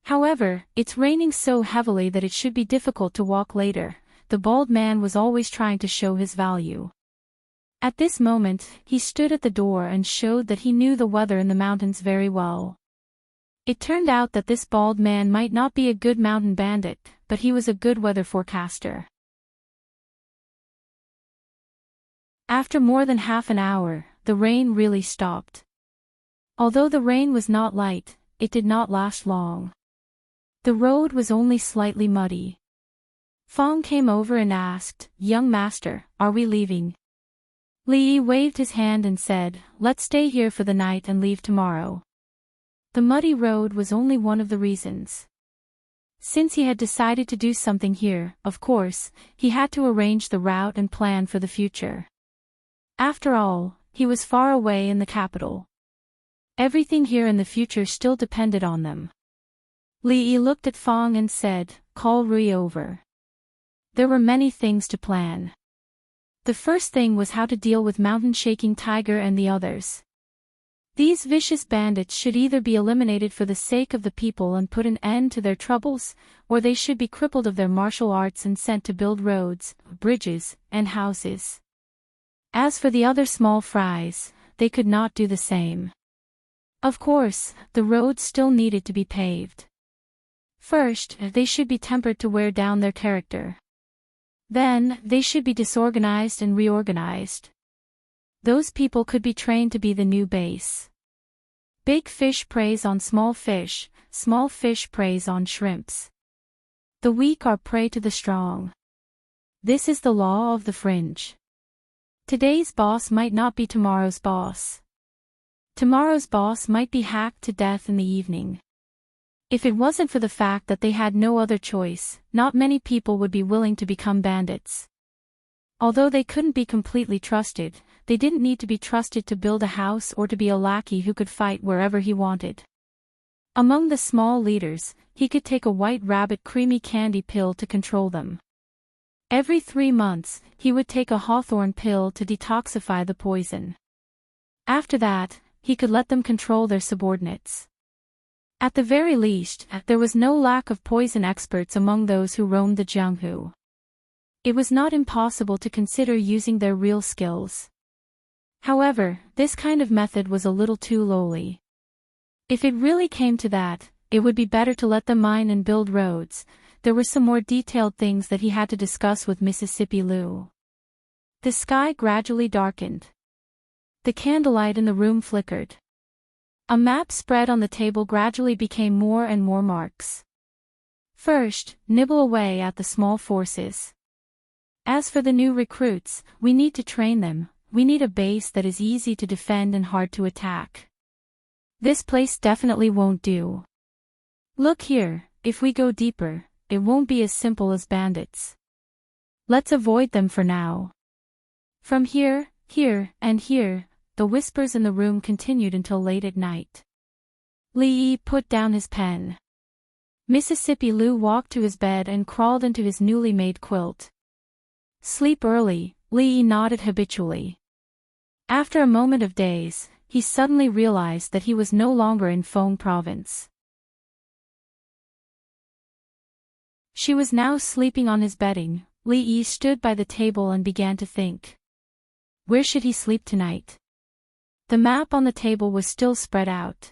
However, it's raining so heavily that it should be difficult to walk later. The bald man was always trying to show his value. At this moment, he stood at the door and showed that he knew the weather in the mountains very well. It turned out that this bald man might not be a good mountain bandit, but he was a good weather forecaster. After more than half an hour, the rain really stopped. Although the rain was not light, it did not last long. The road was only slightly muddy. Fong came over and asked, "Young master, are we leaving?" Li Yi waved his hand and said, "Let's stay here for the night and leave tomorrow." The muddy road was only one of the reasons. Since he had decided to do something here, of course, he had to arrange the route and plan for the future. After all, he was far away in the capital. Everything here in the future still depended on them. Li Yi looked at Fong and said, "Call Rui over." There were many things to plan. The first thing was how to deal with Mountain Shaking Tiger and the others. These vicious bandits should either be eliminated for the sake of the people and put an end to their troubles, or they should be crippled of their martial arts and sent to build roads, bridges, and houses. As for the other small fries, they could not do the same. Of course, the roads still needed to be paved. First, they should be tempered to wear down their character. Then, they should be disorganized and reorganized. Those people could be trained to be the new base. Big fish preys on small fish preys on shrimps. The weak are prey to the strong. This is the law of the fringe. Today's boss might not be tomorrow's boss. Tomorrow's boss might be hacked to death in the evening. If it wasn't for the fact that they had no other choice, not many people would be willing to become bandits. Although they couldn't be completely trusted, they didn't need to be trusted to build a house or to be a lackey who could fight wherever he wanted. Among the small leaders, he could take a white rabbit creamy candy pill to control them. Every 3 months, he would take a hawthorn pill to detoxify the poison. After that, he could let them control their subordinates. At the very least, there was no lack of poison experts among those who roamed the Jianghu. It was not impossible to consider using their real skills. However, this kind of method was a little too lowly. If it really came to that, it would be better to let them mine and build roads. There were some more detailed things that he had to discuss with Mississippi Liu. The sky gradually darkened. The candlelight in the room flickered. A map spread on the table gradually became more and more marks. First, nibble away at the small forces. As for the new recruits, we need to train them. We need a base that is easy to defend and hard to attack. This place definitely won't do. Look here, if we go deeper, it won't be as simple as bandits. Let's avoid them for now. From here, and here, the whispers in the room continued until late at night. Li Yi put down his pen. Mississippi Liu walked to his bed and crawled into his newly made quilt. Sleep early, Li Yi nodded habitually. After a moment of daze, he suddenly realized that he was no longer in Feng province. She was now sleeping on his bedding. Li Yi stood by the table and began to think. Where should he sleep tonight? The map on the table was still spread out.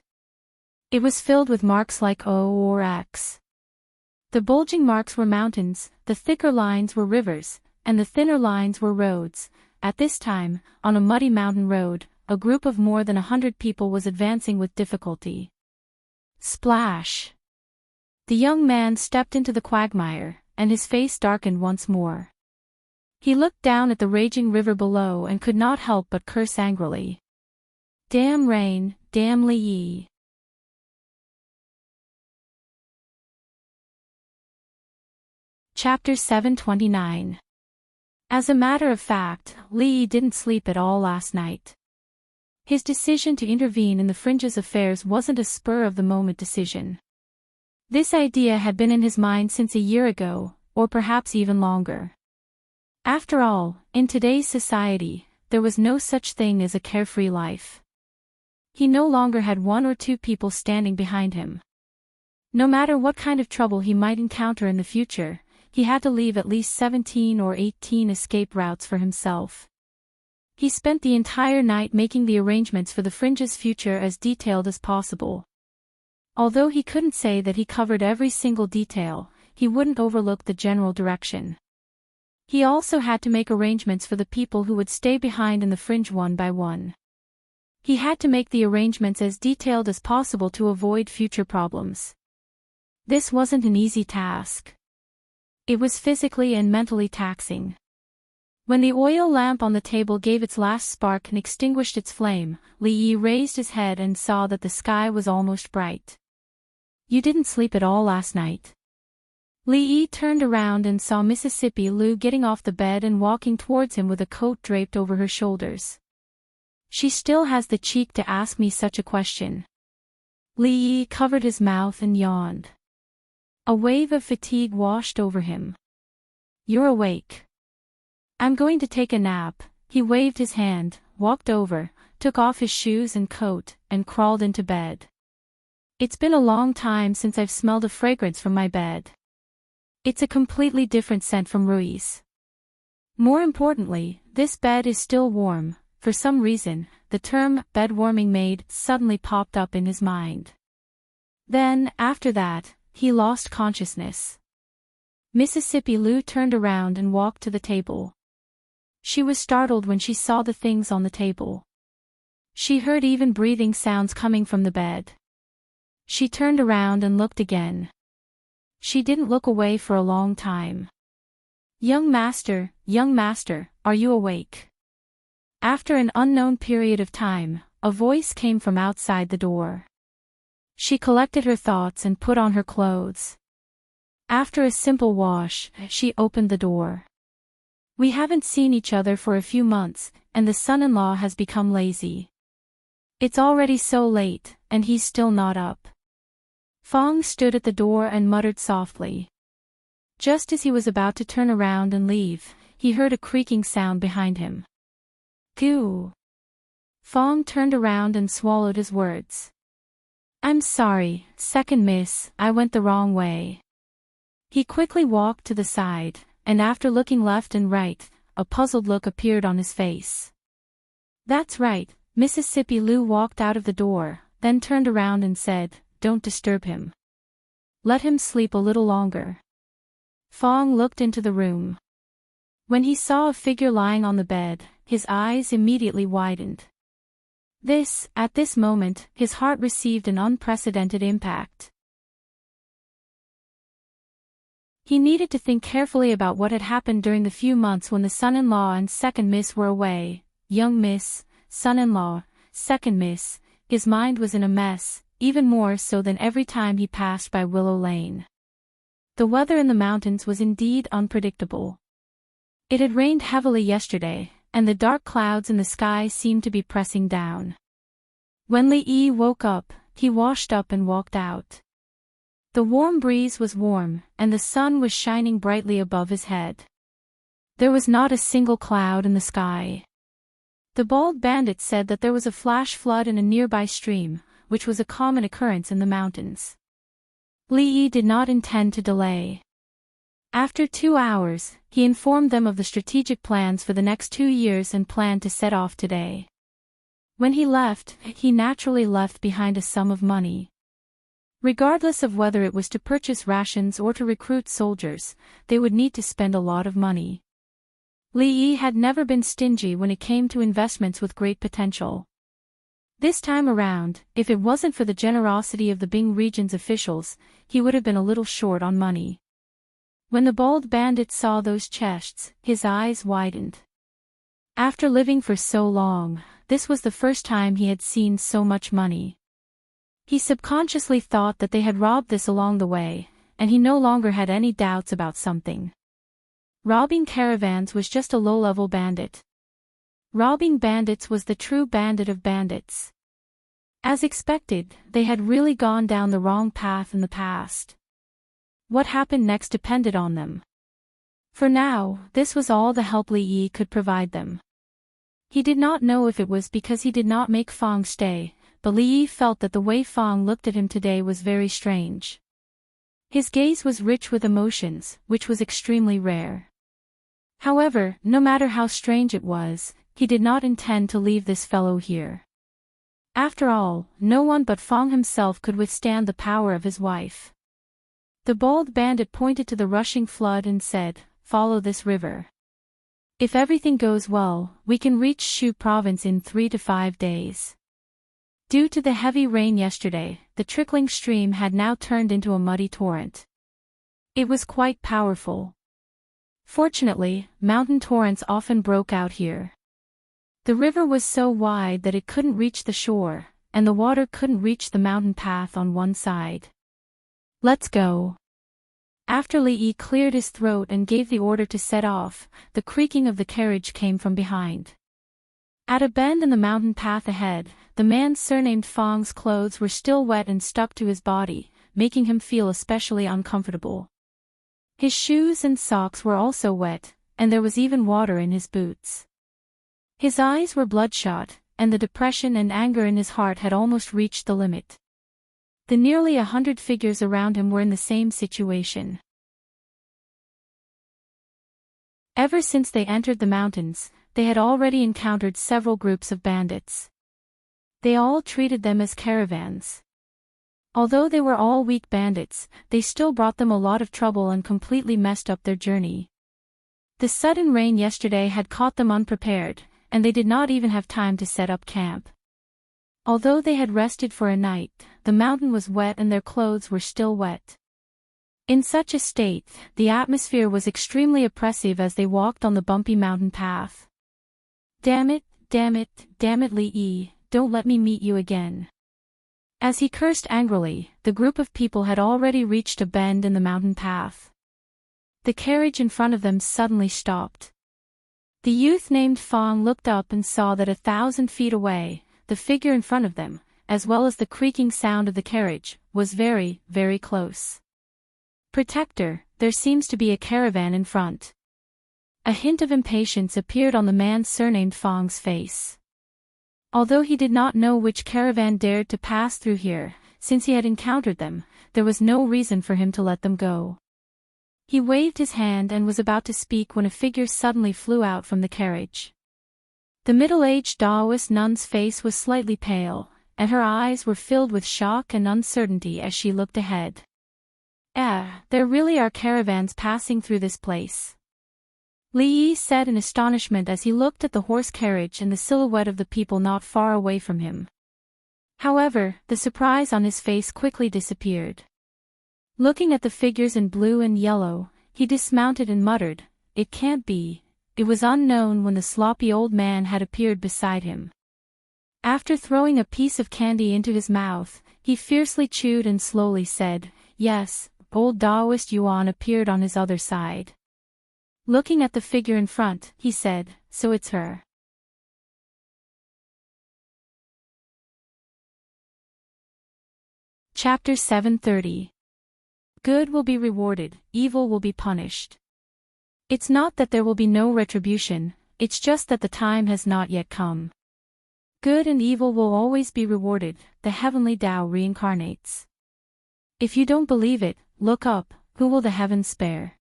It was filled with marks like O or X. The bulging marks were mountains, the thicker lines were rivers, and the thinner lines were roads. At this time, on a muddy mountain road, a group of more than 100 people was advancing with difficulty. Splash! The young man stepped into the quagmire, and his face darkened once more. He looked down at the raging river below and could not help but curse angrily. Damn rain, damn Li Yi. Chapter 729. As a matter of fact, Li Yi didn't sleep at all last night. His decision to intervene in the fringe's affairs wasn't a spur-of-the-moment decision. This idea had been in his mind since a year ago, or perhaps even longer. After all, in today's society, there was no such thing as a carefree life. He no longer had 1 or 2 people standing behind him. No matter what kind of trouble he might encounter in the future, he had to leave at least 17 or 18 escape routes for himself. He spent the entire night making the arrangements for the fringe's future as detailed as possible. Although he couldn't say that he covered every single detail, he wouldn't overlook the general direction. He also had to make arrangements for the people who would stay behind in the fringe one by one. He had to make the arrangements as detailed as possible to avoid future problems. This wasn't an easy task. It was physically and mentally taxing. When the oil lamp on the table gave its last spark and extinguished its flame, Li Yi raised his head and saw that the sky was almost bright. "You didn't sleep at all last night?" Li Yi turned around and saw Mississippi Lu getting off the bed and walking towards him with a coat draped over her shoulders. She still has the cheek to ask me such a question. Li Yi covered his mouth and yawned. A wave of fatigue washed over him. "You're awake. I'm going to take a nap." He waved his hand, walked over, took off his shoes and coat, and crawled into bed. "It's been a long time since I've smelled a fragrance from my bed. It's a completely different scent from Rui's. More importantly, this bed is still warm." For some reason, the term bed warming maid suddenly popped up in his mind. Then, after that, he lost consciousness. Mississippi Lu turned around and walked to the table. She was startled when she saw the things on the table. She heard even breathing sounds coming from the bed. She turned around and looked again. She didn't look away for a long time. Young master, are you awake?" After an unknown period of time, a voice came from outside the door. She collected her thoughts and put on her clothes. After a simple wash, she opened the door. "We haven't seen each other for a few months, and the son-in-law has become lazy. It's already so late, and he's still not up." Fong stood at the door and muttered softly. Just as he was about to turn around and leave, he heard a creaking sound behind him. "Goo." Fong turned around and swallowed his words. "I'm sorry, second miss, I went the wrong way." He quickly walked to the side, and after looking left and right, a puzzled look appeared on his face. "That's right." Mississippi Lu walked out of the door, then turned around and said, "Don't disturb him. Let him sleep a little longer." Fong looked into the room. When he saw a figure lying on the bed, his eyes immediately widened. At this moment, his heart received an unprecedented impact. He needed to think carefully about what had happened during the few months when the son-in-law and second miss were away. Young miss, son-in-law, second miss, his mind was in a mess, even more so than every time he passed by Willow Lane. The weather in the mountains was indeed unpredictable. It had rained heavily yesterday, and the dark clouds in the sky seemed to be pressing down. When Li Yi woke up, he washed up and walked out. The warm breeze was warm, and the sun was shining brightly above his head. There was not a single cloud in the sky. The bald bandit said that there was a flash flood in a nearby stream, which was a common occurrence in the mountains. Li Yi did not intend to delay. After 2 hours, he informed them of the strategic plans for the next 2 years and planned to set off today. When he left, he naturally left behind a sum of money. Regardless of whether it was to purchase rations or to recruit soldiers, they would need to spend a lot of money. Li Yi had never been stingy when it came to investments with great potential. This time around, if it wasn't for the generosity of the Bing region's officials, he would have been a little short on money. When the bald bandit saw those chests, his eyes widened. After living for so long, this was the first time he had seen so much money. He subconsciously thought that they had robbed this along the way, and he no longer had any doubts about something. Robbing caravans was just a low-level bandit. Robbing bandits was the true bandit of bandits. As expected, they had really gone down the wrong path in the past. What happened next depended on them. For now, this was all the help Li Yi could provide them. He did not know if it was because he did not make Fong stay, but Li Yi felt that the way Fong looked at him today was very strange. His gaze was rich with emotions, which was extremely rare. However, no matter how strange it was, he did not intend to leave this fellow here. After all, no one but Fong himself could withstand the power of his wife. The bald bandit pointed to the rushing flood and said, "Follow this river. If everything goes well, we can reach Shu province in 3 to 5 days." Due to the heavy rain yesterday, the trickling stream had now turned into a muddy torrent. It was quite powerful. Fortunately, mountain torrents often broke out here. The river was so wide that it couldn't reach the shore, and the water couldn't reach the mountain path on one side. "Let's go." After Li Yi cleared his throat and gave the order to set off, the creaking of the carriage came from behind. At a bend in the mountain path ahead, the man surnamed Fong's clothes were still wet and stuck to his body, making him feel especially uncomfortable. His shoes and socks were also wet, and there was even water in his boots. His eyes were bloodshot, and the depression and anger in his heart had almost reached the limit. The nearly 100 figures around him were in the same situation. Ever since they entered the mountains, they had already encountered several groups of bandits. They all treated them as caravans. Although they were all weak bandits, they still brought them a lot of trouble and completely messed up their journey. The sudden rain yesterday had caught them unprepared, and they did not even have time to set up camp. Although they had rested for a night, the mountain was wet and their clothes were still wet. In such a state, the atmosphere was extremely oppressive as they walked on the bumpy mountain path. "Damn it, damn it, damn it, Li Yi, don't let me meet you again." As he cursed angrily, the group of people had already reached a bend in the mountain path. The carriage in front of them suddenly stopped. The youth named Fong looked up and saw that 1,000 feet away, the figure in front of them, as well as the creaking sound of the carriage, was very, very close. "Protector, there seems to be a caravan in front." A hint of impatience appeared on the man surnamed Fong's face. Although he did not know which caravan dared to pass through here, since he had encountered them, there was no reason for him to let them go. He waved his hand and was about to speak when a figure suddenly flew out from the carriage. The middle-aged Taoist nun's face was slightly pale, and her eyes were filled with shock and uncertainty as she looked ahead. There really are caravans passing through this place," Li Yi said in astonishment as he looked at the horse carriage and the silhouette of the people not far away from him. However, the surprise on his face quickly disappeared. Looking at the figures in blue and yellow, he dismounted and muttered, "It can't be." It was unknown when the sloppy old man had appeared beside him. After throwing a piece of candy into his mouth, he fiercely chewed and slowly said, "Yes." Old Taoist Yuan appeared on his other side. Looking at the figure in front, he said, "So it's her." Chapter 730. Good will be rewarded, evil will be punished. It's not that there will be no retribution, it's just that the time has not yet come. Good and evil will always be rewarded, the heavenly Tao reincarnates. If you don't believe it, look up, who will the heavens spare?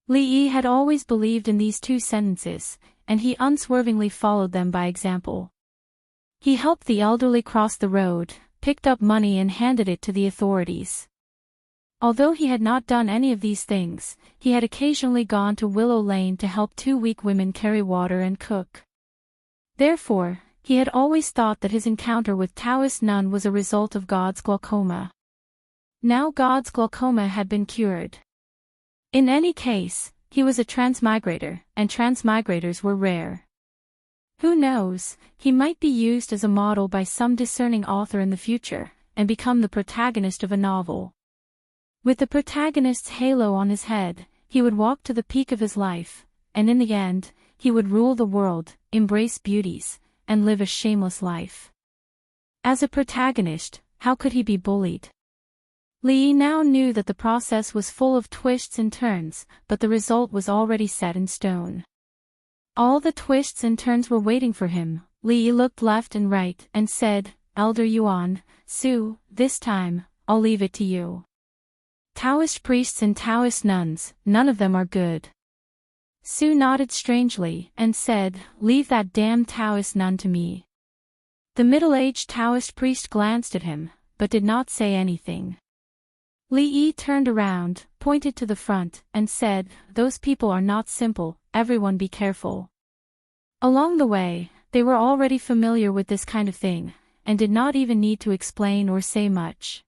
Li Yi had always believed in these two sentences, and he unswervingly followed them by example. He helped the elderly cross the road, picked up money and handed it to the authorities. Although he had not done any of these things, he had occasionally gone to Willow Lane to help 2 weak women carry water and cook. Therefore, he had always thought that his encounter with Taoist nun was a result of God's glaucoma. Now God's glaucoma had been cured. In any case, he was a transmigrator, and transmigrators were rare. Who knows, he might be used as a model by some discerning author in the future, and become the protagonist of a novel. With the protagonist's halo on his head, he would walk to the peak of his life, and in the end, he would rule the world, embrace beauties, and live a shameless life. As a protagonist, how could he be bullied? Li Yi now knew that the process was full of twists and turns, but the result was already set in stone. All the twists and turns were waiting for him. Li Yi looked left and right and said, "Elder Yuan, Su, this time, I'll leave it to you. Taoist priests and Taoist nuns, none of them are good." Su nodded strangely and said, "Leave that damn Taoist nun to me." The middle-aged Taoist priest glanced at him, but did not say anything. Li Yi turned around, pointed to the front, and said, "Those people are not simple, everyone be careful." Along the way, they were already familiar with this kind of thing, and did not even need to explain or say much.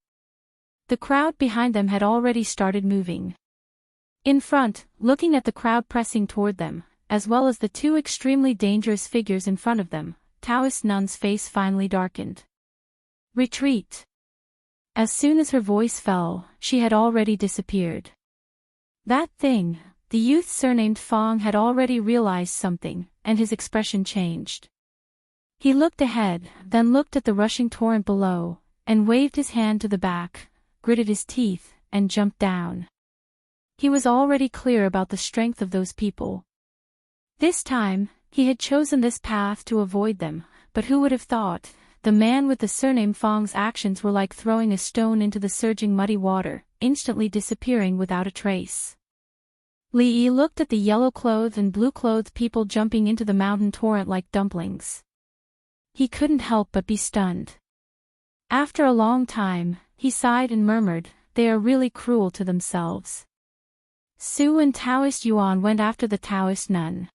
The crowd behind them had already started moving. In front, looking at the crowd pressing toward them, as well as the two extremely dangerous figures in front of them, Taoist Nun's face finally darkened. "Retreat." As soon as her voice fell, she had already disappeared. That thing, the youth surnamed Fong had already realized something, and his expression changed. He looked ahead, then looked at the rushing torrent below, and waved his hand to the back, gritted his teeth, and jumped down. He was already clear about the strength of those people. This time, he had chosen this path to avoid them, but who would have thought? The man with the surname Fong's actions were like throwing a stone into the surging muddy water, instantly disappearing without a trace. Li Yi looked at the yellow-clothed and blue-clothed people jumping into the mountain torrent like dumplings. He couldn't help but be stunned. After a long time, he sighed and murmured, "They are really cruel to themselves." Su and Taoist Yuan went after the Taoist nun.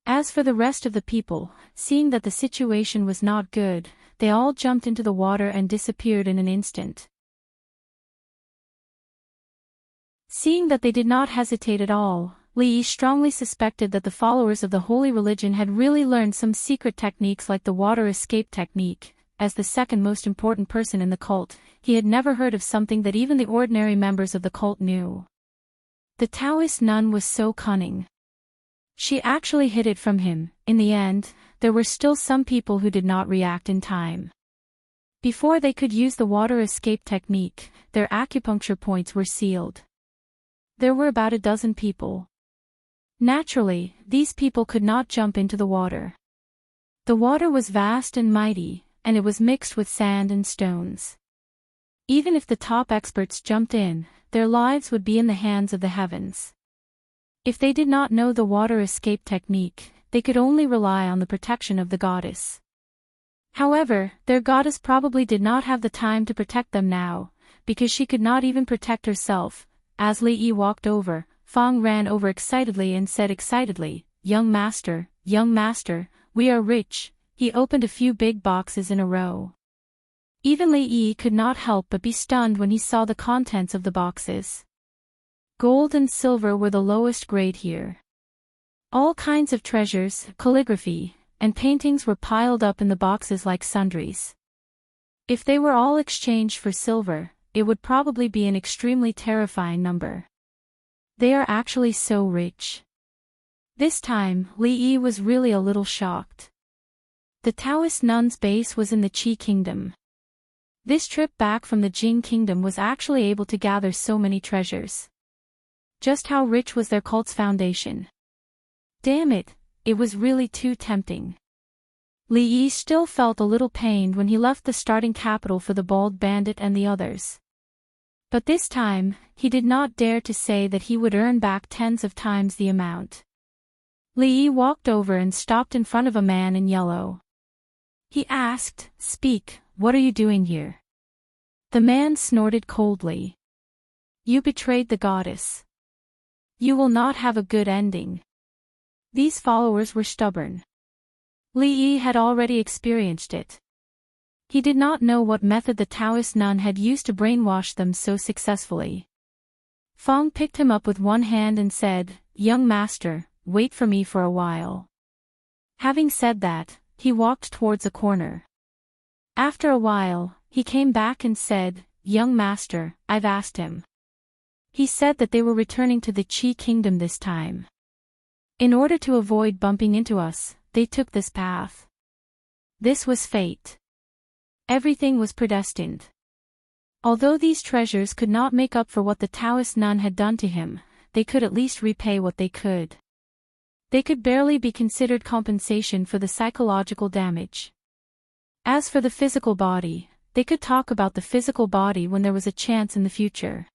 As for the rest of the people, seeing that the situation was not good, they all jumped into the water and disappeared in an instant. Seeing that they did not hesitate at all, Li Yi strongly suspected that the followers of the holy religion had really learned some secret techniques like the water escape technique. As the second most important person in the cult, he had never heard of something that even the ordinary members of the cult knew. The Taoist nun was so cunning. She actually hid it from him. In the end, there were still some people who did not react in time. Before they could use the water escape technique, their acupuncture points were sealed. There were about a dozen people. Naturally, these people could not jump into the water. The water was vast and mighty, and it was mixed with sand and stones. Even if the top experts jumped in, their lives would be in the hands of the heavens. If they did not know the water escape technique, they could only rely on the protection of the goddess. However, their goddess probably did not have the time to protect them now, because she could not even protect herself. As Li Yi walked over, Fong ran over excitedly and said excitedly, young master, we are rich." He opened a few big boxes in a row. Even Li Yi could not help but be stunned when he saw the contents of the boxes. Gold and silver were the lowest grade here. All kinds of treasures, calligraphy, and paintings were piled up in the boxes like sundries. If they were all exchanged for silver, it would probably be an extremely terrifying number. They are actually so rich. This time, Li Yi was really a little shocked. The Taoist nun's base was in the Qi kingdom. This trip back from the Jing kingdom was actually able to gather so many treasures. Just how rich was their cult's foundation? Damn it, it was really too tempting. Li Yi still felt a little pained when he left the starting capital for the bald bandit and the others. But this time, he did not dare to say that he would earn back tens of times the amount. Li Yi walked over and stopped in front of a man in yellow. He asked, "Speak, what are you doing here?" The man snorted coldly. "You betrayed the goddess. You will not have a good ending." These followers were stubborn. Li Yi had already experienced it. He did not know what method the Taoist nun had used to brainwash them so successfully. Fong picked him up with one hand and said, "Young master, wait for me for a while." Having said that, he walked towards a corner. After a while, he came back and said, "Young master, I've asked him. He said that they were returning to the Qi kingdom this time. In order to avoid bumping into us, they took this path. This was fate. Everything was predestined." Although these treasures could not make up for what the Taoist nun had done to him, they could at least repay what they could. They could barely be considered compensation for the psychological damage. As for the physical body, they could talk about the physical body when there was a chance in the future.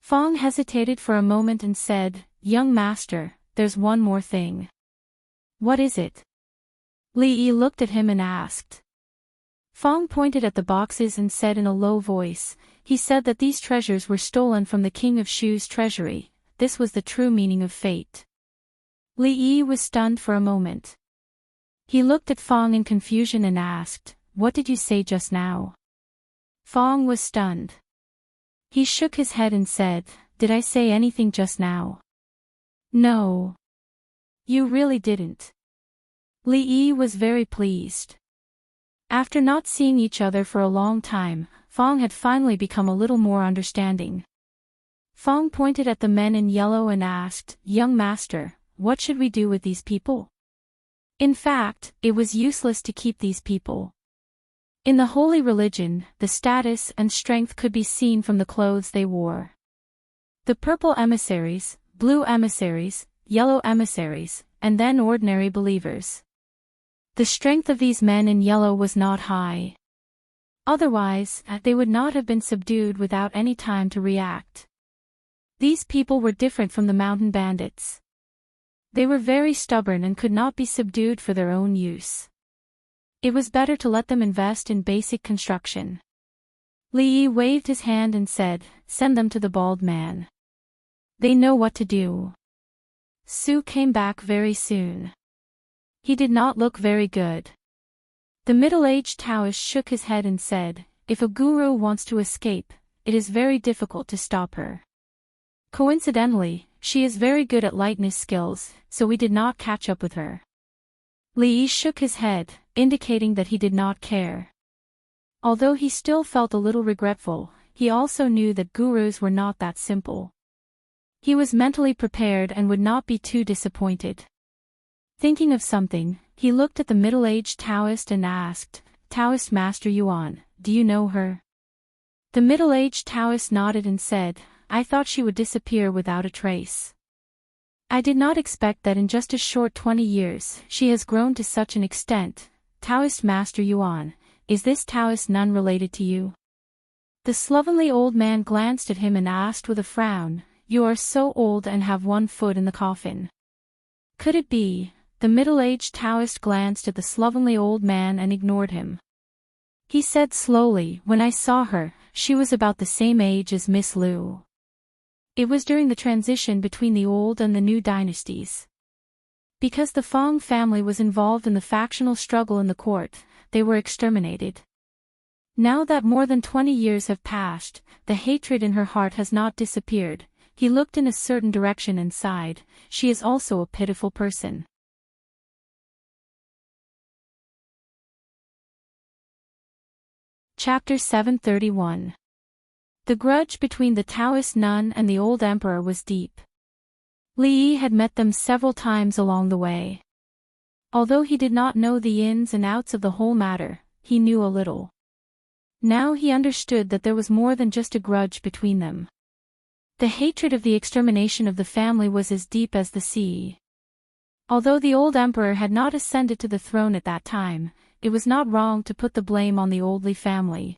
Fong hesitated for a moment and said, "Young master, there's one more thing." "What is it?" Li Yi looked at him and asked. Fong pointed at the boxes and said in a low voice, he said that these treasures were stolen from the King of Shu's treasury. This was the true meaning of fate. Li Yi was stunned for a moment. He looked at Fong in confusion and asked, "What did you say just now?" Fong was stunned. He shook his head and said, "Did I say anything just now?" "No. You really didn't." Li Yi was very pleased. After not seeing each other for a long time, Fong had finally become a little more understanding. Fong pointed at the men in yellow and asked, "Young master, what should we do with these people?" In fact, it was useless to keep these people. In the holy religion, the status and strength could be seen from the clothes they wore. The purple emissaries, blue emissaries, yellow emissaries, and then ordinary believers. The strength of these men in yellow was not high. Otherwise, they would not have been subdued without any time to react. These people were different from the mountain bandits. They were very stubborn and could not be subdued for their own use. It was better to let them invest in basic construction. Li Yi waved his hand and said, "Send them to the bald man. They know what to do." Su came back very soon. He did not look very good. The middle-aged Taoist shook his head and said, "If a guru wants to escape, it is very difficult to stop her. Coincidentally, she is very good at lightness skills, so we did not catch up with her." Li Yi shook his head, indicating that he did not care. Although he still felt a little regretful, he also knew that gurus were not that simple. He was mentally prepared and would not be too disappointed. Thinking of something, he looked at the middle-aged Taoist and asked, "Taoist Master Yuan, do you know her?" The middle-aged Taoist nodded and said, "I thought she would disappear without a trace. I did not expect that in just a short 20 years she has grown to such an extent. Taoist Master Yuan, is this Taoist nun related to you?" The slovenly old man glanced at him and asked with a frown, "You are so old and have one foot in the coffin. Could it be?" The middle-aged Taoist glanced at the slovenly old man and ignored him. He said slowly, "When I saw her, she was about the same age as Miss Liu. It was during the transition between the old and the new dynasties. Because the Fong family was involved in the factional struggle in the court, they were exterminated. Now that more than 20 years have passed, the hatred in her heart has not disappeared." He looked in a certain direction and sighed, "She is also a pitiful person." Chapter 731. The grudge between the Taoist nun and the old emperor was deep. Li Yi had met them several times along the way. Although he did not know the ins and outs of the whole matter, he knew a little. Now he understood that there was more than just a grudge between them. The hatred of the extermination of the family was as deep as the sea. Although the old emperor had not ascended to the throne at that time, it was not wrong to put the blame on the old Li family.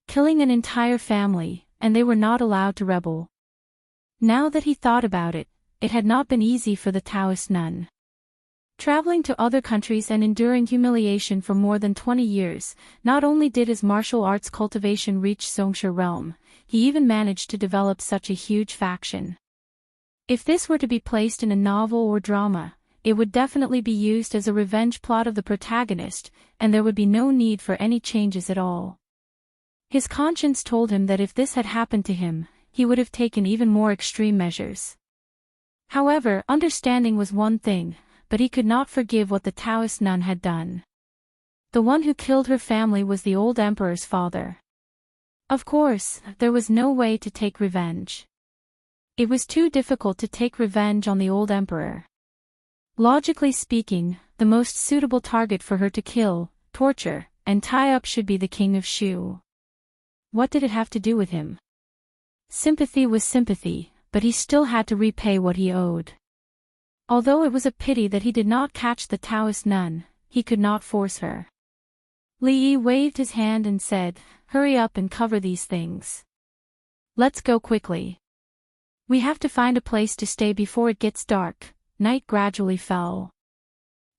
Killing an entire family, and they were not allowed to rebel. Now that he thought about it, it had not been easy for the Taoist nun. Traveling to other countries and enduring humiliation for more than 20 years, not only did his martial arts cultivation reach Songsha realm, he even managed to develop such a huge faction. If this were to be placed in a novel or drama, it would definitely be used as a revenge plot of the protagonist, and there would be no need for any changes at all. His conscience told him that if this had happened to him, he would have taken even more extreme measures. However, understanding was one thing, but he could not forgive what the Taoist nun had done. The one who killed her family was the old emperor's father. Of course, there was no way to take revenge. It was too difficult to take revenge on the old emperor. Logically speaking, the most suitable target for her to kill, torture, and tie up should be the King of Shu. What did it have to do with him? Sympathy was sympathy, but he still had to repay what he owed. Although it was a pity that he did not catch the Taoist nun, he could not force her. Li Yi waved his hand and said, "Hurry up and cover these things. Let's go quickly. We have to find a place to stay before it gets dark." Night gradually fell.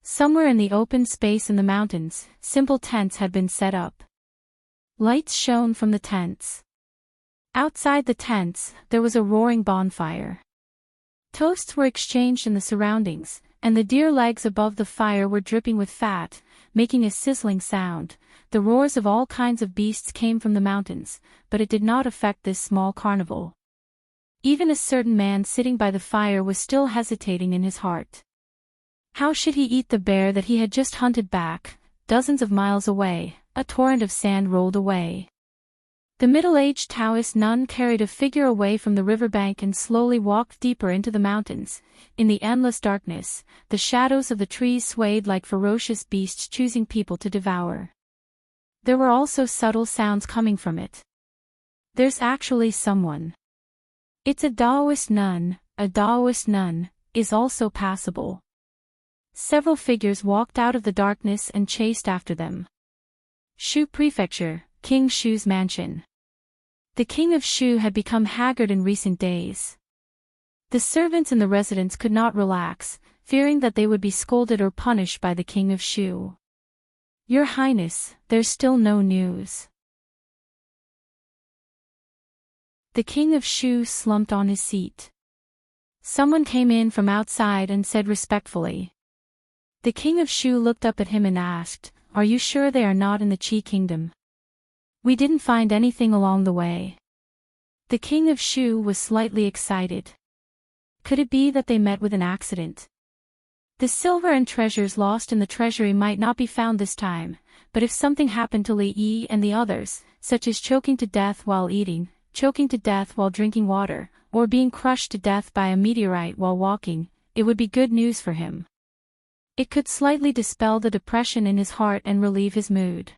Somewhere in the open space in the mountains, simple tents had been set up. Lights shone from the tents. Outside the tents, there was a roaring bonfire. Toasts were exchanged in the surroundings, and the deer legs above the fire were dripping with fat, making a sizzling sound. The roars of all kinds of beasts came from the mountains, but it did not affect this small carnival. Even a certain man sitting by the fire was still hesitating in his heart. How should he eat the bear that he had just hunted back? Dozens of miles away, a torrent of sand rolled away. The middle-aged Taoist nun carried a figure away from the riverbank and slowly walked deeper into the mountains. In the endless darkness, the shadows of the trees swayed like ferocious beasts choosing people to devour. There were also subtle sounds coming from it. There's actually someone. It's a Taoist nun. A Taoist nun is also passable. Several figures walked out of the darkness and chased after them. Shu Prefecture, King Shu's mansion. The king of Shu had become haggard in recent days. The servants in the residence could not relax, fearing that they would be scolded or punished by the king of Shu. Your Highness, there's still no news. The king of Shu slumped on his seat. Someone came in from outside and said respectfully. The king of Shu looked up at him and asked, "Are you sure they are not in the Qi kingdom? We didn't find anything along the way." The king of Shu was slightly excited. Could it be that they met with an accident? The silver and treasures lost in the treasury might not be found this time, but if something happened to Li Yi and the others, such as choking to death while eating, choking to death while drinking water, or being crushed to death by a meteorite while walking, it would be good news for him. It could slightly dispel the depression in his heart and relieve his mood.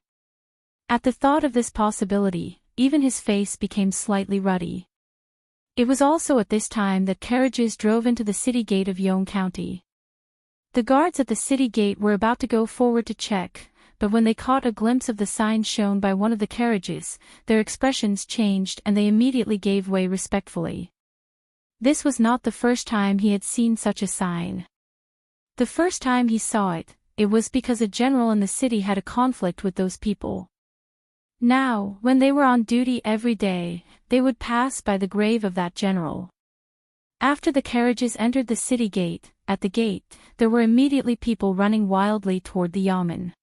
At the thought of this possibility, even his face became slightly ruddy. It was also at this time that carriages drove into the city gate of Yong County. The guards at the city gate were about to go forward to check, but when they caught a glimpse of the sign shown by one of the carriages, their expressions changed and they immediately gave way respectfully. This was not the first time he had seen such a sign. The first time he saw it, it was because a general in the city had a conflict with those people. Now, when they were on duty every day, they would pass by the grave of that general. After the carriages entered the city gate, at the gate, there were immediately people running wildly toward the yamen.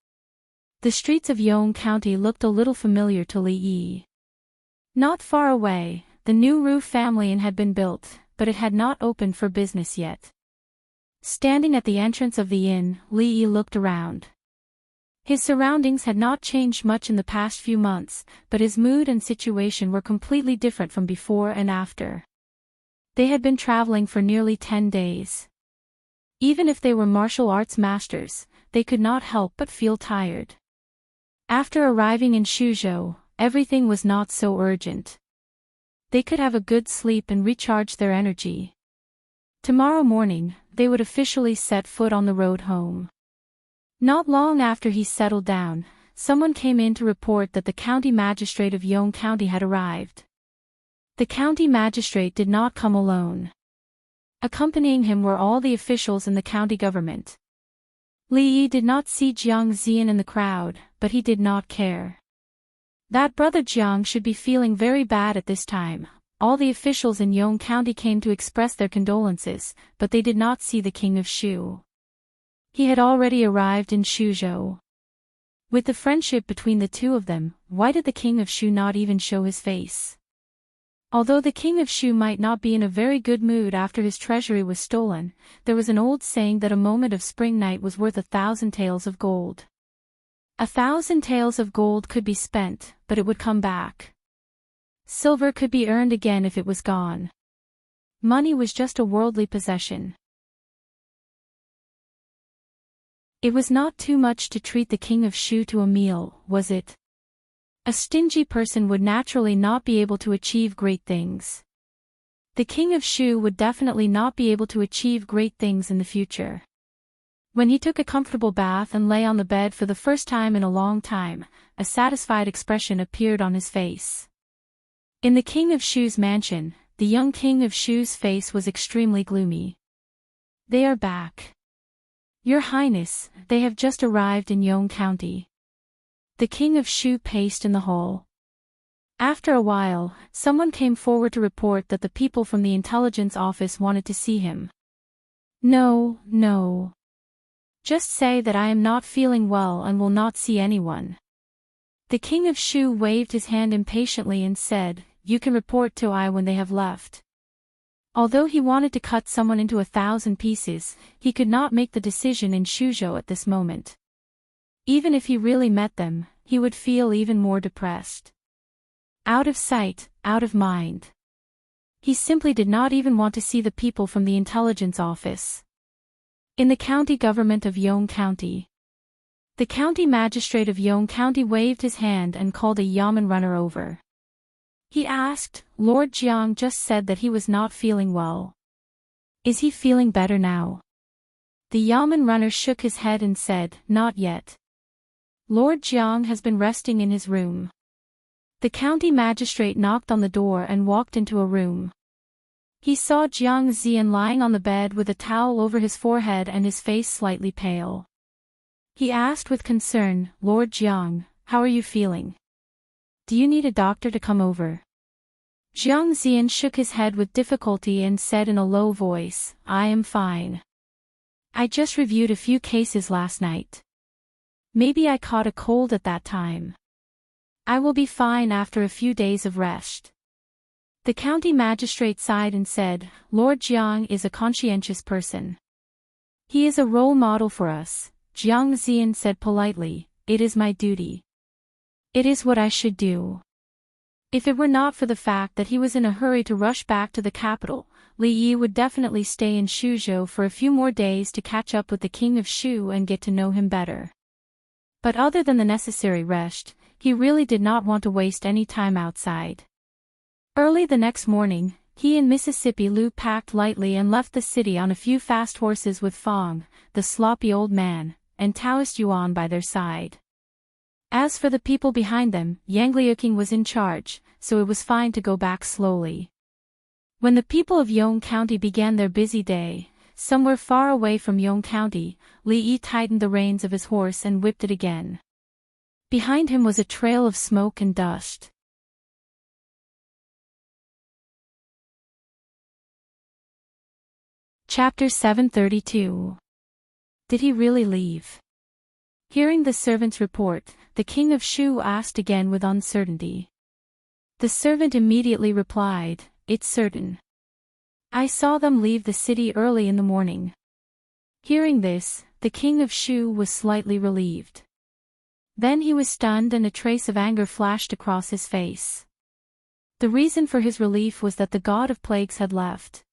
The streets of Yong County looked a little familiar to Li Yi. Not far away, the new Ru family inn had been built, but it had not opened for business yet. Standing at the entrance of the inn, Li Yi looked around. His surroundings had not changed much in the past few months, but his mood and situation were completely different from before and after. They had been traveling for nearly 10 days. Even if they were martial arts masters, they could not help but feel tired. After arriving in Shuzhou, everything was not so urgent. They could have a good sleep and recharge their energy. Tomorrow morning, they would officially set foot on the road home. Not long after he settled down, someone came in to report that the county magistrate of Yong County had arrived. The county magistrate did not come alone. Accompanying him were all the officials in the county government. Li Yi did not see Jiang Zian in the crowd, but he did not care. That brother Jiang should be feeling very bad at this time. All the officials in Yong County came to express their condolences, but they did not see the king of Shu. He had already arrived in Shuzhou. With the friendship between the two of them, why did the king of Shu not even show his face? Although the king of Shu might not be in a very good mood after his treasury was stolen, there was an old saying that a moment of spring night was worth 1,000 taels of gold. 1,000 taels of gold could be spent, but it would come back. Silver could be earned again if it was gone. Money was just a worldly possession. It was not too much to treat the king of Shu to a meal, was it? A stingy person would naturally not be able to achieve great things. The king of Shu would definitely not be able to achieve great things in the future. When he took a comfortable bath and lay on the bed for the first time in a long time, a satisfied expression appeared on his face. In the king of Shu's mansion, the young king of Shu's face was extremely gloomy. They are back. Your Highness, they have just arrived in Yong County. The king of Shu paced in the hall. After a while, someone came forward to report that the people from the intelligence office wanted to see him. No, no. Just say that I am not feeling well and will not see anyone. The king of Shu waved his hand impatiently and said, You can report to I when they have left. Although he wanted to cut someone into 1,000 pieces, he could not make the decision in Shuzhou at this moment. Even if he really met them, he would feel even more depressed. Out of sight, out of mind. He simply did not even want to see the people from the intelligence office. In the county government of Yong County. The county magistrate of Yong County waved his hand and called a yamen runner over. He asked, Lord Jiang just said that he was not feeling well. Is he feeling better now? The yamen runner shook his head and said, Not yet. Lord Jiang has been resting in his room. The county magistrate knocked on the door and walked into a room. He saw Jiang Zian lying on the bed with a towel over his forehead and his face slightly pale. He asked with concern, Lord Jiang, how are you feeling? Do you need a doctor to come over? Jiang Zian shook his head with difficulty and said in a low voice, I am fine. I just reviewed a few cases last night. Maybe I caught a cold at that time. I will be fine after a few days of rest. The county magistrate sighed and said, Lord Jiang is a conscientious person. He is a role model for us. Jiang Zian said politely, It is my duty. It is what I should do. If it were not for the fact that he was in a hurry to rush back to the capital, Li Yi would definitely stay in Shuzhou for a few more days to catch up with the king of Shu and get to know him better. But other than the necessary rest, he really did not want to waste any time outside. Early the next morning, he and Mississippi Lu packed lightly and left the city on a few fast horses with Fong, the sloppy old man, and Taoist Yuan by their side. As for the people behind them, Yang Liuqing was in charge, so it was fine to go back slowly. When the people of Yong County began their busy day, somewhere far away from Yong County, Li Yi tightened the reins of his horse and whipped it again. Behind him was a trail of smoke and dust. Chapter 732. Did he really leave? Hearing the servant's report, the king of Shu asked again with uncertainty. The servant immediately replied, It's certain. I saw them leave the city early in the morning. Hearing this, the king of Shu was slightly relieved. Then he was stunned and a trace of anger flashed across his face. The reason for his relief was that the god of plagues had left.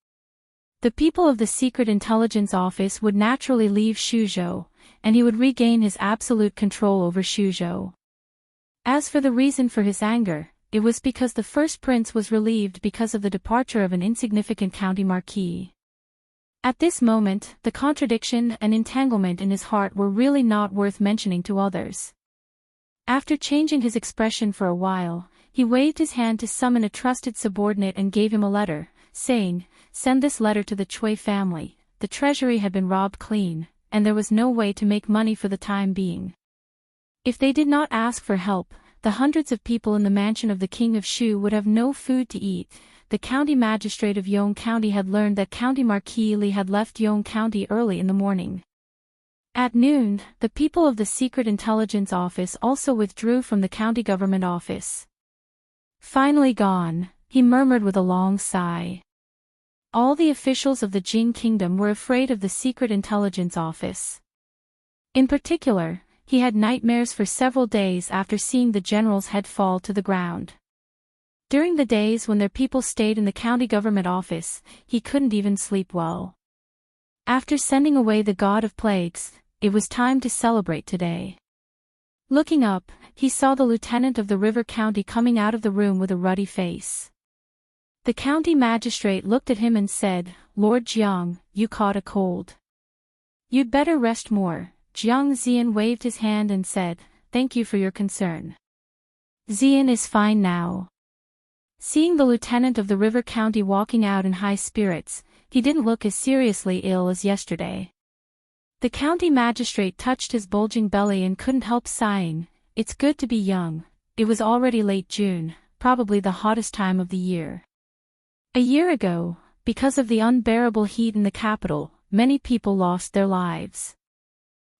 The people of the Secret Intelligence Office would naturally leave Shuzhou, and he would regain his absolute control over Shuzhou. As for the reason for his anger, it was because the first prince was relieved because of the departure of an insignificant county marquis. At this moment, the contradiction and entanglement in his heart were really not worth mentioning to others. After changing his expression for a while, he waved his hand to summon a trusted subordinate and gave him a letter, saying, Send this letter to the Cui family. The treasury had been robbed clean, and there was no way to make money for the time being. If they did not ask for help, the hundreds of people in the mansion of the king of Shu would have no food to eat. The county magistrate of Yong County had learned that County Marquis Li had left Yong County early in the morning. At noon, the people of the Secret Intelligence Office also withdrew from the county government office. Finally gone, he murmured with a long sigh. All the officials of the Jing Kingdom were afraid of the Secret Intelligence Office. In particular, he had nightmares for several days after seeing the general's head fall to the ground. During the days when their people stayed in the county government office, he couldn't even sleep well. After sending away the god of plagues, it was time to celebrate today. Looking up, he saw the lieutenant of the river county coming out of the room with a ruddy face. The county magistrate looked at him and said, Lord Jiang, you caught a cold. You'd better rest more. Jiang Zian waved his hand and said, Thank you for your concern. Zian is fine now. Seeing the lieutenant of the river county walking out in high spirits, he didn't look as seriously ill as yesterday. The county magistrate touched his bulging belly and couldn't help sighing. It's good to be young. It was already late June, probably the hottest time of the year. A year ago, because of the unbearable heat in the capital, many people lost their lives.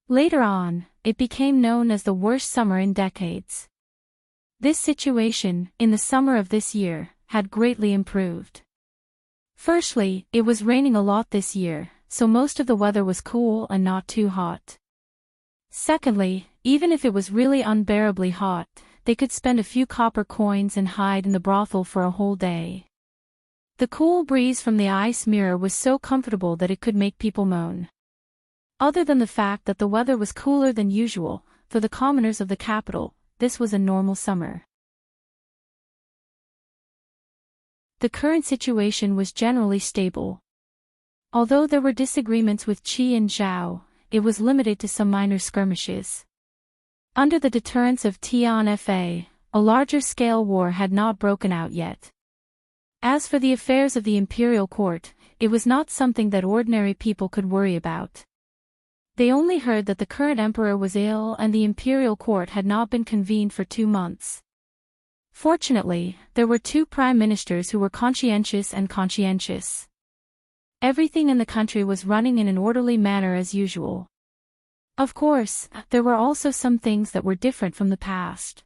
Later on, it became known as the worst summer in decades. This situation, in the summer of this year, had greatly improved. Firstly, it was raining a lot this year, so most of the weather was cool and not too hot. Secondly, even if it was really unbearably hot, they could spend a few copper coins and hide in the brothel for a whole day. The cool breeze from the ice mirror was so comfortable that it could make people moan. Other than the fact that the weather was cooler than usual, for the commoners of the capital, this was a normal summer. The current situation was generally stable. Although there were disagreements with Qi and Zhao, it was limited to some minor skirmishes. Under the deterrence of Tianfa, a larger-scale war had not broken out yet. As for the affairs of the imperial court, it was not something that ordinary people could worry about. They only heard that the current emperor was ill and the imperial court had not been convened for 2 months. Fortunately, there were 2 prime ministers who were conscientious and conscientious. Everything in the country was running in an orderly manner as usual. Of course, there were also some things that were different from the past.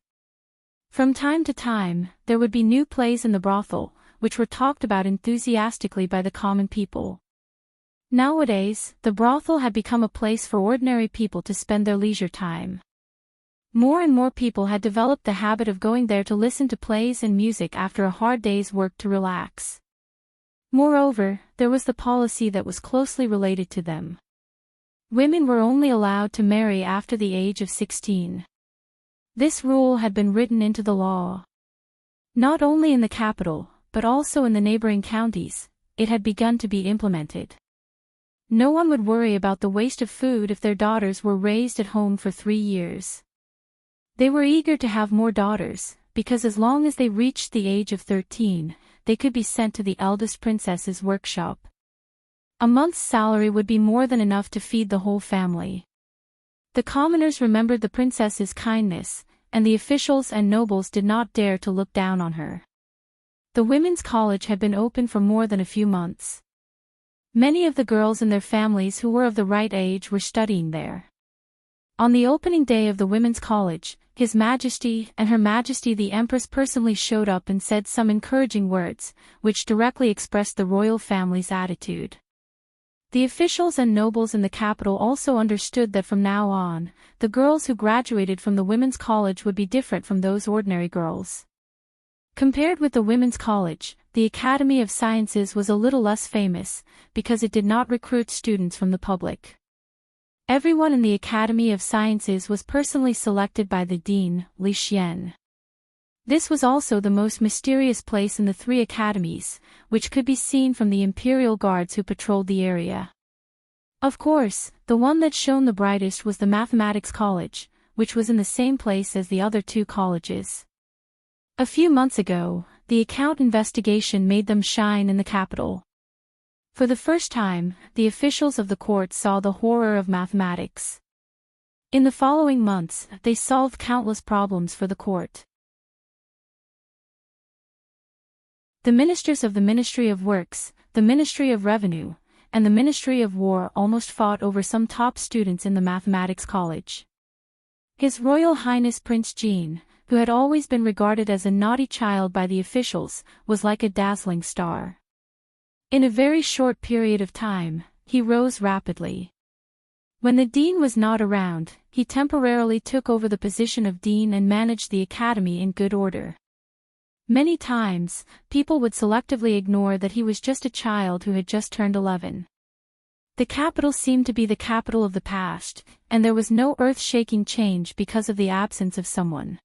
From time to time, there would be new plays in the brothel, which were talked about enthusiastically by the common people. Nowadays, the brothel had become a place for ordinary people to spend their leisure time. More and more people had developed the habit of going there to listen to plays and music after a hard day's work to relax. Moreover, there was the policy that was closely related to them. Women were only allowed to marry after the age of 16. This rule had been written into the law. Not only in the capital, but also in the neighboring counties, it had begun to be implemented. No one would worry about the waste of food if their daughters were raised at home for 3 years. They were eager to have more daughters, because as long as they reached the age of 13, they could be sent to the eldest princess's workshop. A month's salary would be more than enough to feed the whole family. The commoners remembered the princess's kindness, and the officials and nobles did not dare to look down on her. The women's college had been open for more than a few months. Many of the girls and their families who were of the right age were studying there. On the opening day of the women's college, His Majesty and Her Majesty the Empress personally showed up and said some encouraging words, which directly expressed the royal family's attitude. The officials and nobles in the capital also understood that from now on, the girls who graduated from the women's college would be different from those ordinary girls. Compared with the women's college, the Academy of Sciences was a little less famous, because it did not recruit students from the public. Everyone in the Academy of Sciences was personally selected by the dean, Li Xian. This was also the most mysterious place in the 3 academies, which could be seen from the imperial guards who patrolled the area. Of course, the one that shone the brightest was the Mathematics College, which was in the same place as the other 2 colleges. A few months ago, the account investigation made them shine in the capital. For the first time, the officials of the court saw the horror of mathematics. In the following months, they solved countless problems for the court. The ministers of the Ministry of Works, the Ministry of Revenue, and the Ministry of War almost fought over some top students in the Mathematics College. His Royal Highness Prince Jean, who had always been regarded as a naughty child by the officials, was like a dazzling star. In a very short period of time, he rose rapidly. When the dean was not around, he temporarily took over the position of dean and managed the academy in good order. Many times, people would selectively ignore that he was just a child who had just turned 11. The capital seemed to be the capital of the past, and there was no earth-shaking change because of the absence of someone.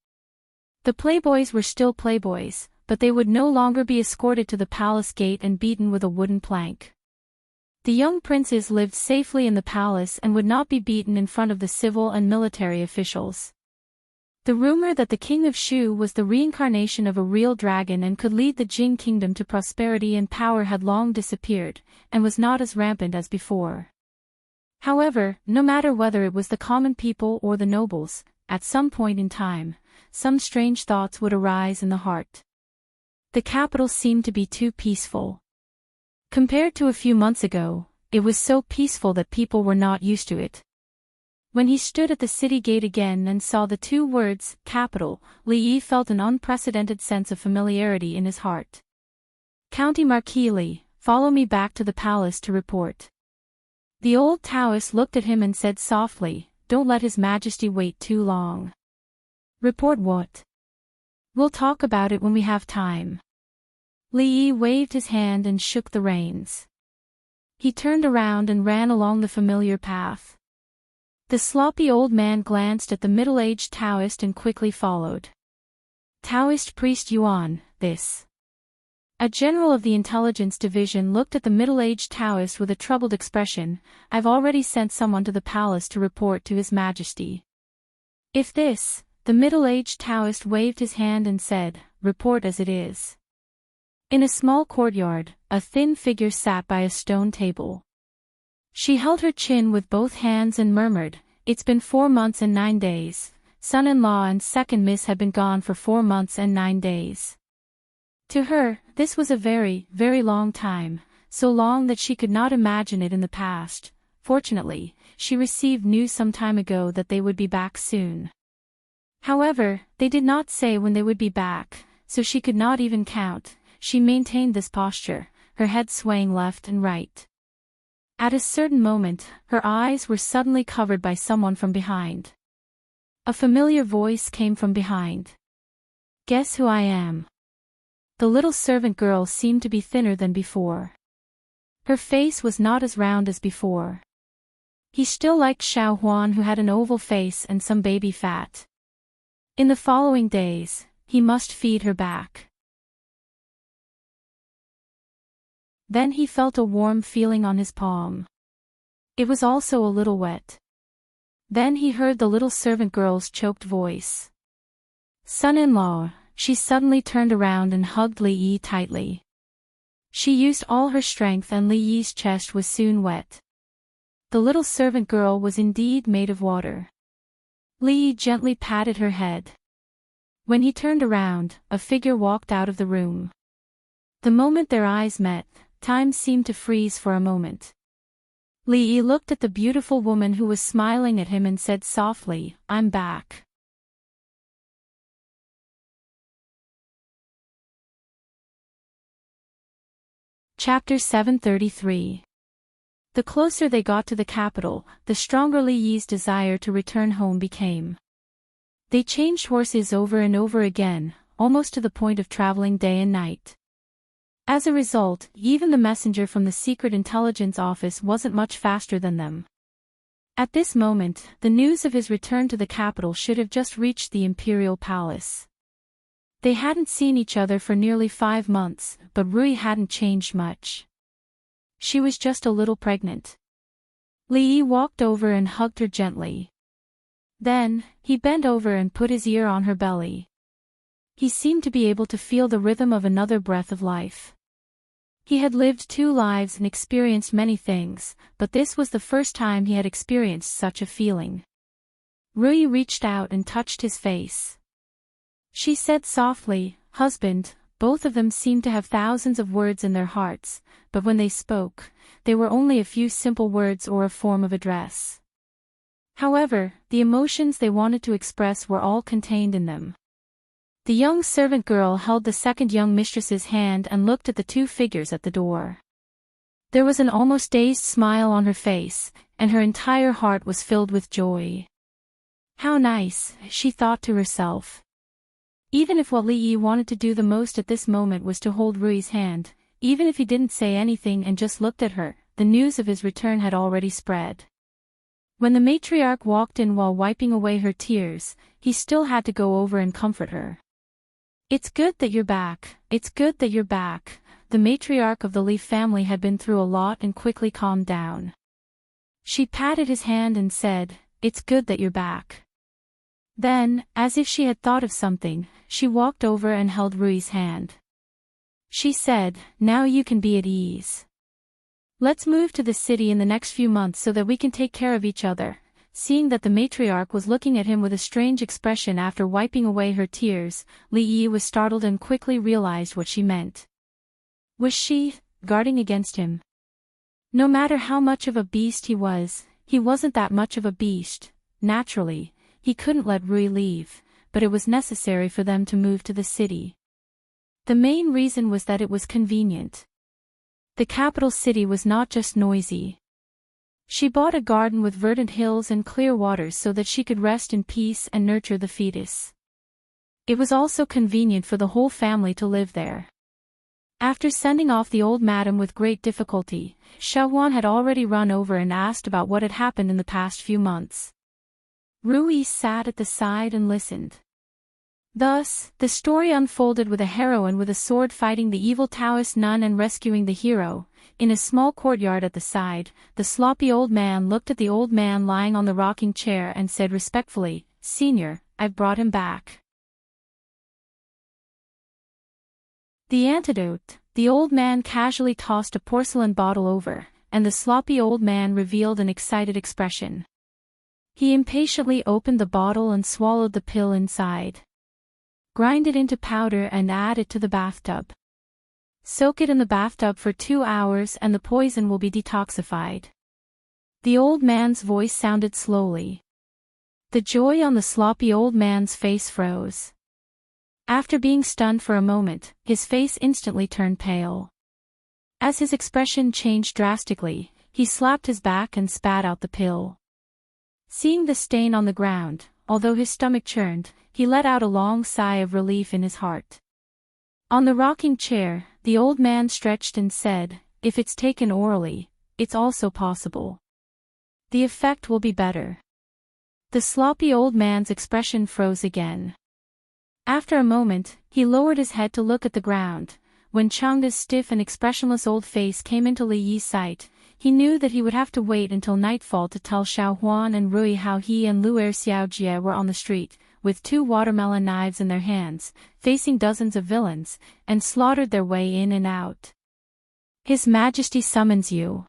The playboys were still playboys, but they would no longer be escorted to the palace gate and beaten with a wooden plank. The young princes lived safely in the palace and would not be beaten in front of the civil and military officials. The rumor that the king of Shu was the reincarnation of a real dragon and could lead the Jing kingdom to prosperity and power had long disappeared, and was not as rampant as before. However, no matter whether it was the common people or the nobles, at some point in time, some strange thoughts would arise in the heart. The capital seemed to be too peaceful. Compared to a few months ago, it was so peaceful that people were not used to it. When he stood at the city gate again and saw the two words, capital, Li Yi felt an unprecedented sense of familiarity in his heart. County Marquis Li, follow me back to the palace to report. The old Taoist looked at him and said softly, don't let His Majesty wait too long. Report what? We'll talk about it when we have time. Li Yi waved his hand and shook the reins. He turned around and ran along the familiar path. The sloppy old man glanced at the middle-aged Taoist and quickly followed. Taoist priest Yuan, this. A general of the intelligence division looked at the middle-aged Taoist with a troubled expression. I've already sent someone to the palace to report to His Majesty. If this, the middle-aged Taoist waved his hand and said, report as it is. In a small courtyard, a thin figure sat by a stone table. She held her chin with both hands and murmured, it's been 4 months and 9 days. Son-in-law and second miss had been gone for 4 months and 9 days. To her, this was a very, very long time, so long that she could not imagine it in the past. Fortunately, she received news some time ago that they would be back soon. However, they did not say when they would be back, so she could not even count. She maintained this posture, her head swaying left and right. At a certain moment, her eyes were suddenly covered by someone from behind. A familiar voice came from behind. Guess who I am? The little servant girl seemed to be thinner than before. Her face was not as round as before. He still liked Xiao Huan, who had an oval face and some baby fat. In the following days, he must feed her back. Then he felt a warm feeling on his palm. It was also a little wet. Then he heard the little servant girl's choked voice. Son-in-law. She suddenly turned around and hugged Li Yi tightly. She used all her strength and Li Yi's chest was soon wet. The little servant girl was indeed made of water. Li Yi gently patted her head. When he turned around, a figure walked out of the room. The moment their eyes met, time seemed to freeze for a moment. Li Yi looked at the beautiful woman who was smiling at him and said softly, I'm back. Chapter 733. The closer they got to the capital, the stronger Li Yi's desire to return home became. They changed horses over and over again, almost to the point of traveling day and night. As a result, even the messenger from the secret intelligence office wasn't much faster than them. At this moment, the news of his return to the capital should have just reached the imperial palace. They hadn't seen each other for nearly 5 months, but Rui hadn't changed much. She was just a little pregnant. Li Yi walked over and hugged her gently. Then, he bent over and put his ear on her belly. He seemed to be able to feel the rhythm of another breath of life. He had lived 2 lives and experienced many things, but this was the first time he had experienced such a feeling. Rui reached out and touched his face. She said softly, husband. Both of them seemed to have thousands of words in their hearts, but when they spoke, they were only a few simple words or a form of address. However, the emotions they wanted to express were all contained in them. The young servant girl held the second young mistress's hand and looked at the 2 figures at the door. There was an almost dazed smile on her face, and her entire heart was filled with joy. How nice, she thought to herself. Even if what Li Yi wanted to do the most at this moment was to hold Rui's hand, even if he didn't say anything and just looked at her, the news of his return had already spread. When the matriarch walked in while wiping away her tears, he still had to go over and comfort her. It's good that you're back, it's good that you're back. The matriarch of the Li family had been through a lot and quickly calmed down. She patted his hand and said, it's good that you're back. Then, as if she had thought of something, she walked over and held Rui's hand. She said, now you can be at ease. Let's move to the city in the next few months so that we can take care of each other. Seeing that the matriarch was looking at him with a strange expression after wiping away her tears, Li Yi was startled and quickly realized what she meant. Was she guarding against him? No matter how much of a beast he wasn't that much of a beast. Naturally, he couldn't let Rui leave, but it was necessary for them to move to the city. The main reason was that it was convenient. The capital city was not just noisy. She bought a garden with verdant hills and clear waters so that she could rest in peace and nurture the fetus. It was also convenient for the whole family to live there. After sending off the old madam with great difficulty, Xiaohuan had already run over and asked about what had happened in the past few months. Rui sat at the side and listened. Thus, the story unfolded with a heroine with a sword fighting the evil Taoist nun and rescuing the hero. In a small courtyard at the side, the sloppy old man looked at the old man lying on the rocking chair and said respectfully, "Senior, I've brought him back." The antidote. The old man casually tossed a porcelain bottle over, and the sloppy old man revealed an excited expression. He impatiently opened the bottle and swallowed the pill inside. Grind it into powder and add it to the bathtub. Soak it in the bathtub for 2 hours and the poison will be detoxified. The old man's voice sounded slowly. The joy on the sloppy old man's face froze. After being stunned for a moment, his face instantly turned pale. As his expression changed drastically, he slapped his back and spat out the pill. Seeing the stain on the ground, although his stomach churned, he let out a long sigh of relief in his heart. On the rocking chair, the old man stretched and said, "If it's taken orally, it's also possible. The effect will be better." The sloppy old man's expression froze again. After a moment, he lowered his head to look at the ground. When Changda's stiff and expressionless old face came into Li Yi's sight, he knew that he would have to wait until nightfall to tell Xiaohuan and Rui how he and Luer Xiaojie were on the street, with 2 watermelon knives in their hands, facing dozens of villains, and slaughtered their way in and out. "His Majesty summons you."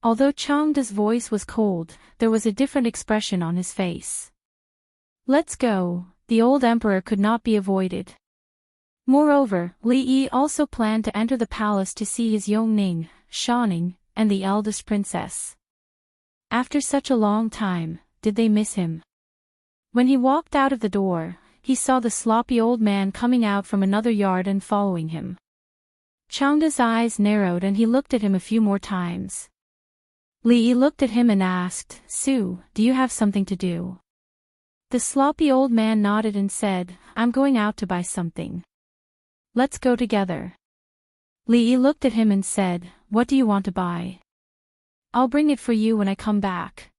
Although Changda's voice was cold, there was a different expression on his face. "Let's go." The old emperor could not be avoided. Moreover, Li Yi also planned to enter the palace to see his Yongning, Shaning, and the eldest princess. After such a long time, did they miss him? When he walked out of the door, he saw the sloppy old man coming out from another yard and following him. Changda's eyes narrowed and he looked at him a few more times. Li Yi looked at him and asked, "Su, do you have something to do?" The sloppy old man nodded and said, "I'm going out to buy something." "Let's go together." Li Yi looked at him and said, "What do you want to buy?" "I'll bring it for you when I come back."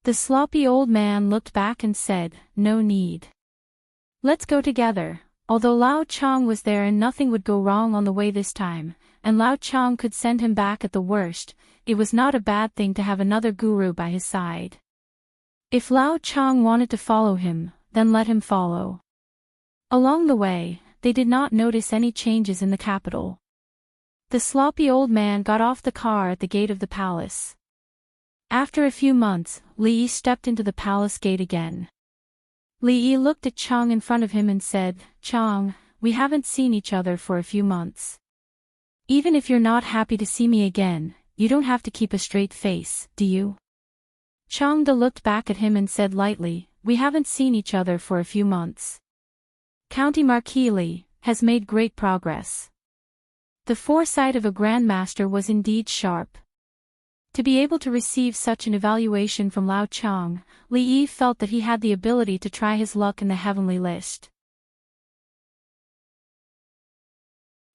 The sloppy old man looked back and said, "No need. Let's go together." Although Lao Chang was there and nothing would go wrong on the way this time, and Lao Chang could send him back at the worst, it was not a bad thing to have another guru by his side. If Lao Chang wanted to follow him, then let him follow. Along the way, they did not notice any changes in the capital. The sloppy old man got off the car at the gate of the palace. After a few months, Li Yi stepped into the palace gate again. Li Yi looked at Chang in front of him and said, "Chang, we haven't seen each other for a few months. Even if you're not happy to see me again, you don't have to keep a straight face, do you?" Changda looked back at him and said lightly, "We haven't seen each other for a few months. County Marquis Li has made great progress." The foresight of a grandmaster was indeed sharp. To be able to receive such an evaluation from Lao Chang, Li Yi felt that he had the ability to try his luck in the heavenly list.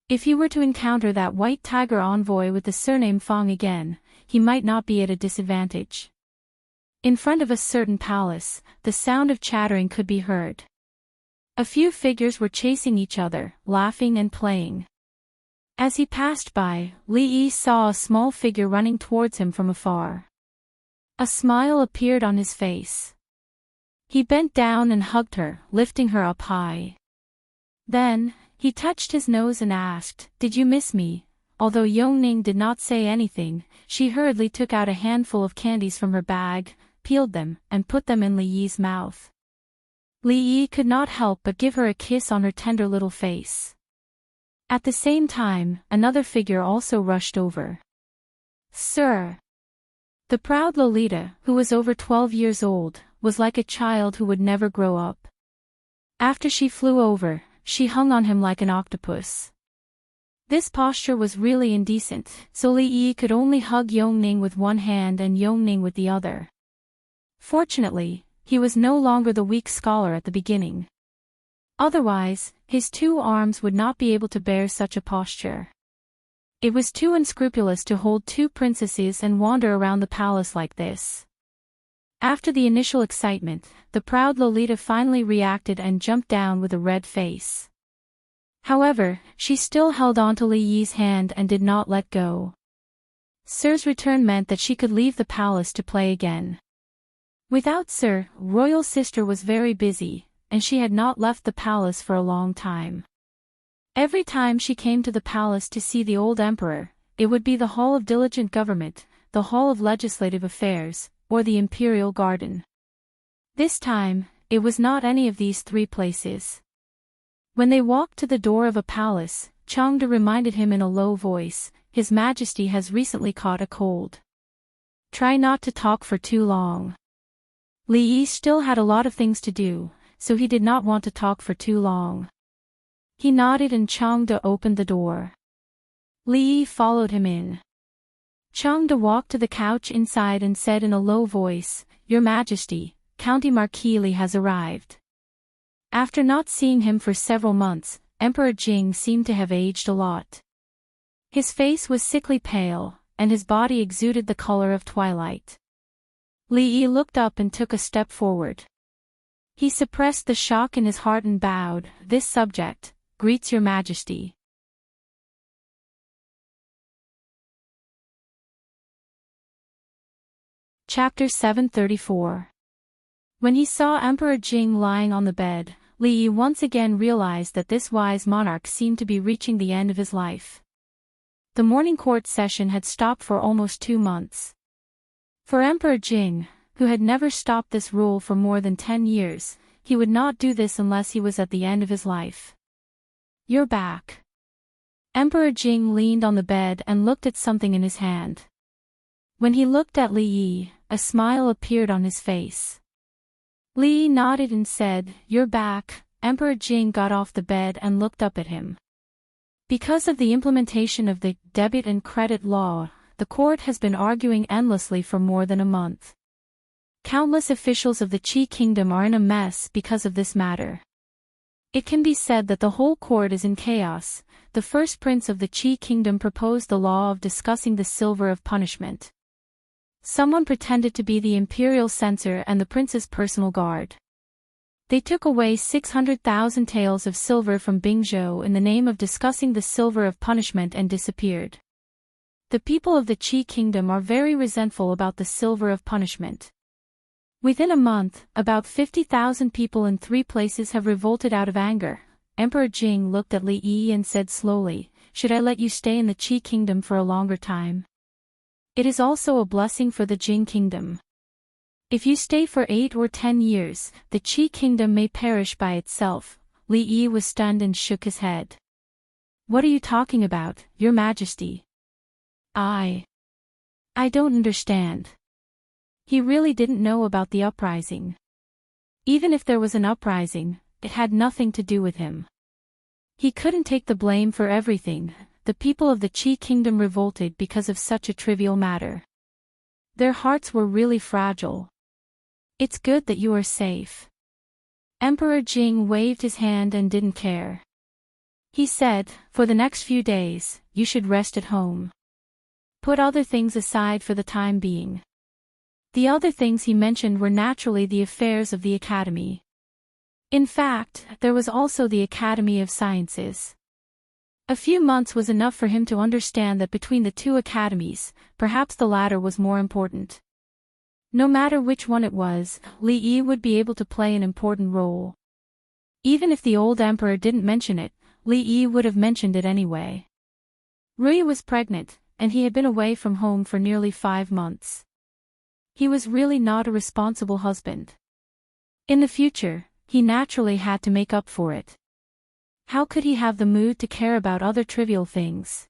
If he were to encounter that white tiger envoy with the surname Fang again, he might not be at a disadvantage. In front of a certain palace, the sound of chattering could be heard. A few figures were chasing each other, laughing and playing. As he passed by, Li Yi saw a small figure running towards him from afar. A smile appeared on his face. He bent down and hugged her, lifting her up high. Then, he touched his nose and asked, "Did you miss me?" although Yongning did not say anything, she hurriedly took out a handful of candies from her bag, peeled them, and put them in Li Yi's mouth. Li Yi could not help but give her a kiss on her tender little face. At the same time, another figure also rushed over. "Sir!" The proud Lolita, who was over 12 years old, was like a child who would never grow up. After she flew over, she hung on him like an octopus. This posture was really indecent, so Li Yi could only hug Yongning with one hand and Yongning with the other. Fortunately, he was no longer the weak scholar at the beginning. Otherwise, his 2 arms would not be able to bear such a posture. It was too unscrupulous to hold 2 princesses and wander around the palace like this. After the initial excitement, the proud Lolita finally reacted and jumped down with a red face. However, she still held on to Li Yi's hand and did not let go. Sir's return meant that she could leave the palace to play again. Without Sir, royal sister was very busy, and she had not left the palace for a long time. Every time she came to the palace to see the old emperor, it would be the Hall of Diligent Government, the Hall of Legislative Affairs, or the Imperial Garden. This time, it was not any of these 3 places. When they walked to the door of a palace, Changde reminded him in a low voice, "His Majesty has recently caught a cold. Try not to talk for too long." Li Yi still had a lot of things to do, so he did not want to talk for too long. He nodded and Changde opened the door. Li Yi followed him in. Changde walked to the couch inside and said in a low voice, "Your Majesty, County Marquis Li has arrived." After not seeing him for several months, Emperor Jing seemed to have aged a lot. His face was sickly pale, and his body exuded the color of twilight. Li Yi looked up and took a step forward. He suppressed the shock in his heart and bowed, "This subject greets your Majesty." Chapter 734. When he saw Emperor Jing lying on the bed, Li Yi once again realized that this wise monarch seemed to be reaching the end of his life. The morning court session had stopped for almost 2 months. For Emperor Jing, who had never stopped this rule for more than 10 years, he would not do this unless he was at the end of his life. "You're back." Emperor Jing leaned on the bed and looked at something in his hand. When he looked at Li Yi, a smile appeared on his face. Li Yi nodded and said, "You're back." Emperor Jing got off the bed and looked up at him. Because of the implementation of the debit and credit law, the court has been arguing endlessly for more than a month. Countless officials of the Qi Kingdom are in a mess because of this matter. It can be said that the whole court is in chaos. The first prince of the Qi Kingdom proposed the law of discussing the silver of punishment. Someone pretended to be the imperial censor and the prince's personal guard. They took away 600,000 taels of silver from Bingzhou in the name of discussing the silver of punishment and disappeared. The people of the Qi Kingdom are very resentful about the silver of punishment. Within a month, about 50,000 people in 3 places have revolted out of anger. Emperor Jing looked at Li Yi and said slowly, "Should I let you stay in the Qi Kingdom for a longer time? It is also a blessing for the Jing Kingdom. If you stay for 8 or 10 years, the Qi Kingdom may perish by itself." Li Yi was stunned and shook his head. "What are you talking about, Your Majesty? I don't understand." He really didn't know about the uprising. Even if there was an uprising, it had nothing to do with him. He couldn't take the blame for everything. The people of the Qi Kingdom revolted because of such a trivial matter. Their hearts were really fragile. "It's good that you are safe." Emperor Jing waved his hand and didn't care. He said, "For the next few days, you should rest at home. Put other things aside for the time being." The other things he mentioned were naturally the affairs of the academy. In fact, there was also the Academy of Sciences. A few months was enough for him to understand that between the 2 academies, perhaps the latter was more important. No matter which one it was, Li Yi would be able to play an important role. Even if the old emperor didn't mention it, Li Yi would have mentioned it anyway. Rui was pregnant, and he had been away from home for nearly 5 months. He was really not a responsible husband. In the future, he naturally had to make up for it. How could he have the mood to care about other trivial things?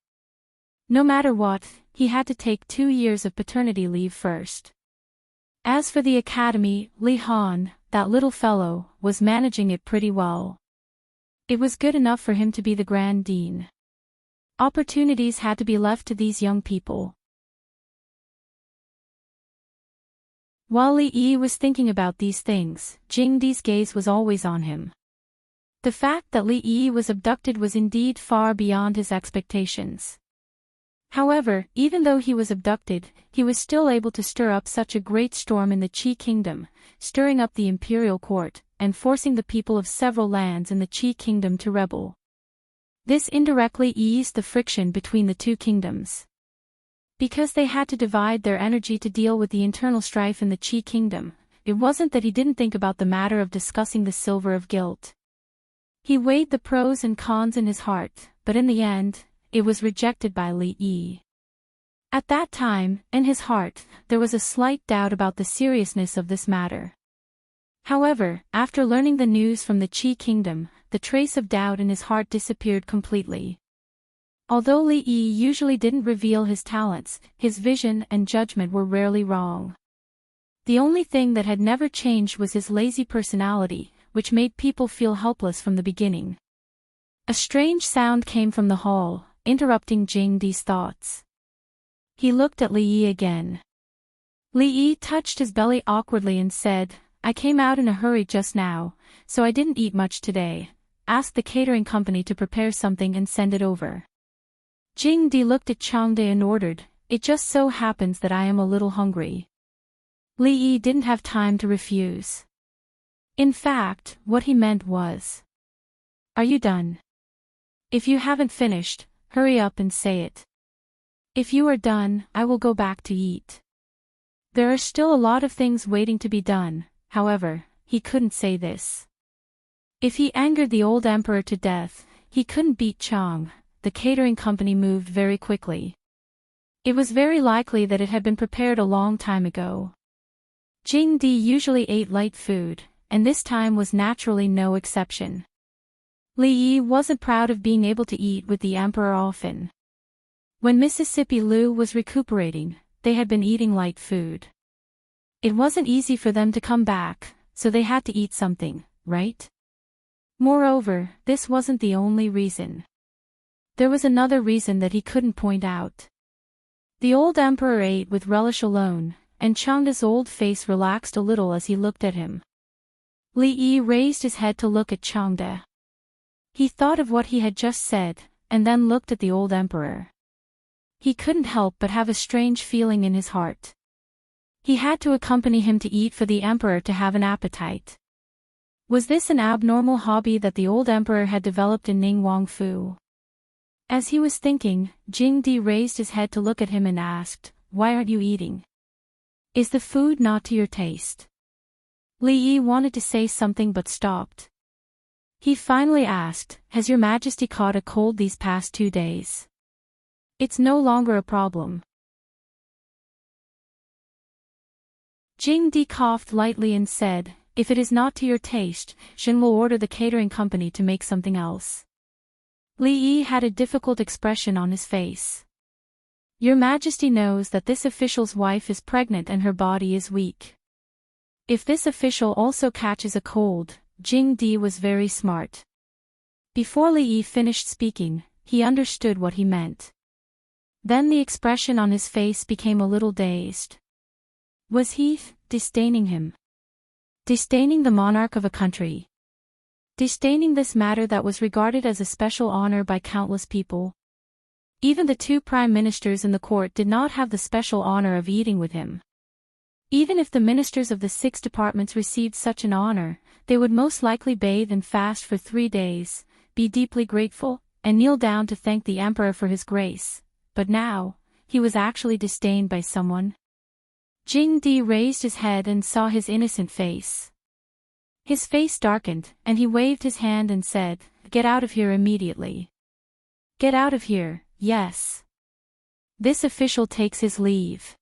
No matter what, he had to take 2 years of paternity leave first. As for the academy, Li Han, that little fellow, was managing it pretty well. It was good enough for him to be the Grand Dean. Opportunities had to be left to these young people. While Li Yi was thinking about these things, Jing Di's gaze was always on him. The fact that Li Yi was abducted was indeed far beyond his expectations. However, even though he was abducted, he was still able to stir up such a great storm in the Qi kingdom, stirring up the imperial court, and forcing the people of several lands in the Qi kingdom to rebel. This indirectly eased the friction between the two kingdoms. Because they had to divide their energy to deal with the internal strife in the Qi kingdom, it wasn't that he didn't think about the matter of discussing the silver of guilt. He weighed the pros and cons in his heart, but in the end, it was rejected by Li Yi. At that time, in his heart, there was a slight doubt about the seriousness of this matter. However, after learning the news from the Qi kingdom, the trace of doubt in his heart disappeared completely. Although Li Yi usually didn't reveal his talents, his vision and judgment were rarely wrong. The only thing that had never changed was his lazy personality, which made people feel helpless from the beginning. A strange sound came from the hall, interrupting Jing Di's thoughts. He looked at Li Yi again. Li Yi touched his belly awkwardly and said, "I came out in a hurry just now, so I didn't eat much today. Ask the catering company to prepare something and send it over." Jing Di looked at Changde and ordered, "It just so happens that I am a little hungry." Li Yi didn't have time to refuse. In fact, what he meant was, "Are you done? If you haven't finished, hurry up and say it. If you are done, I will go back to eat." There are still a lot of things waiting to be done, however, he couldn't say this. If he angered the old emperor to death, he couldn't beat Chang. The catering company moved very quickly. It was very likely that it had been prepared a long time ago. Jing Di usually ate light food, and this time was naturally no exception. Li Yi wasn't proud of being able to eat with the emperor often. When Mississippi Liu was recuperating, they had been eating light food. It wasn't easy for them to come back, so they had to eat something, right? Moreover, this wasn't the only reason. There was another reason that he couldn't point out. The old emperor ate with relish alone, and Changda's old face relaxed a little as he looked at him. Li Yi raised his head to look at Changda. He thought of what he had just said, and then looked at the old emperor. He couldn't help but have a strange feeling in his heart. He had to accompany him to eat for the emperor to have an appetite. Was this an abnormal hobby that the old emperor had developed in Ning Wangfu? As he was thinking, Jing Di raised his head to look at him and asked, "Why aren't you eating? Is the food not to your taste?" Li Yi wanted to say something but stopped. He finally asked, "Has your Majesty caught a cold these past 2 days? It's no longer a problem." Jing Di coughed lightly and said, "If it is not to your taste, Shen will order the catering company to make something else." Li Yi had a difficult expression on his face. "Your Majesty knows that this official's wife is pregnant and her body is weak. If this official also catches a cold," Jing Di was very smart. Before Li Yi finished speaking, he understood what he meant. Then the expression on his face became a little dazed. Was he disdaining him? Disdaining the monarch of a country? Disdaining this matter that was regarded as a special honor by countless people? Even the 2 prime ministers in the court did not have the special honor of eating with him. Even if the ministers of the 6 departments received such an honor, they would most likely bathe and fast for 3 days, be deeply grateful, and kneel down to thank the emperor for his grace. But now, he was actually disdained by someone. Jing Di raised his head and saw his innocent face. His face darkened, and he waved his hand and said, "Get out of here immediately." "Get out of here," yes. This official takes his leave.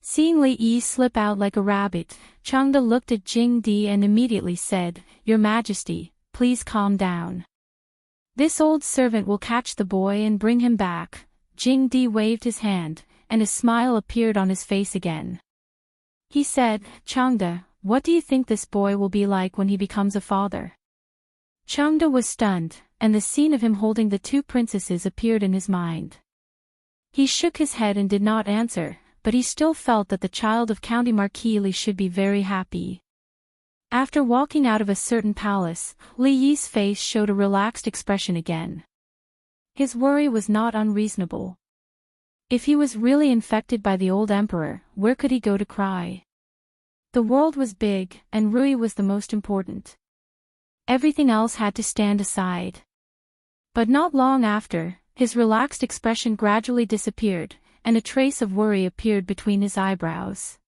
Seeing Li Yi slip out like a rabbit, Changde looked at Jing Di and immediately said, Your Majesty, please calm down. This old servant will catch the boy and bring him back. Jing Di waved his hand, and a smile appeared on his face again. He said, Changde, what do you think this boy will be like when he becomes a father? Changde was stunned, and the scene of him holding the two princesses appeared in his mind. He shook his head and did not answer, but he still felt that the child of County Marquis Li should be very happy. After walking out of a certain palace, Li Yi's face showed a relaxed expression again. His worry was not unreasonable. If he was really infected by the old emperor, where could he go to cry? The world was big, and Rui was the most important. Everything else had to stand aside. But not long after, his relaxed expression gradually disappeared, and a trace of worry appeared between his eyebrows.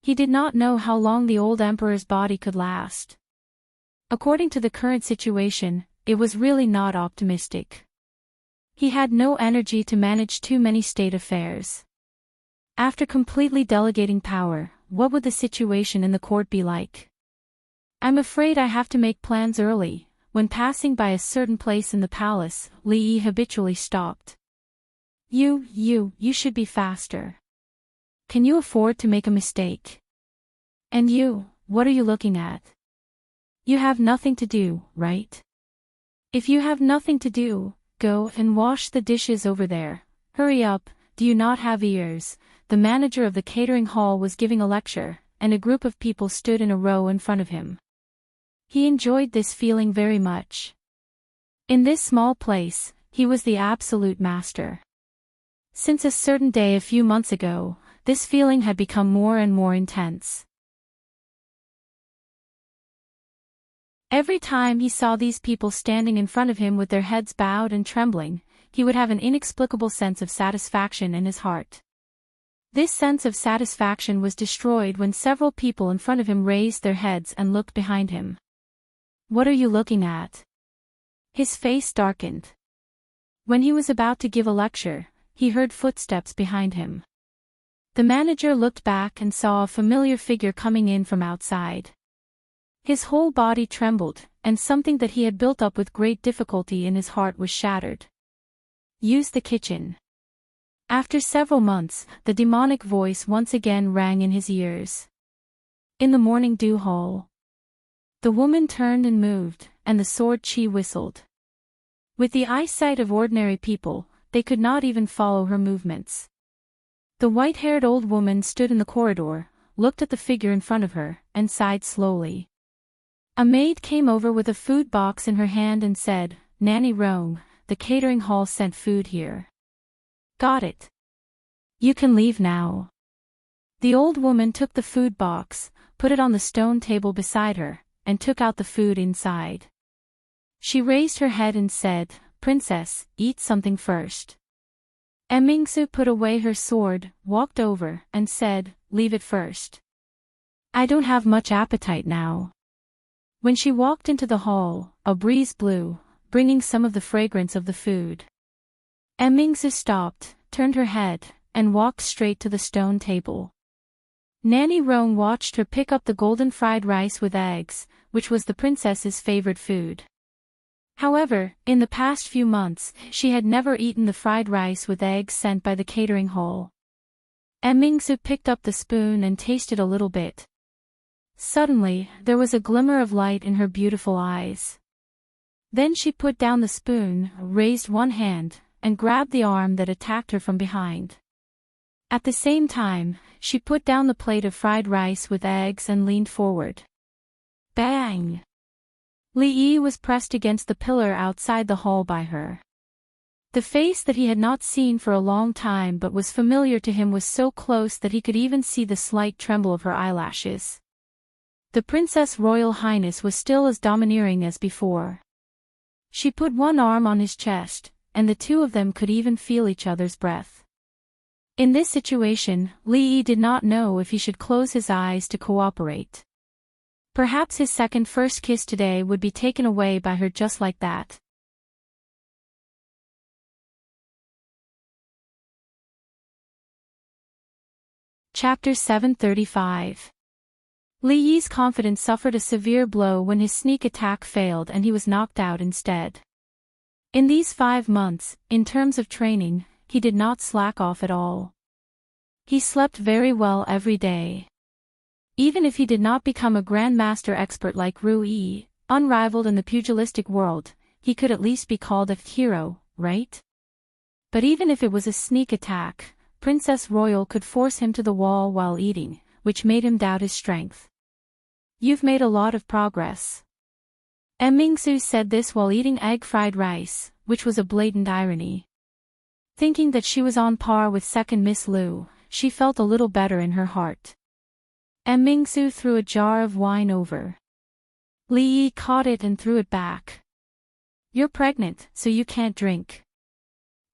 He did not know how long the old emperor's body could last. According to the current situation, it was really not optimistic. He had no energy to manage too many state affairs. After completely delegating power, what would the situation in the court be like? I'm afraid I have to make plans early. When passing by a certain place in the palace, Li Yi habitually stopped. You should be faster. Can you afford to make a mistake? And you, what are you looking at? You have nothing to do, right? If you have nothing to do, go and wash the dishes over there. Hurry up, do you not have ears? The manager of the catering hall was giving a lecture, and a group of people stood in a row in front of him. He enjoyed this feeling very much. In this small place, he was the absolute master. Since a certain day a few months ago, this feeling had become more and more intense. Every time he saw these people standing in front of him with their heads bowed and trembling, he would have an inexplicable sense of satisfaction in his heart. This sense of satisfaction was destroyed when several people in front of him raised their heads and looked behind him. What are you looking at? His face darkened. When he was about to give a lecture, he heard footsteps behind him. The manager looked back and saw a familiar figure coming in from outside. His whole body trembled, and something that he had built up with great difficulty in his heart was shattered. Use the kitchen. After several months, the demonic voice once again rang in his ears. In the morning dew hall. The woman turned and moved, and the sword chi whistled. With the eyesight of ordinary people, they could not even follow her movements. The white-haired old woman stood in the corridor, looked at the figure in front of her, and sighed slowly. A maid came over with a food box in her hand and said, Nanny Rome, the catering hall sent food here. Got it. You can leave now. The old woman took the food box, put it on the stone table beside her, and took out the food inside. She raised her head and said, Princess, eat something first. Emingsu put away her sword, walked over, and said, Leave it first. I don't have much appetite now. When she walked into the hall, a breeze blew, bringing some of the fragrance of the food. Emingsu stopped, turned her head, and walked straight to the stone table. Nanny Rome watched her pick up the golden fried rice with eggs, which was the princess's favorite food. However, in the past few months, she had never eaten the fried rice with eggs sent by the catering hall. Emingsu picked up the spoon and tasted a little bit. Suddenly, there was a glimmer of light in her beautiful eyes. Then she put down the spoon, raised one hand, and grabbed the arm that attacked her from behind. At the same time, she put down the plate of fried rice with eggs and leaned forward. Bang! Li Yi was pressed against the pillar outside the hall by her. The face that he had not seen for a long time but was familiar to him was so close that he could even see the slight tremble of her eyelashes. The Princess Royal Highness was still as domineering as before. She put one arm on his chest, and the two of them could even feel each other's breath. In this situation, Li Yi did not know if he should close his eyes to cooperate. Perhaps his first kiss today would be taken away by her just like that. Chapter 735. Li Yi's confidence suffered a severe blow when his sneak attack failed and he was knocked out instead. In these 5 months, in terms of training, he did not slack off at all. He slept very well every day. Even if he did not become a grandmaster expert like Ru Yi, unrivaled in the pugilistic world, he could at least be called a hero, right? But even if it was a sneak attack, Princess Royal could force him to the wall while eating, which made him doubt his strength. "You've made a lot of progress." Mingsu said this while eating egg fried rice, which was a blatant irony. Thinking that she was on par with second Miss Lu, she felt a little better in her heart. Mingsu threw a jar of wine over. Li Yi caught it and threw it back. "You're pregnant, so you can't drink."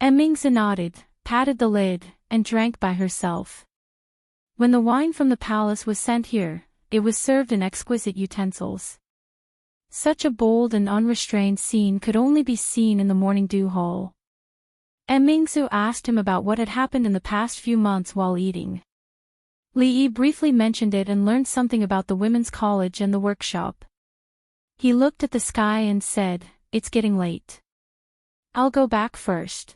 Mingsu nodded, patted the lid, and drank by herself. When the wine from the palace was sent here, it was served in exquisite utensils. Such a bold and unrestrained scene could only be seen in the morning dew hall. Mingsu asked him about what had happened in the past few months while eating. Li Yi briefly mentioned it and learned something about the women's college and the workshop. He looked at the sky and said, "It's getting late. I'll go back first.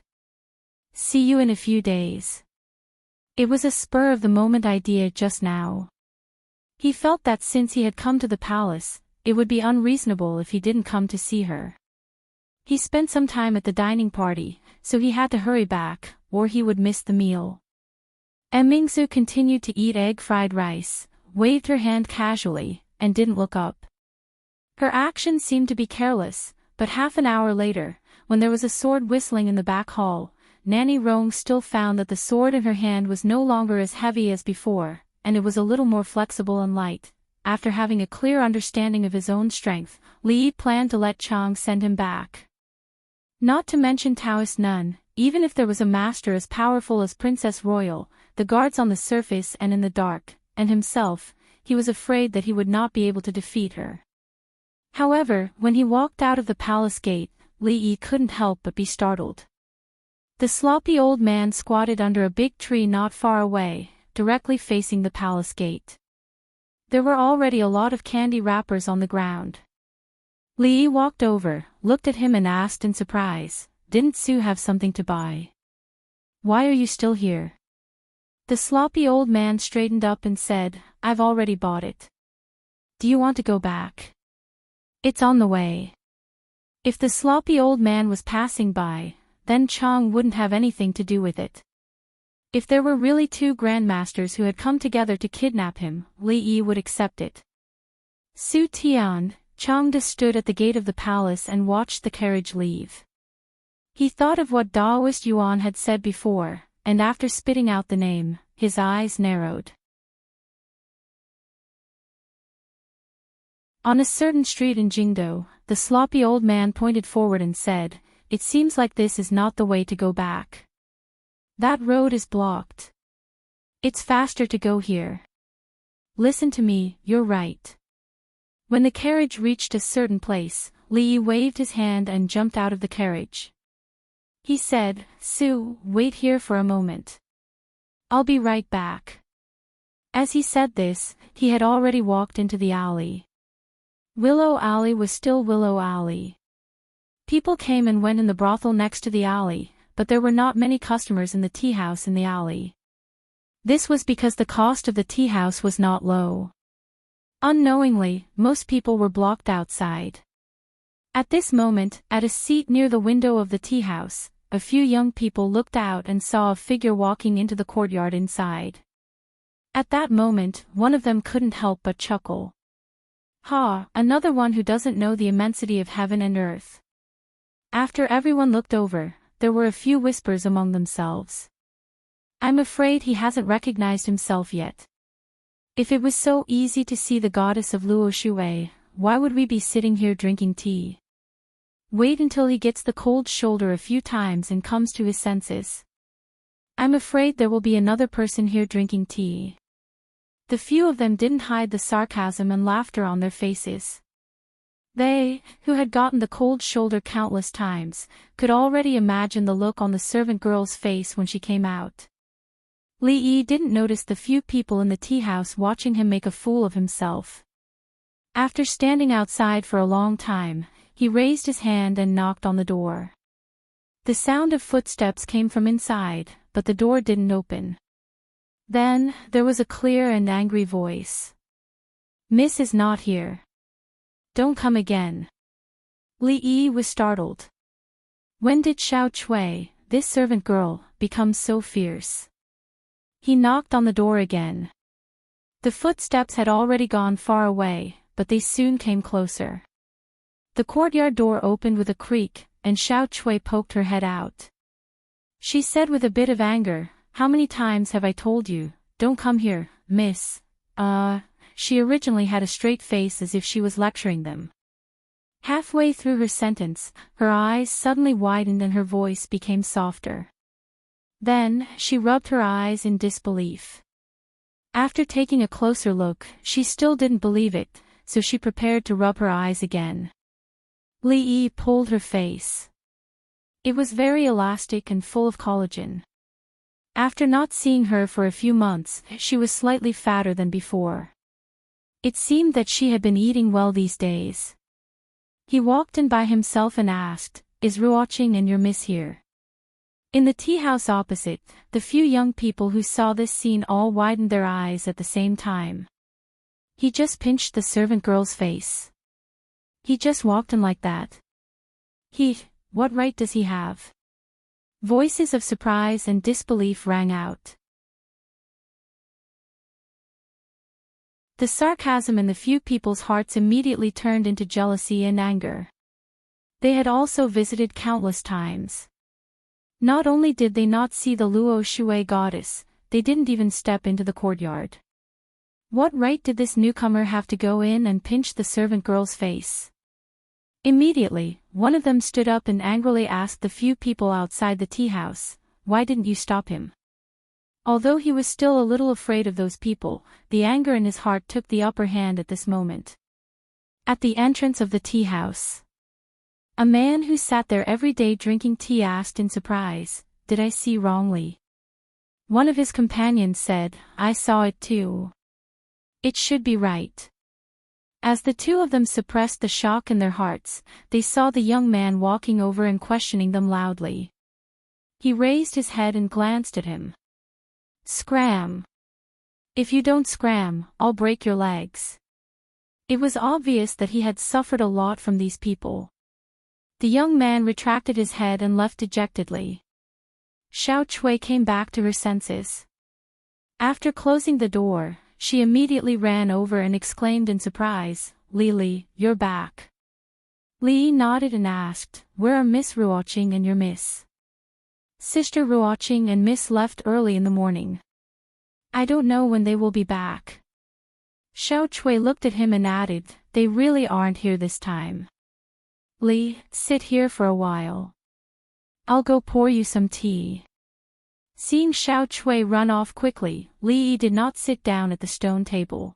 See you in a few days." It was a spur-of-the-moment idea just now. He felt that since he had come to the palace, it would be unreasonable if he didn't come to see her. He spent some time at the dining party, so he had to hurry back, or he would miss the meal. Mingsu continued to eat egg-fried rice, waved her hand casually, and didn't look up. Her actions seemed to be careless, but half an hour later, when there was a sword whistling in the back hall, Nanny Rong still found that the sword in her hand was no longer as heavy as before, and it was a little more flexible and light. After having a clear understanding of his own strength, Li Yi planned to let Chang send him back. Not to mention Taoist Nun, even if there was a master as powerful as Princess Royal, the guards on the surface and in the dark, and himself, he was afraid that he would not be able to defeat her. However, when he walked out of the palace gate, Li Yi couldn't help but be startled. The sloppy old man squatted under a big tree not far away, directly facing the palace gate. There were already a lot of candy wrappers on the ground. Li Yi walked over, looked at him and asked in surprise, "Didn't Sue have something to buy? Why are you still here?" The sloppy old man straightened up and said, "I've already bought it. Do you want to go back? It's on the way." If the sloppy old man was passing by, then Chang wouldn't have anything to do with it. If there were really 2 grandmasters who had come together to kidnap him, Li Yi would accept it. Su Tian, Chang stood at the gate of the palace and watched the carriage leave. He thought of what Daoist Yuan had said before, and after spitting out the name, his eyes narrowed. On a certain street in Jingdo, the sloppy old man pointed forward and said, "It seems like this is not the way to go back. That road is blocked. It's faster to go here. Listen to me, you're right." When the carriage reached a certain place, Li Yi waved his hand and jumped out of the carriage. He said, "Sue, wait here for a moment. I'll be right back." As he said this, he had already walked into the alley. Willow Alley was still Willow Alley. People came and went in the brothel next to the alley, but there were not many customers in the tea house in the alley. This was because the cost of the tea house was not low. Unknowingly, most people were blocked outside. At this moment, at a seat near the window of the tea house, a few young people looked out and saw a figure walking into the courtyard inside. At that moment, one of them couldn't help but chuckle. "Ha, another one who doesn't know the immensity of heaven and earth." After everyone looked over, there were a few whispers among themselves. "I'm afraid he hasn't recognized himself yet. If it was so easy to see the goddess of Luo Shui, why would we be sitting here drinking tea? Wait until he gets the cold shoulder a few times and comes to his senses. I'm afraid there will be another person here drinking tea." The few of them didn't hide the sarcasm and laughter on their faces. They, who had gotten the cold shoulder countless times, could already imagine the look on the servant girl's face when she came out. Li Yi didn't notice the few people in the tea house watching him make a fool of himself. After standing outside for a long time, he raised his hand and knocked on the door. The sound of footsteps came from inside, but the door didn't open. Then, there was a clear and angry voice. "Miss is not here. Don't come again." Li Yi was startled. When did Xiao Chui, this servant girl, become so fierce? He knocked on the door again. The footsteps had already gone far away, but they soon came closer. The courtyard door opened with a creak, and Xiao Chui poked her head out. She said with a bit of anger, "How many times have I told you, don't come here, miss?" She originally had a straight face as if she was lecturing them. Halfway through her sentence, her eyes suddenly widened and her voice became softer. Then, she rubbed her eyes in disbelief. After taking a closer look, she still didn't believe it, so she prepared to rub her eyes again. Li Yi pulled her face. It was very elastic and full of collagen. After not seeing her for a few months, she was slightly fatter than before. It seemed that she had been eating well these days. He walked in by himself and asked, "Is Ruoqing and your miss here?" In the tea house opposite, the few young people who saw this scene all widened their eyes at the same time. He just pinched the servant girl's face. He just walked in like that. What right does he have? Voices of surprise and disbelief rang out. The sarcasm in the few people's hearts immediately turned into jealousy and anger. They had also visited countless times. Not only did they not see the Luo Shui goddess, they didn't even step into the courtyard. What right did this newcomer have to go in and pinch the servant girl's face? Immediately, one of them stood up and angrily asked the few people outside the tea house, "Why didn't you stop him?" Although he was still a little afraid of those people, the anger in his heart took the upper hand at this moment. At the entrance of the tea house, a man who sat there every day drinking tea asked in surprise, "Did I see wrongly?" One of his companions said, "I saw it too. It should be right." As the two of them suppressed the shock in their hearts, they saw the young man walking over and questioning them loudly. He raised his head and glanced at him. "Scram! If you don't scram, I'll break your legs." It was obvious that he had suffered a lot from these people. The young man retracted his head and left dejectedly. Xiao Chui came back to her senses. After closing the door, she immediately ran over and exclaimed in surprise, "Li, you're back." Li nodded and asked, "Where are Miss Ruoqing and your miss?" "Sister Ruoqing and miss left early in the morning. I don't know when they will be back." Xiao Chui looked at him and added, "They really aren't here this time. Li, sit here for a while. I'll go pour you some tea." Seeing Xiao Chui run off quickly, Li Yi did not sit down at the stone table.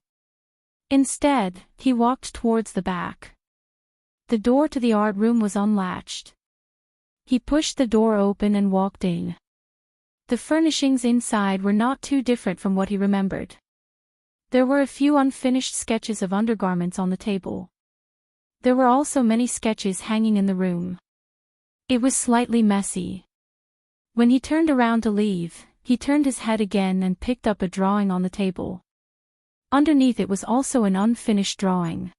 Instead, he walked towards the back. The door to the art room was unlatched. He pushed the door open and walked in. The furnishings inside were not too different from what he remembered. There were a few unfinished sketches of undergarments on the table. There were also many sketches hanging in the room. It was slightly messy. When he turned around to leave, he turned his head again and picked up a drawing on the table. Underneath it was also an unfinished drawing.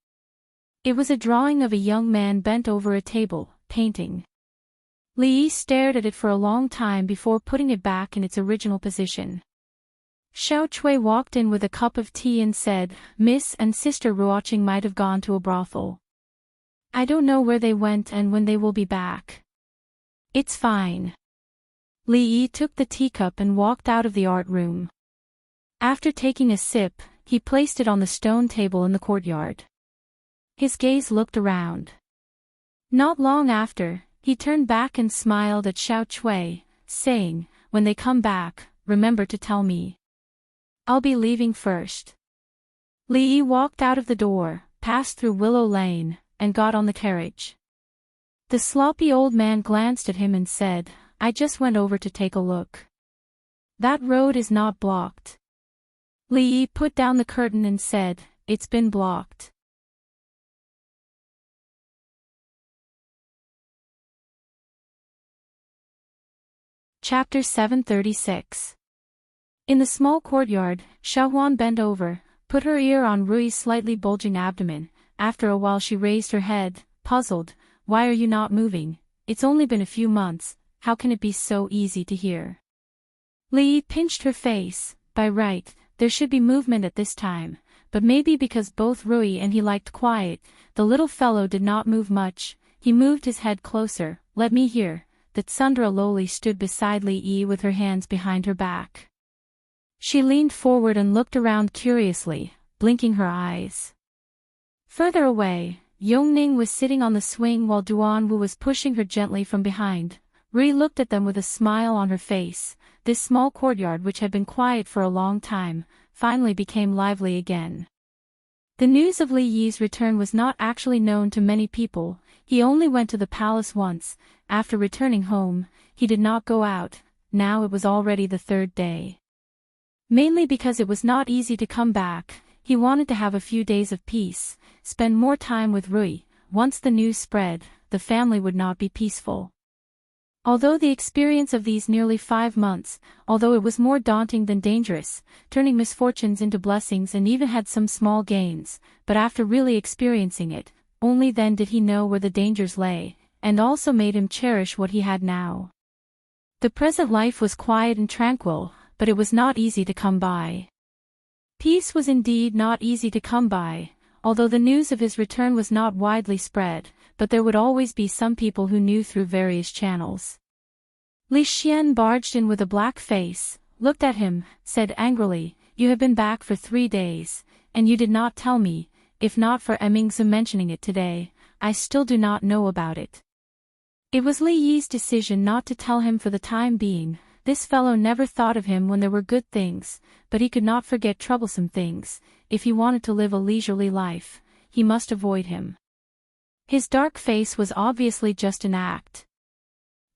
It was a drawing of a young man bent over a table, painting. Li Yi stared at it for a long time before putting it back in its original position. Xiao Chui walked in with a cup of tea and said, "Miss and Sister Ruoqing might have gone to a brothel. I don't know where they went and when they will be back." "It's fine." Li Yi took the teacup and walked out of the art room. After taking a sip, he placed it on the stone table in the courtyard. His gaze looked around. Not long after, he turned back and smiled at Xiao Chui, saying, "When they come back, remember to tell me. I'll be leaving first." Li Yi walked out of the door, passed through Willow Lane, and got on the carriage. The sloppy old man glanced at him and said, "I just went over to take a look." That road is not blocked. Li Yi put down the curtain and said, it's been blocked. Chapter 736. In the small courtyard, Xiaohuan bent over, put her ear on Rui's slightly bulging abdomen. After a while she raised her head, puzzled. Why are you not moving? It's only been a few months, how can it be so easy to hear? Li Yi pinched her face. By right, there should be movement at this time, but maybe because both Rui and he liked quiet, the little fellow did not move much. He moved his head closer. Let me hear. That Sundra lowly stood beside Li Yi with her hands behind her back. She leaned forward and looked around curiously, blinking her eyes. Further away, Yongning was sitting on the swing while Duanwu was pushing her gently from behind. Rui looked at them with a smile on her face. This small courtyard, which had been quiet for a long time, finally became lively again. The news of Li Yi's return was not actually known to many people. He only went to the palace once. After returning home, he did not go out. Now it was already the third day. Mainly because it was not easy to come back, he wanted to have a few days of peace, spend more time with Rui. Once the news spread, the family would not be peaceful. Although the experience of these nearly 5 months, although it was more daunting than dangerous, turning misfortunes into blessings and even had some small gains, but after really experiencing it, only then did he know where the dangers lay, and also made him cherish what he had now. The present life was quiet and tranquil, but it was not easy to come by. Peace was indeed not easy to come by, although the news of his return was not widely spread, but there would always be some people who knew through various channels. Li Xian barged in with a black face, looked at him, said angrily, "You have been back for 3 days, and you did not tell me. If not for Emingzu mentioning it today, I still do not know about it." It was Li Yi's decision not to tell him for the time being. This fellow never thought of him when there were good things, but he could not forget troublesome things. If he wanted to live a leisurely life, he must avoid him. His dark face was obviously just an act.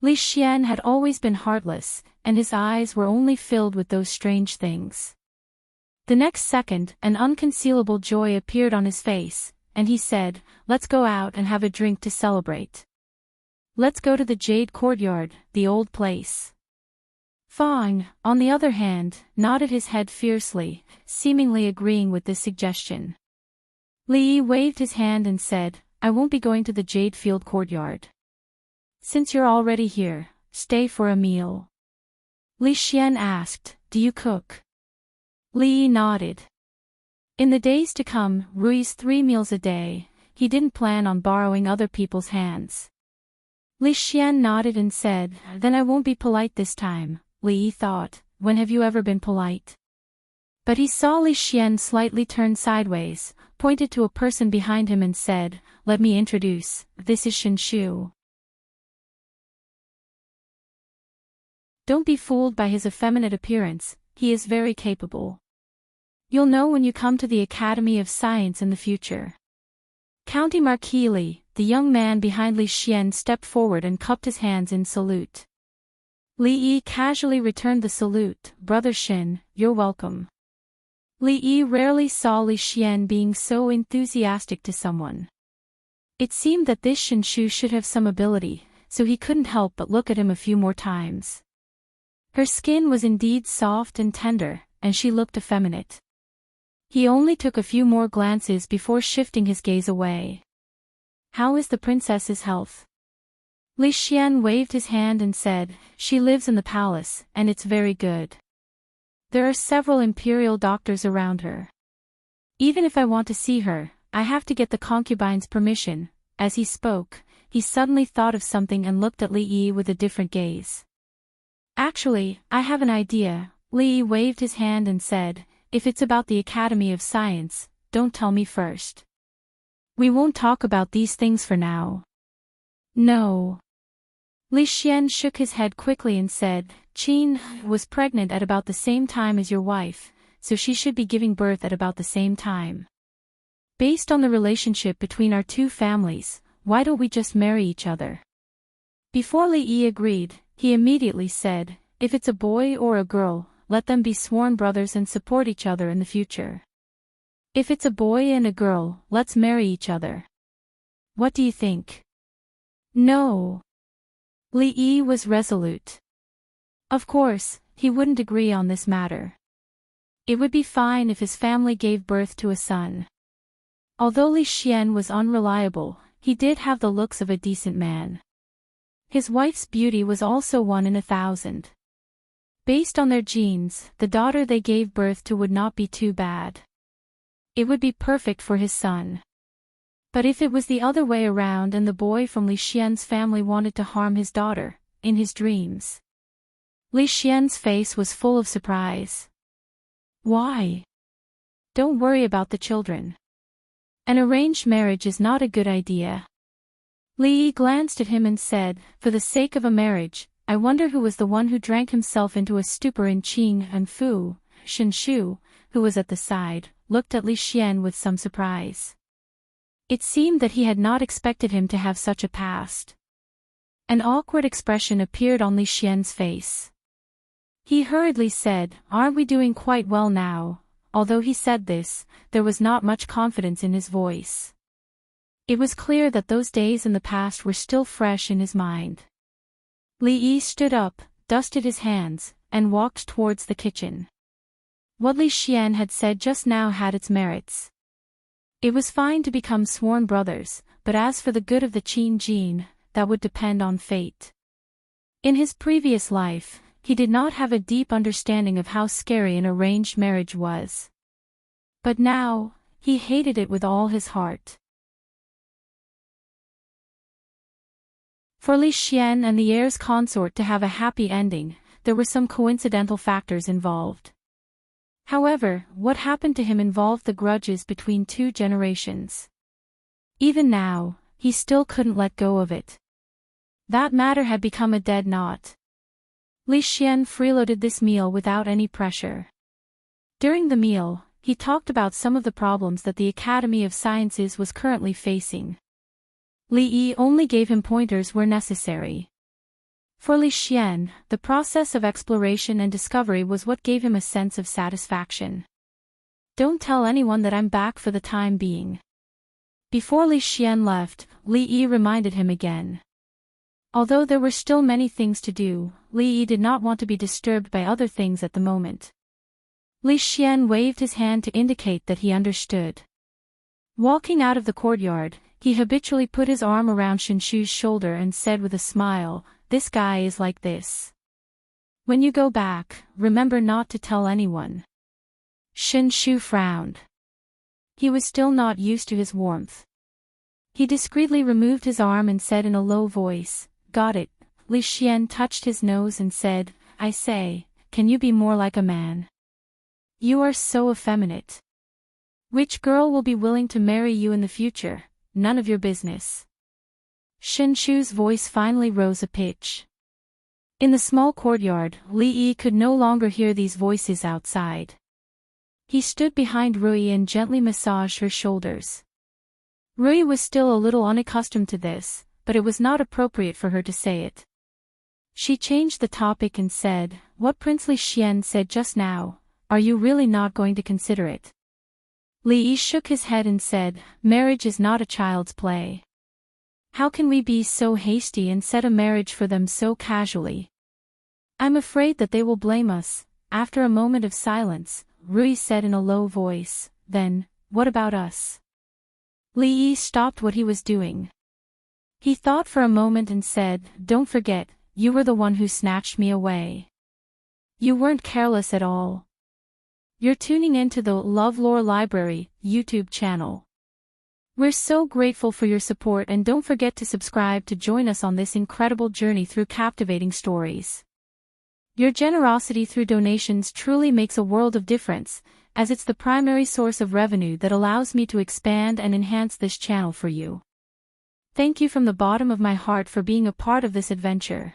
Li Xian had always been heartless, and his eyes were only filled with those strange things. The next second, an unconcealable joy appeared on his face, and he said, "Let's go out and have a drink to celebrate. Let's go to the Jade Courtyard, the old place." Fang, on the other hand, nodded his head fiercely, seemingly agreeing with this suggestion. Li Yi waved his hand and said, "I won't be going to the Jade Field Courtyard. Since you're already here, stay for a meal." Li Xian asked, "Do you cook?" Li Yi nodded. In the days to come, Rui's 3 meals a day, he didn't plan on borrowing other people's hands. Li Xian nodded and said, "Then I won't be polite this time." Li Yi thought, when have you ever been polite? But he saw Li Xian slightly turn sideways, pointed to a person behind him and said, "Let me introduce, this is Shen Shu." Don't be fooled by his effeminate appearance, he is very capable. You'll know when you come to the Academy of Science in the future. County Marquis Li, the young man behind Li Xian, stepped forward and cupped his hands in salute. Li Yi casually returned the salute. "Brother Shen, you're welcome." Li Yi rarely saw Li Xian being so enthusiastic to someone. It seemed that this Shen Shu should have some ability, so he couldn't help but look at him a few more times. Her skin was indeed soft and tender, and she looked effeminate. He only took a few more glances before shifting his gaze away. "How is the princess's health?" Li Xian waved his hand and said, "She lives in the palace, and it's very good. There are several imperial doctors around her. Even if I want to see her, I have to get the concubine's permission." As he spoke, he suddenly thought of something and looked at Li Yi with a different gaze. "Actually, I have an idea." Li Yi waved his hand and said, "If it's about the Academy of Science, don't tell me first. We won't talk about these things for now." "No." Li Xian shook his head quickly and said, "Qin was pregnant at about the same time as your wife, so she should be giving birth at about the same time. Based on the relationship between our 2 families, why don't we just marry each other?" Before Li Yi agreed, he immediately said, "If it's a boy or a girl, let them be sworn brothers and support each other in the future. If it's a boy and a girl, let's marry each other. What do you think? No. Li Yi was resolute. Of course, he wouldn't agree on this matter. It would be fine if his family gave birth to a son. Although Li Xian was unreliable, he did have the looks of a decent man. His wife's beauty was also 1 in 1,000. Based on their genes, the daughter they gave birth to would not be too bad. It would be perfect for his son. But if it was the other way around and the boy from Li Xian's family wanted to harm his daughter, in his dreams. Li Xian's face was full of surprise. Why? Don't worry about the children. An arranged marriage is not a good idea. Li Yi glanced at him and said, for the sake of a marriage, I wonder who was the one who drank himself into a stupor in Qing and Fu. Shen Shu, who was at the side, looked at Li Xian with some surprise. It seemed that he had not expected him to have such a past. An awkward expression appeared on Li Xian's face. He hurriedly said, aren't we doing quite well now? Although he said this, there was not much confidence in his voice. It was clear that those days in the past were still fresh in his mind. Li Yi stood up, dusted his hands, and walked towards the kitchen. What Li Xian had said just now had its merits. It was fine to become sworn brothers, but as for the good of the Qin gene, that would depend on fate. In his previous life, he did not have a deep understanding of how scary an arranged marriage was. But now, he hated it with all his heart. For Li Xian and the heir's consort to have a happy ending, there were some coincidental factors involved. However, what happened to him involved the grudges between 2 generations. Even now, he still couldn't let go of it. That matter had become a dead knot. Li Xian freeloaded this meal without any pressure. During the meal, he talked about some of the problems that the Academy of Sciences was currently facing. Li Yi only gave him pointers where necessary. For Li Xian, the process of exploration and discovery was what gave him a sense of satisfaction. Don't tell anyone that I'm back for the time being. Before Li Xian left, Li Yi reminded him again. Although there were still many things to do, Li Yi did not want to be disturbed by other things at the moment. Li Xian waved his hand to indicate that he understood. Walking out of the courtyard, he habitually put his arm around Shen Shu's shoulder and said with a smile, this guy is like this. When you go back, remember not to tell anyone. Shen Shu frowned. He was still not used to his warmth. He discreetly removed his arm and said in a low voice, got it. Li Xian touched his nose and said, I say, can you be more like a man? You are so effeminate. Which girl will be willing to marry you in the future? None of your business. Shen Shu's voice finally rose a pitch. In the small courtyard, Li Yi could no longer hear these voices outside. He stood behind Rui and gently massaged her shoulders. Rui was still a little unaccustomed to this, but it was not appropriate for her to say it. She changed the topic and said, what Prince Li Xian said just now, are you really not going to consider it? Li Yi shook his head and said, marriage is not a child's play. How can we be so hasty and set a marriage for them so casually? I'm afraid that they will blame us. After a moment of silence, Rui said in a low voice, then, what about us? Li Yi stopped what he was doing. He thought for a moment and said, don't forget, you were the one who snatched me away. You weren't careless at all. You're tuning into the LoveLore Library YouTube channel. We're so grateful for your support and don't forget to subscribe to join us on this incredible journey through captivating stories. Your generosity through donations truly makes a world of difference, as it's the primary source of revenue that allows me to expand and enhance this channel for you. Thank you from the bottom of my heart for being a part of this adventure.